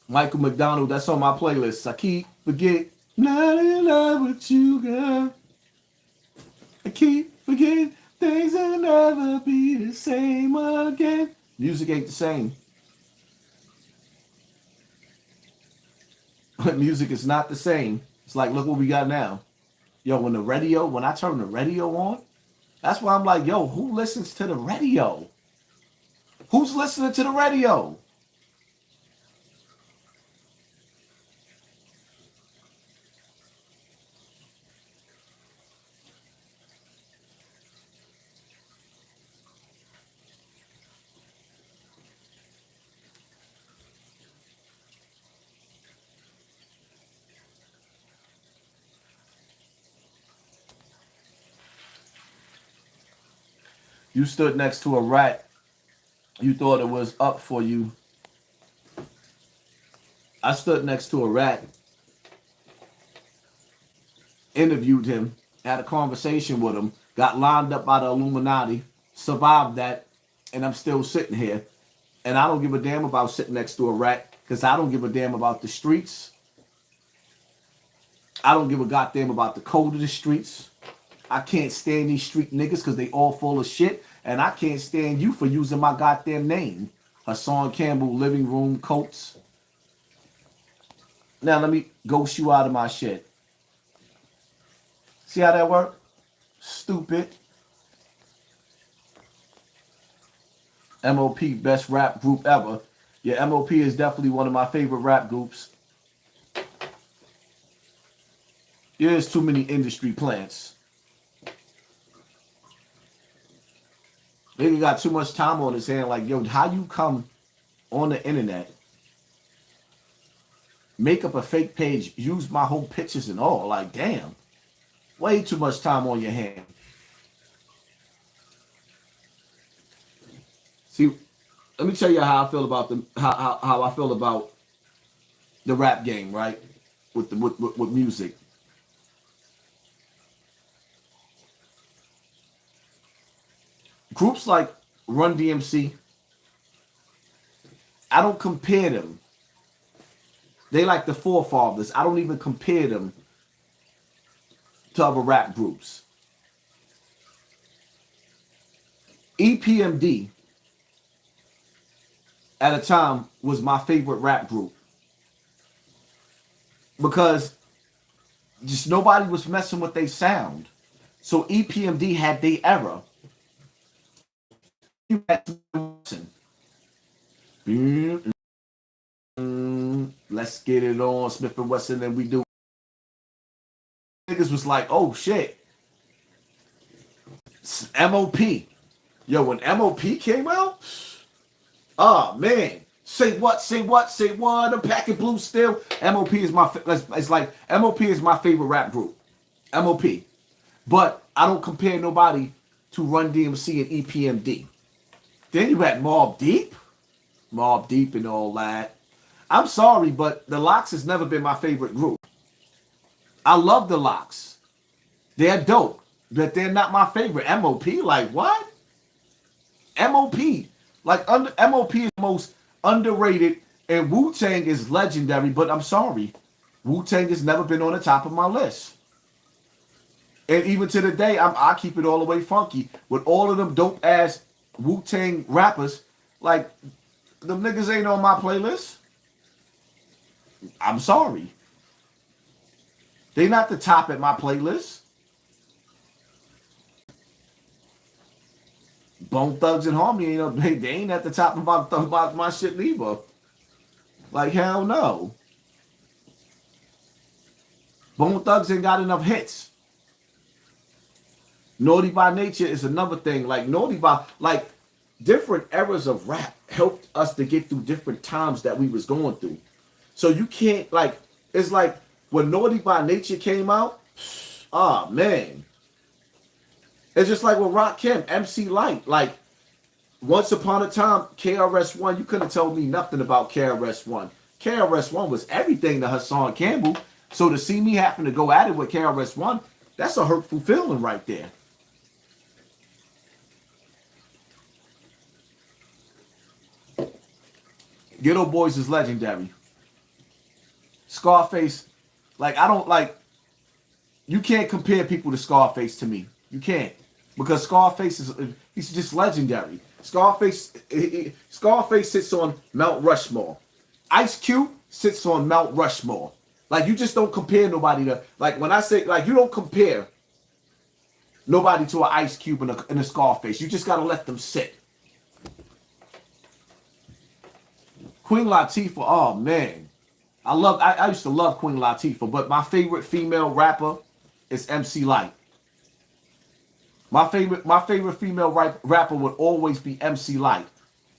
Michael McDonald, that's on my playlist. I keep forgetting, not in love with you, girl. I keep forgetting things will never be the same again. Music ain't the same. Music is not the same. It's like, look what we got now. Yo, when I turn the radio on, that's why I'm like, yo, who listens to the radio? Who's listening to the radio? You stood next to a rat. You thought it was up for you. I stood next to a rat, interviewed him, had a conversation with him, got lined up by the Illuminati, survived that, and I'm still sitting here. And I don't give a damn about sitting next to a rat because I don't give a damn about the streets. I don't give a goddamn about the code of the streets. I can't stand these street niggas because they all full of shit. And I can't stand you for using my goddamn name. Hassan Campbell, living room coats. Now let me ghost you out of my shit. See how that work? Stupid. MOP, best rap group ever. Yeah, MOP is definitely one of my favorite rap groups. There's too many industry plants. Nigga got too much time on his hand. Like, yo, how you come on the internet, make up a fake page, use my whole pictures and all? Like, damn. Way too much time on your hand. See, let me tell you how I feel about how I feel about the rap game, right? With music. Groups like Run DMC, I don't compare them. They like the forefathers. I don't even compare them to other rap groups. EPMD at a time was my favorite rap group because just nobody was messing with their sound. So EPMD had their era. Let's get it on, Smith and Wesson, and we do. Niggas was like, oh shit. MOP. Yo, when MOP came out, oh man. Say what, say what, say what, I'm packing blue still. MOP is it's like, MOP is my favorite rap group. MOP. But I don't compare nobody to Run DMC and EPMD. Then you had Mobb Deep and all that. I'm sorry, but the Locks has never been my favorite group. I love the Locks. They're dope, but they're not my favorite. MOP, like what? MOP, like MOP is the most underrated And Wu-Tang is legendary, but I'm sorry. Wu-Tang has never been on the top of my list. And even to the day, I keep it all the way funky. With all of them dope-ass Wu-Tang rappers, like, them niggas ain't on my playlist. I'm sorry. They not the top at my playlist. Bone Thugs and Harmony, they ain't at the top of my shit neither. Like, hell no. Bone Thugs ain't got enough hits. Naughty by Nature is another thing. Like, different eras of rap helped us to get through different times that we was going through. So you can't, like, it's like when Naughty by Nature came out, oh, man. It's just like with Rakim, MC Light. Like, once upon a time, KRS-One, you couldn't tell me nothing about KRS-One. KRS-One was everything to Hassan Campbell. So to see me having to go at it with KRS-One, that's a hurtful feeling right there. Ghetto Boys is legendary. Scarface, like, I don't like, you can't compare people to Scarface to me. You can't. Because Scarface he's just legendary. Scarface sits on Mount Rushmore. Ice Cube sits on Mount Rushmore. Like, you just don't compare nobody to, like, when I say, like, you don't compare nobody to an Ice Cube and a Scarface. You just got to let them sit. Queen Latifah, oh, man. I used to love Queen Latifah, but my favorite female rapper is MC Light. My favorite female rapper would always be MC Light.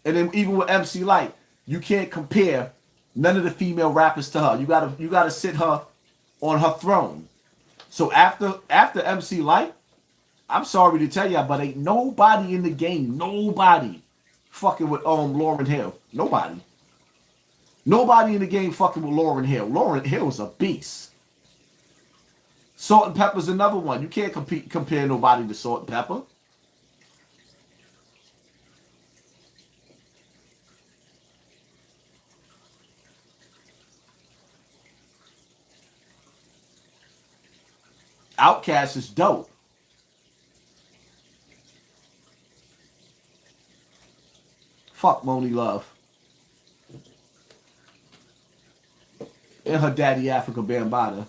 And then even with MC Light, you can't compare none of the female rappers to her. You gotta sit her on her throne. So after MC Light, I'm sorry to tell y'all, but ain't nobody in the game, nobody fucking with Lauryn Hill. Nobody. Nobody in the game fucking with Lauryn Hill. Lauryn Hill is a beast. Salt and Pepper's another one. You can't compare nobody to Salt and Pepper. Outkast is dope. Fuck Moni Love. And her daddy Africa Bambaataa.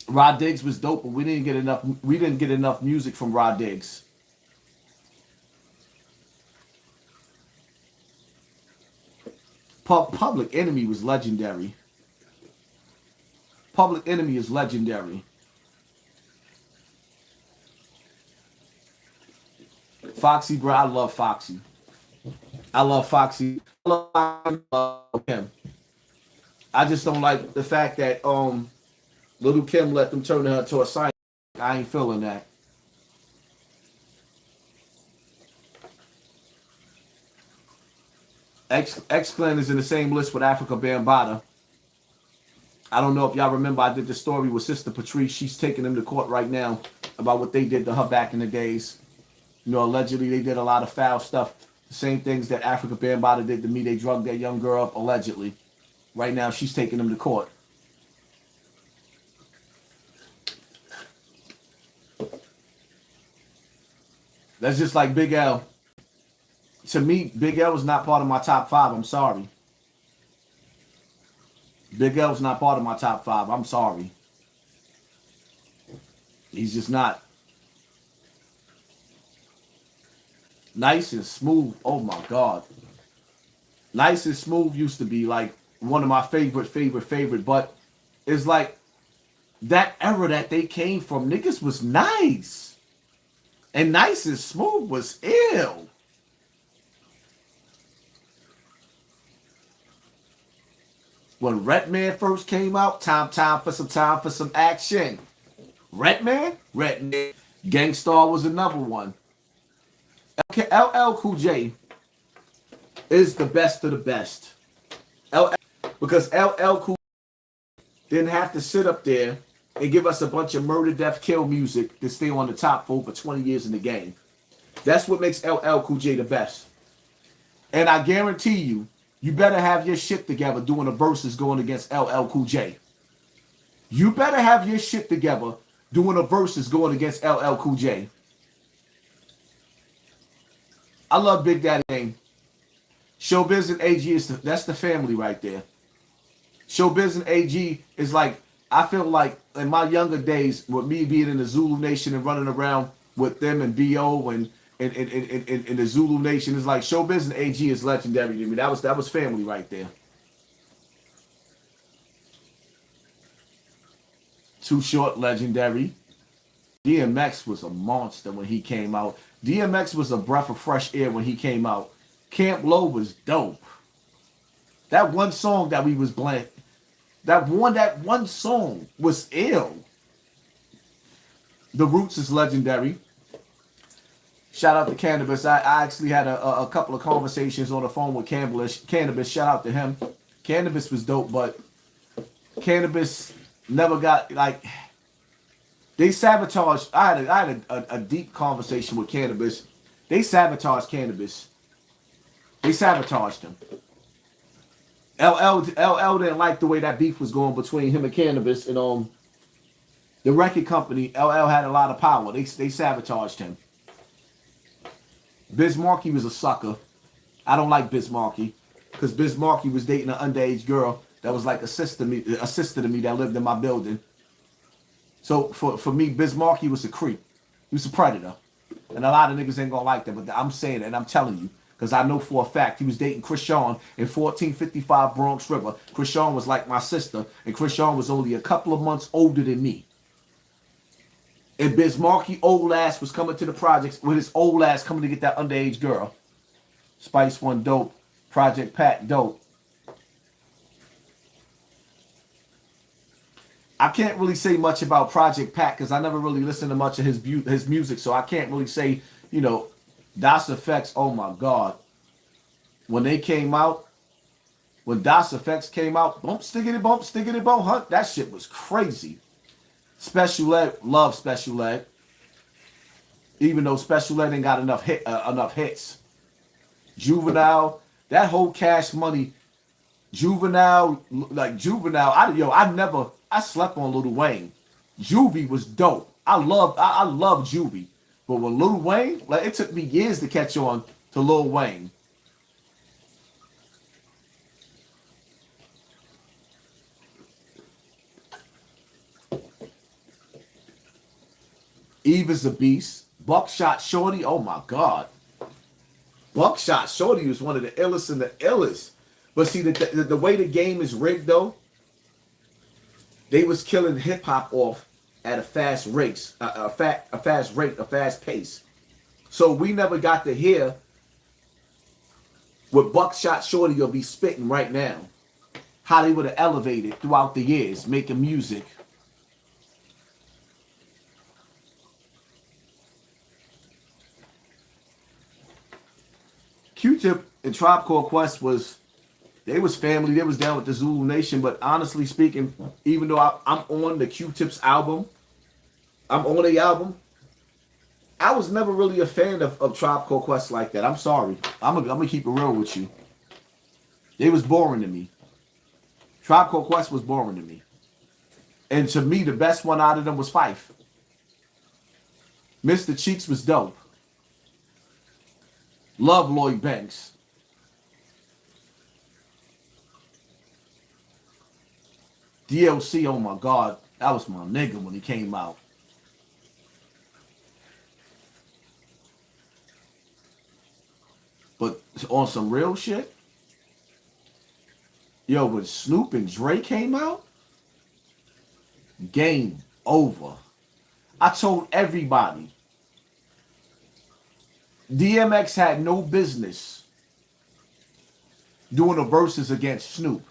Rod Diggs was dope, but we didn't get enough music from Rod Diggs. Public Enemy was legendary. Public Enemy is legendary. Foxy, bro, I love Foxy. I love Foxy. I love him. I just don't like the fact that Little Kim let them turn her into a scientist. I ain't feeling that. X-Clan is in the same list with Africa Bambaataa. I don't know if y'all remember, I did the story with Sister Patrice. She's taking them to court right now about what they did to her back in the days. You know, allegedly they did a lot of foul stuff. The same things that Africa Bambaataa did to me. They drugged that young girl up, allegedly. Right now, she's taking them to court. That's just like Big L. To me, Big L was not part of my top 5. I'm sorry. Big L was not part of my top 5. I'm sorry. He's just not. Nice and Smooth. Oh my God. Nice and Smooth used to be like one of my favorite. But it's like that era that they came from, niggas was nice. And Nice and Smooth was ill. When Redman first came out, time for some action. Redman. Gangstar was another one. LL Cool J is the best of the best. Because LL Cool didn't have to sit up there and give us a bunch of murder, death, kill music to stay on the top for over 20 years in the game. That's what makes LL Cool J the best. And I guarantee you, you better have your shit together doing the verses going against LL Cool J. You better have your shit together doing the verses going against LL Cool J. I love Big Daddy Kane. Showbiz and AG that's the family right there. Showbiz and AG is like, I feel like in my younger days, with me being in the Zulu Nation and running around with them and BO and in the Zulu Nation, is like Showbiz and AG is legendary to me. That was family right there. Too Short, legendary. DMX was a monster when he came out. DMX was a breath of fresh air when he came out. Camp Low was dope. That one song that we was blank. That one song was ill. The Roots is legendary. Shout out to Cannabis. I actually had a couple of conversations on the phone with Cannabis. Shout out to him. Cannabis was dope, but Cannabis never got, like, they sabotaged. I had a deep conversation with Cannabis. They sabotaged Cannabis. They sabotaged him. LL didn't like the way that beef was going between him and Cannabis, and the record company. LL had a lot of power. They sabotaged him. Biz Markie was a sucker. I don't like Biz Markie because Biz Markie was dating an underage girl that was like a sister to me that lived in my building. So for me, Biz Markie was a creep. He was a predator, and a lot of niggas ain't gonna like that. But I'm saying it, and I'm telling you. Because I know for a fact he was dating Krishan in 1455 Bronx River. Krishan was like my sister, and Krishan was only a couple of months older than me. And Biz Markie old ass was coming to the projects with his old ass coming to get that underage girl. Spice One dope. Project Pat dope. I can't really say much about Project Pat because I never really listened to much of his music, so I can't really say, you know, Das Effects, oh my God. When they came out, when Das Effects came out, bump, stickity, bump, hunt, that shit was crazy. Special Ed, love Special Ed. Even though Special Ed ain't got enough hits. Juvenile, that whole Cash Money, Juvenile, I slept on Lil Wayne. Juvie was dope. I love Juvie. But with Lil Wayne, like, it took me years to catch on to Lil Wayne. Eve is a beast. Buckshot Shorty, oh my God. Buckshot Shorty was one of the illest and the illest. But see, the way the game is rigged, though, they was killing hip hop off at a fast rate, a fast pace. So we never got to hear what Buckshot Shorty will be spitting right now. How they would have elevated throughout the years, making music. Q-Tip and Tribe Called Quest they was family. They was down with the Zulu Nation. But honestly speaking, even though I'm on the Q-Tip's album, I'm on the album, I was never really a fan of Tribe Called Quest like that. I'm sorry. I'm gonna keep it real with you. They was boring to me. Tribe Called Quest was boring to me. And to me, the best one out of them was Fife. Mr. Cheeks was dope. Love Lloyd Banks. DLC, oh my God, that was my nigga when he came out. But on some real shit, yo, when Snoop and Dre came out, game over. I told everybody, DMX had no business doing the verses against Snoop.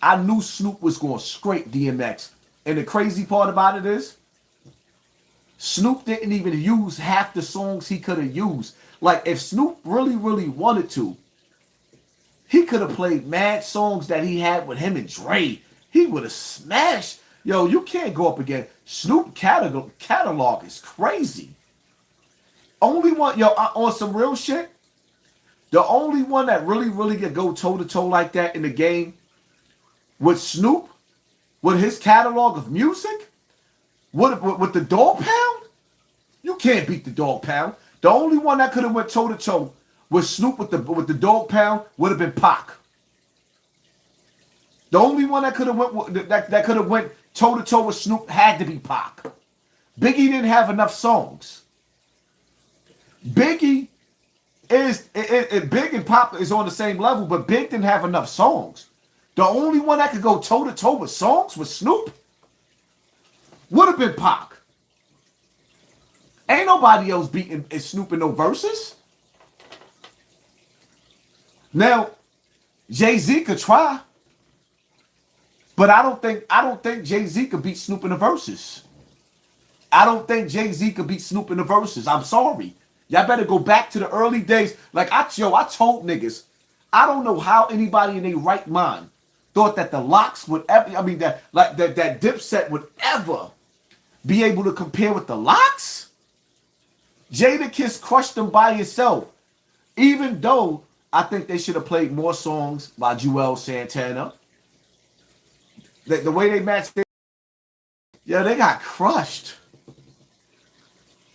I knew Snoop was going to scrape DMX. And the crazy part about it is, Snoop didn't even use half the songs he could have used. Like, if Snoop really, really wanted to, he could have played mad songs that he had with him and Dre. He would have smashed. Yo, you can't go up again. Snoop catalog is crazy. Only one, yo, on some real shit, The only one that really could go toe-to-toe like that in the game with Snoop, with his catalog of music, with the Dog Pound, you can't beat the Dog Pound. The only one that could have went toe-to-toe with Snoop with the Dog Pound would have been Pac. The only one that could have went toe-to-toe with Snoop had to be Pac. Biggie didn't have enough songs. Big and Pop is on the same level, but Big didn't have enough songs. The only one that could go toe-to-toe with songs with Snoop would have been Pac. Ain't nobody else beating Snoop in no verses. Now, Jay-Z could try, but I don't think Jay-Z could beat Snoop in the verses. I don't think Jay-Z could beat Snoop in the verses. I'm sorry. Y'all better go back to the early days. Like I told niggas, I don't know how anybody in their right mind thought that the Locks would ever, that Dipset would ever be able to compare with the Locks. Jadakiss crushed them by itself. Even though I think they should have played more songs by Joel Santana. The way they matched, they got crushed.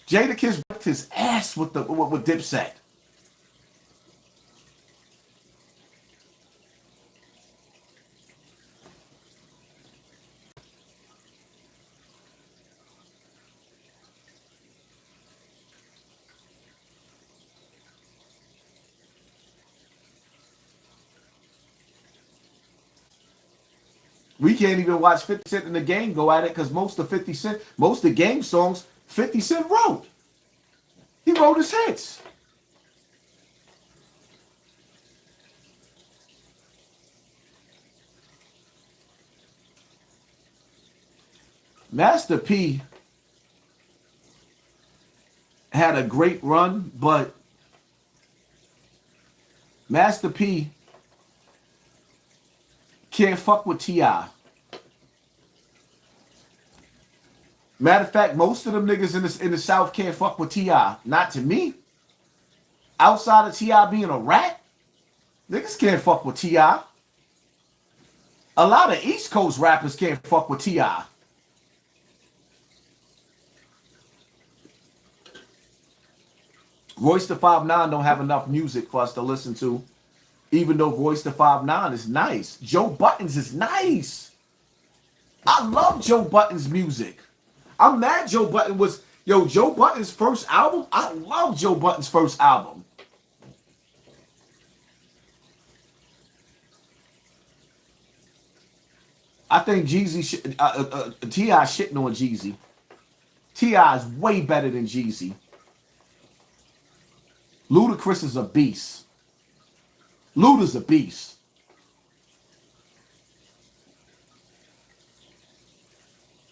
Jadakiss whipped his ass with Dipset. We can't even watch 50 Cent in the game go at it because most of the game songs 50 Cent wrote. He wrote his hits. Master P had a great run, but Master P can't fuck with T.I. Matter of fact, most of them niggas in the South can't fuck with T.I. Not to me. Outside of T.I. being a rat, niggas can't fuck with T.I. A lot of East Coast rappers can't fuck with T.I. Royce da 5'9" don't have enough music for us to listen to, even though Royce da 5'9" is nice. Joe Buttons is nice. I love Joe Buttons' music. I'm mad Joe Button was, Joe Button's first album. I love Joe Button's first album. I think Jeezy, T.I. shitting on Jeezy. T.I. is way better than Jeezy. Ludacris is a beast. Luda's a beast.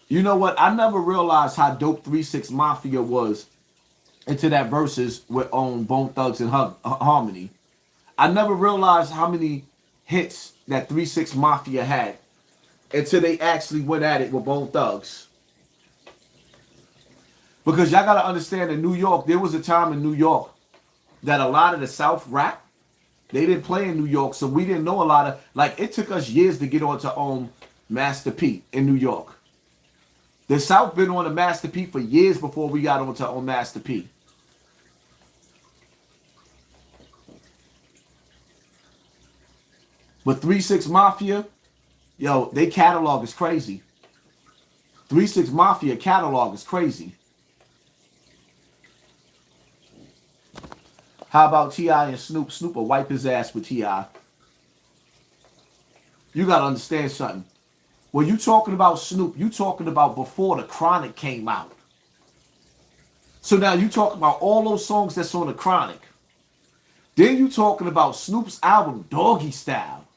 You know what? I never realized how dope 3 6 Mafia was into that verses with Bone Thugs and Harmony. I never realized how many hits that 3 6 Mafia had until they actually went at it with Bone Thugs. Because y'all gotta understand, in New York, there was a time in New York that a lot of the South rap, they didn't play in New York, so we didn't know a lot of, like, it took us years to get onto Master P in New York. The South been on the Master P for years before we got onto Master P. But 3 6 Mafia, they catalog is crazy. 3 6 Mafia catalog is crazy. How about T.I. and Snoop? Snoop will wipe his ass with T.I. You got to understand something. When you talking about Snoop, you talking about before the Chronic came out. So now you talking about all those songs that's on the Chronic. Then you talking about Snoop's album, Doggy Style.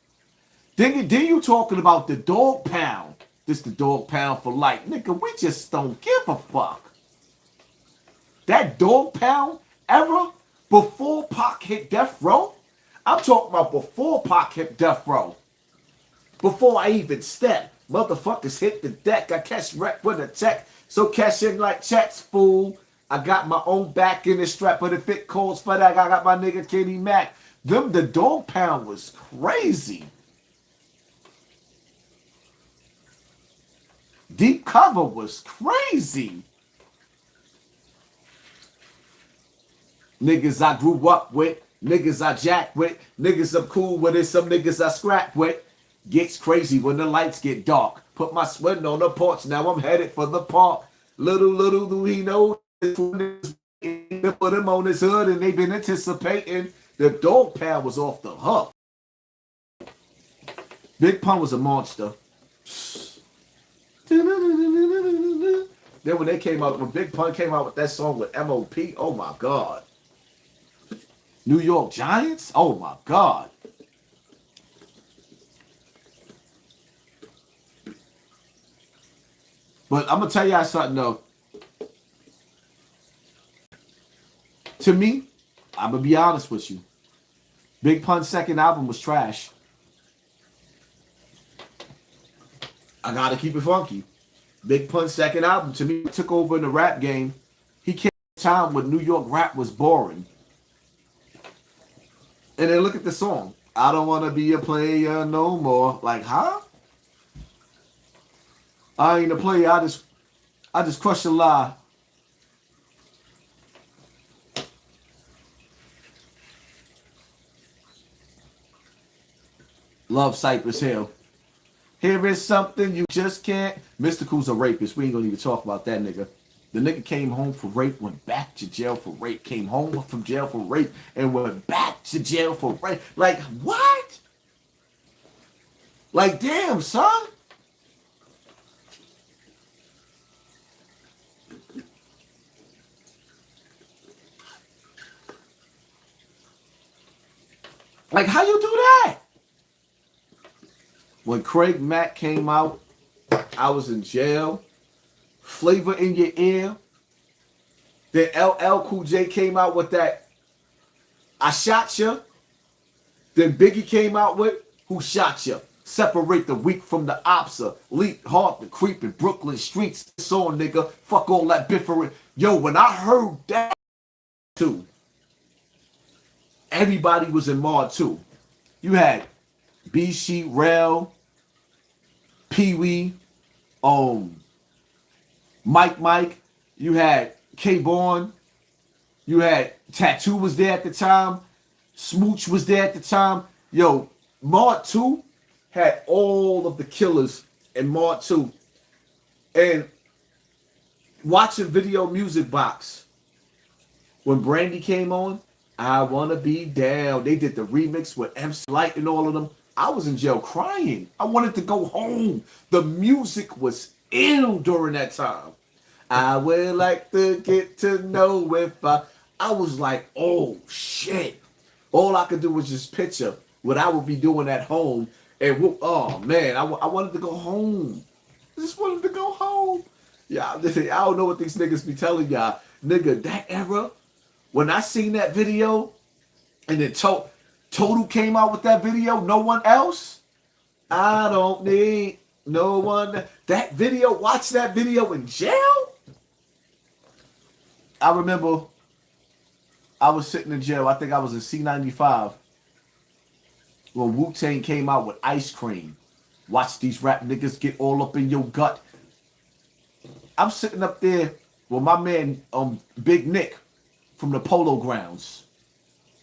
Then you talking about the Dog Pound. This the Dog Pound for life. Nigga, we just don't give a fuck. That Dog Pound era, before Pac hit Death Row. I'm talking about before Pac hit Death Row. Before I even step. Motherfuckers hit the deck. I catch wreck with a check. So cash in like checks, fool. I got my own back in the strap, but if it calls for that, I got my nigga Kenny Mac. The dog pound was crazy. Deep cover was crazy. Niggas I grew up with, niggas I jack with, niggas I'm cool with, and some niggas I scrap with. Gets crazy when the lights get dark. Put my sweating on the porch, now I'm headed for the park. Little do he know, put him on his hood and they been anticipating. The dog pound was off the hook. Big Pun was a monster. Then when they came out, when Big Pun came out with that song with M.O.P., oh my God. New York Giants? Oh my God. But I'm going to tell y'all something though. To me, I'm going to be honest with you. Big Pun's second album was trash. I got to keep it funky. Big Pun's second album, to me, took over in the rap game. He came at a time when New York rap was boring. And then look at the song. I don't want to be a player no more. Like, huh? I ain't a player. I just crush a lie. Love Cypress Hill. Here is something you just can't. Mystical's a rapist. We ain't gonna even talk about that nigga. The nigga came home for rape, went back to jail for rape, came home from jail for rape, and went back to jail for rape. Like, what? Like, damn, son. Like, how you do that? When Craig Mack came out, I was in jail. Flavor in Your Ear. Then LL Cool J came out with that I Shot Ya. Then Biggie came out with Who Shot Ya? Separate the weak from the opsa. Leap hard to creep in Brooklyn streets. Song, nigga. Fuck all that biffering. Yo, when I heard that too, everybody was in Mod 2. You had B Sheet, Rel, Pee Wee, Mike. You had K-Born. You had Tattoo was there at the time. Smooch was there at the time. Yo, Mod 2 had all of the killers in Mod 2. And watching Video Music Box, when Brandy came on, I Wanna Be Down. They did the remix with MC Light and all of them. I was in jail crying. I wanted to go home. The music was ill during that time. I would like to get to know if I was like, oh shit. All I could do was just picture what I would be doing at home. And oh man, I wanted to go home. I just wanted to go home. Yeah, I don't know what these niggas be telling y'all. Nigga, that era, when I seen that video, and then Total came out with that video, no one else. I don't need no one. That video, watch that video in jail. I remember I was sitting in jail. I think I was in C95 when Wu-Tang came out with Ice Cream. Watch these rap niggas get all up in your gut. I'm sitting up there with my man Big Nick from the Polo Grounds,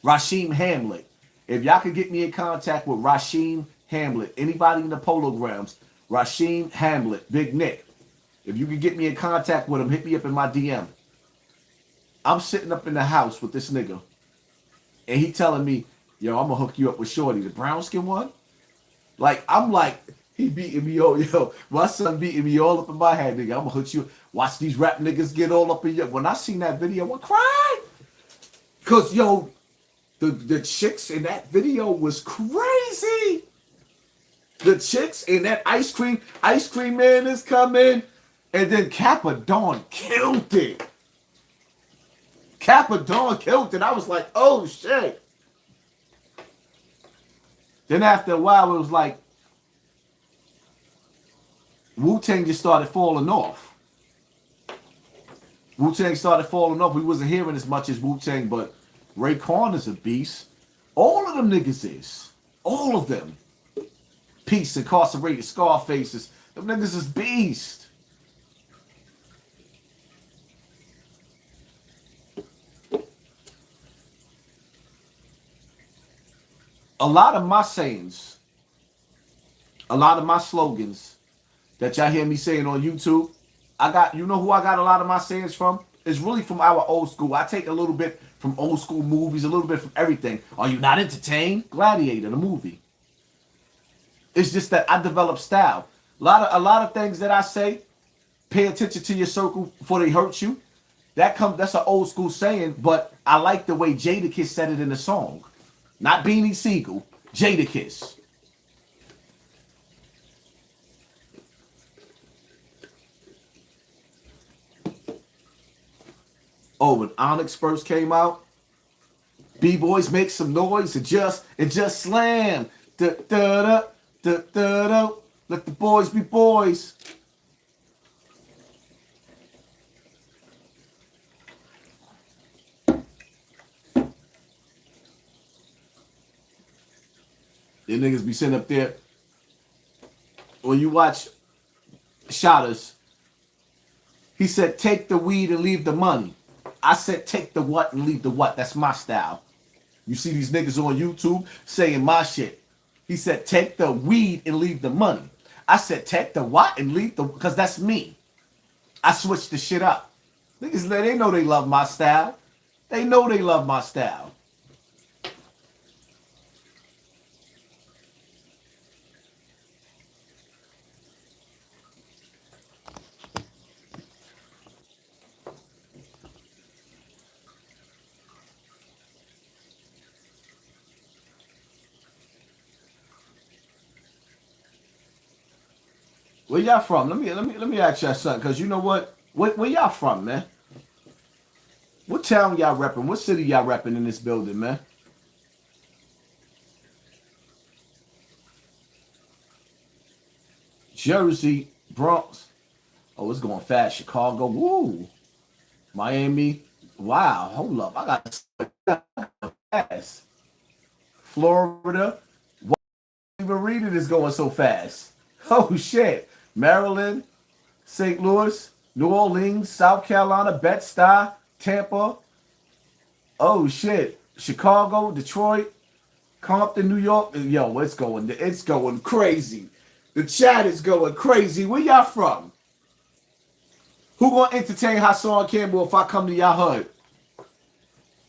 Rasheem Hamlet. If y'all could get me in contact with Rasheem Hamlet, anybody in the Polo Grounds, Rasheem Hamlet, Big Nick. If you could get me in contact with him, hit me up in my DM. I'm sitting up in the house with this nigga, and he telling me, yo, I'm gonna hook you up with Shorty, the brown skin one. Like, I'm like, he beating me, yo, my son beating me all up in my head, nigga. I'm gonna hook you, watch these rap niggas get all up in your. When I seen that video, I cried. Cause, yo, the chicks in that video was crazy. The chicks in that ice cream man is coming. And then Kappa Dawn killed it. Kappa Dawn killed it. I was like, oh shit. Then after a while, it was like, Wu-Tang just started falling off. Wu-Tang started falling off. We wasn't hearing as much as Wu-Tang, but Raekwon is a beast. All of them niggas is. All of them. Peace, incarcerated, scar faces. Them niggas is beast. A lot of my sayings, a lot of my slogans that y'all hear me saying on YouTube, you know who I got a lot of my sayings from? It's really from our old school. I take a little bit from old school movies, a little bit from everything. Are you not entertained? Gladiator, the movie. It's just that I develop style. A lot of things that I say, pay attention to your circle before they hurt you. That's an old school saying, but I like the way Jadakiss said it in the song. Not Beanie Siegel, Jadakiss. Oh, when Onyx first came out, B-boys make some noise and just slam. Da da da da da da. Let the boys be boys. Them niggas be sitting up there. When you watch Shotters, he said, take the weed and leave the money. I said, take the what and leave the what. That's my style. You see these niggas on YouTube saying my shit. He said, take the weed and leave the money. I said, take the what and leave the, because that's me. I switched the shit up. Niggas, they know they love my style. They know they love my style. Where y'all from? Let me ask y'all something, because you know what? Where y'all from, man? What town y'all repping? What city y'all repping in this building, man? Jersey, Bronx. Oh, it's going fast. Chicago, woo. Miami. Wow, hold up. I got fast. Florida. Why even reading is going so fast? Oh, shit. Maryland, St. Louis, New Orleans, South Carolina, Bed-Stuy, Tampa. Oh, shit. Chicago, Detroit, Compton, New York. Yo, it's going crazy. The chat is going crazy. Where y'all from? Who gonna entertain Hassan Campbell if I come to y'all hood?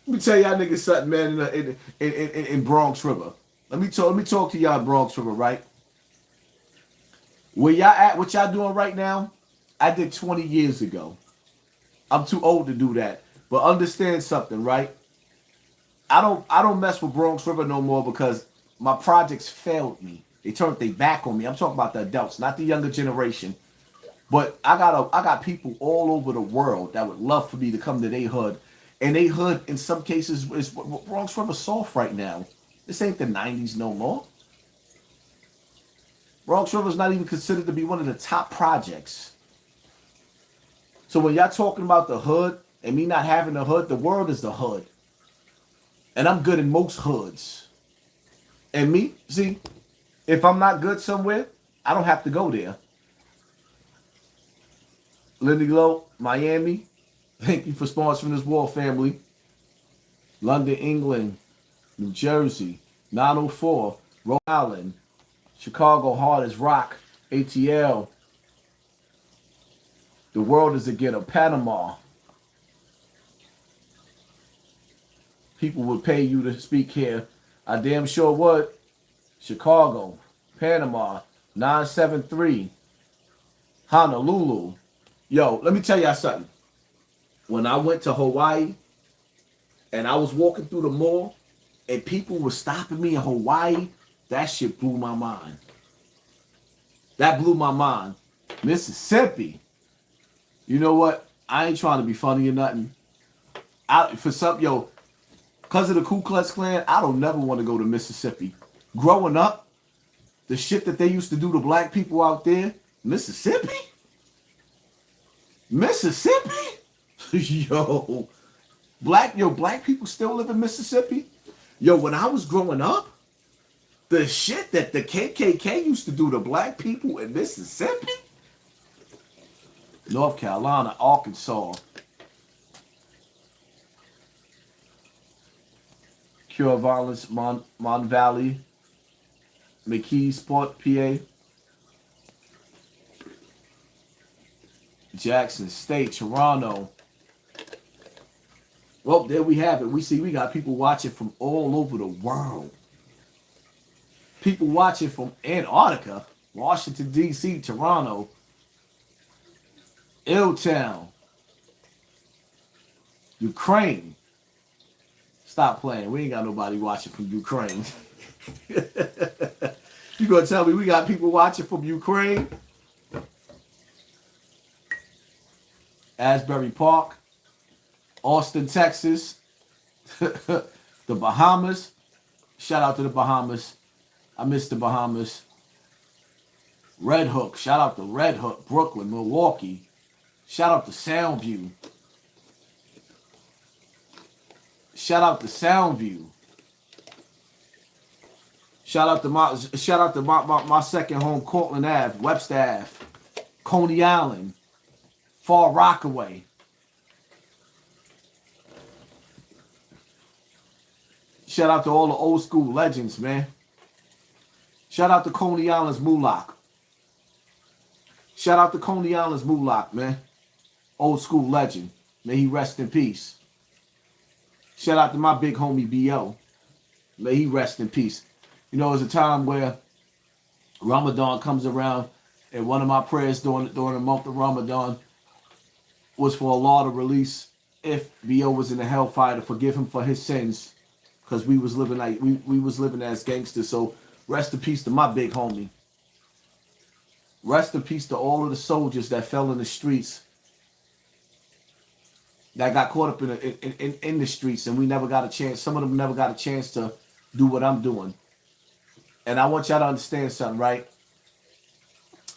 Let me tell y'all niggas something, man, in Bronx River. Let me talk to y'all Bronx River, right? Where y'all at, what y'all doing right now, I did 20 years ago. I'm too old to do that. But understand something, right? I don't mess with Bronx River no more because my projects failed me. They turned their back on me. I'm talking about the adults, not the younger generation. But I got people all over the world that would love for me to come to their hood. And they hood, in some cases, is Bronx River soft right now. This ain't the 90s no more. Bronx River is not even considered to be one of the top projects. So when y'all talking about the hood and me not having the hood, the world is the hood. And I'm good in most hoods. And me, see, if I'm not good somewhere, I don't have to go there. Lindy Glow, Miami, thank you for sponsoring this war, family. London, England, New Jersey, 904, Rhode Island, Chicago, hard as rock, ATL. The world is a ghetto, Panama. People would pay you to speak here. I damn sure would. Chicago, Panama, 973, Honolulu. Yo, let me tell y'all something. When I went to Hawaii and I was walking through the mall and people were stopping me in Hawaii, that shit blew my mind. That blew my mind. Mississippi. You know what? I ain't trying to be funny or nothing. Because of the Ku Klux Klan, I don't never want to go to Mississippi. Growing up, the shit that they used to do to black people out there, Mississippi? Mississippi? Black people still live in Mississippi? Yo, when I was growing up, the shit that the KKK used to do to black people in Mississippi, North Carolina, Arkansas, Cure Violence, Mon Valley, McKeesport, PA, Jackson State, Toronto. Well, there we have it. We got people watching from all over the world. People watching from Antarctica, Washington, D.C., Toronto, Illtown, Ukraine. Stop playing. We ain't got nobody watching from Ukraine. You gonna tell me we got people watching from Ukraine? Asbury Park, Austin, Texas, the Bahamas. Shout out to the Bahamas. I miss the Bahamas. Red Hook. Shout out to Red Hook. Brooklyn, Milwaukee. Shout out to Soundview. Shout out to Soundview. Shout out to my second home, Cortland Ave, Webster Ave, Coney Island, Far Rockaway. Shout out to all the old school legends, man. Shout out to Coney Island's Moolock. Shout out to Coney Island's Moolock, man. Old school legend. May he rest in peace. Shout out to my big homie B.O. May he rest in peace. You know, it's a time where Ramadan comes around, and one of my prayers during the month of Ramadan was for Allah to release, if B.O. was in the hellfire, to forgive him for his sins, because we was living like we was living as gangsters. So rest in peace to my big homie. Rest in peace to all of the soldiers that fell in the streets, that got caught up in the streets, and we never got a chance. Some of them never got a chance to do what I'm doing. And I want y'all to understand something, right?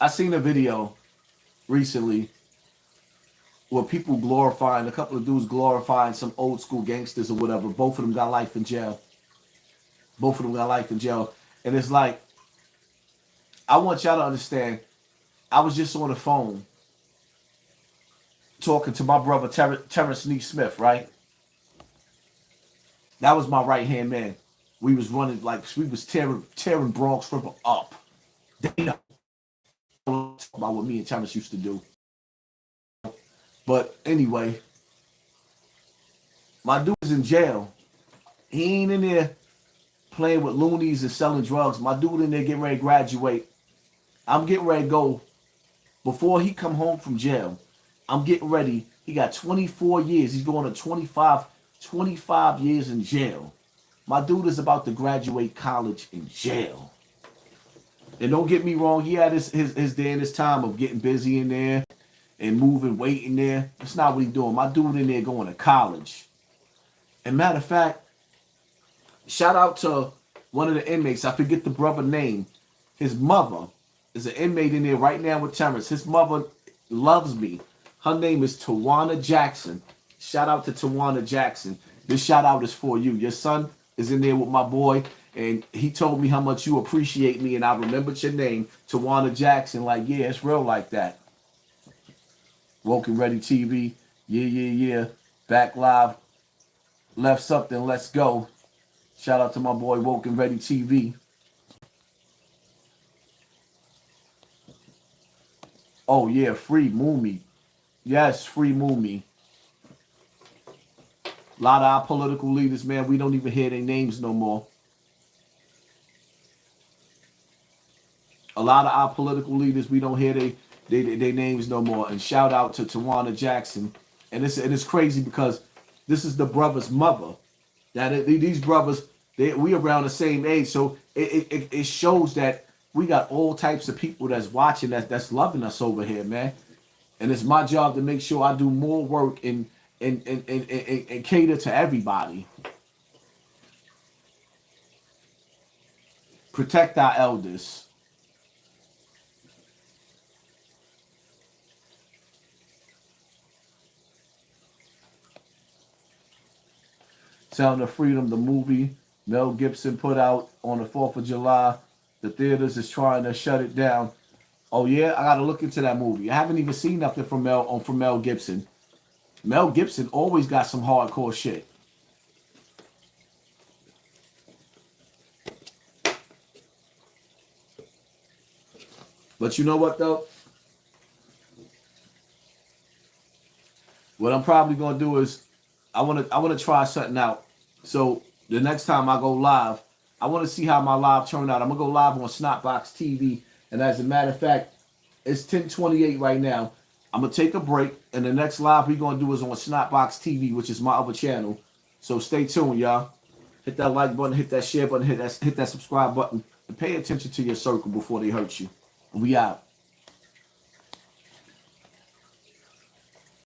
I seen a video recently where people glorifying, a couple of dudes glorifying some old school gangsters or whatever. Both of them got life in jail. Both of them got life in jail. And it's like, I want y'all to understand, I was just on the phone talking to my brother, Terrence Neef Smith, right? That was my right-hand man. We was running, like, we was tearing Bronx River up. They know about what me and Terrence used to do. But anyway, my dude is in jail. He ain't in there playing with loonies and selling drugs. My dude in there getting ready to graduate. I'm getting ready to go. Before he come home from jail, I'm getting ready. He got 24 years. He's going to 25 years in jail. My dude is about to graduate college in jail. And don't get me wrong, he had his day and his time of getting busy in there and moving weight in there. That's not what he's doing. My dude in there going to college. And matter of fact, shout out to one of the inmates. I forget the brother name. His mother is an inmate in there right now with Terrence. His mother loves me. Her name is Tawana Jackson. Shout out to Tawana Jackson. This shout out is for you. Your son is in there with my boy, and he told me how much you appreciate me, and I remembered your name, Tawana Jackson. Like, yeah, it's real like that. Woke and Ready TV. Yeah. Back live. Left something. Let's go. Shout out to my boy, Woke and Ready TV. Oh, yeah, free Moomy. Yes, free Moomy. A lot of our political leaders, man, we don't even hear their names no more. A lot of our political leaders, we don't hear their names no more. And shout out to Tawana Jackson. And it's crazy because this is the brother's mother. These brothers, we around the same age. So it shows that we got all types of people that's watching, that's loving us over here, man. And it's my job to make sure I do more work and cater to everybody. Protect our elders. Sound of Freedom, the movie, Mel Gibson put out on the 4th of July. The theaters is trying to shut it down. Oh yeah, I gotta look into that movie. I haven't even seen nothing from Mel Gibson. Mel Gibson always got some hardcore shit. But you know what though? What I'm probably gonna do is I wanna try something out. So the next time I go live, I want to see how my live turned out. I'm gonna go live on Snotbox TV, and as a matter of fact, it's 10:28 right now. I'm gonna take a break, and the next live we're gonna do is on Snotbox TV, which is my other channel. So stay tuned, y'all. Hit that like button, hit that share button, hit that subscribe button, and pay attention to your circle before they hurt you. We out.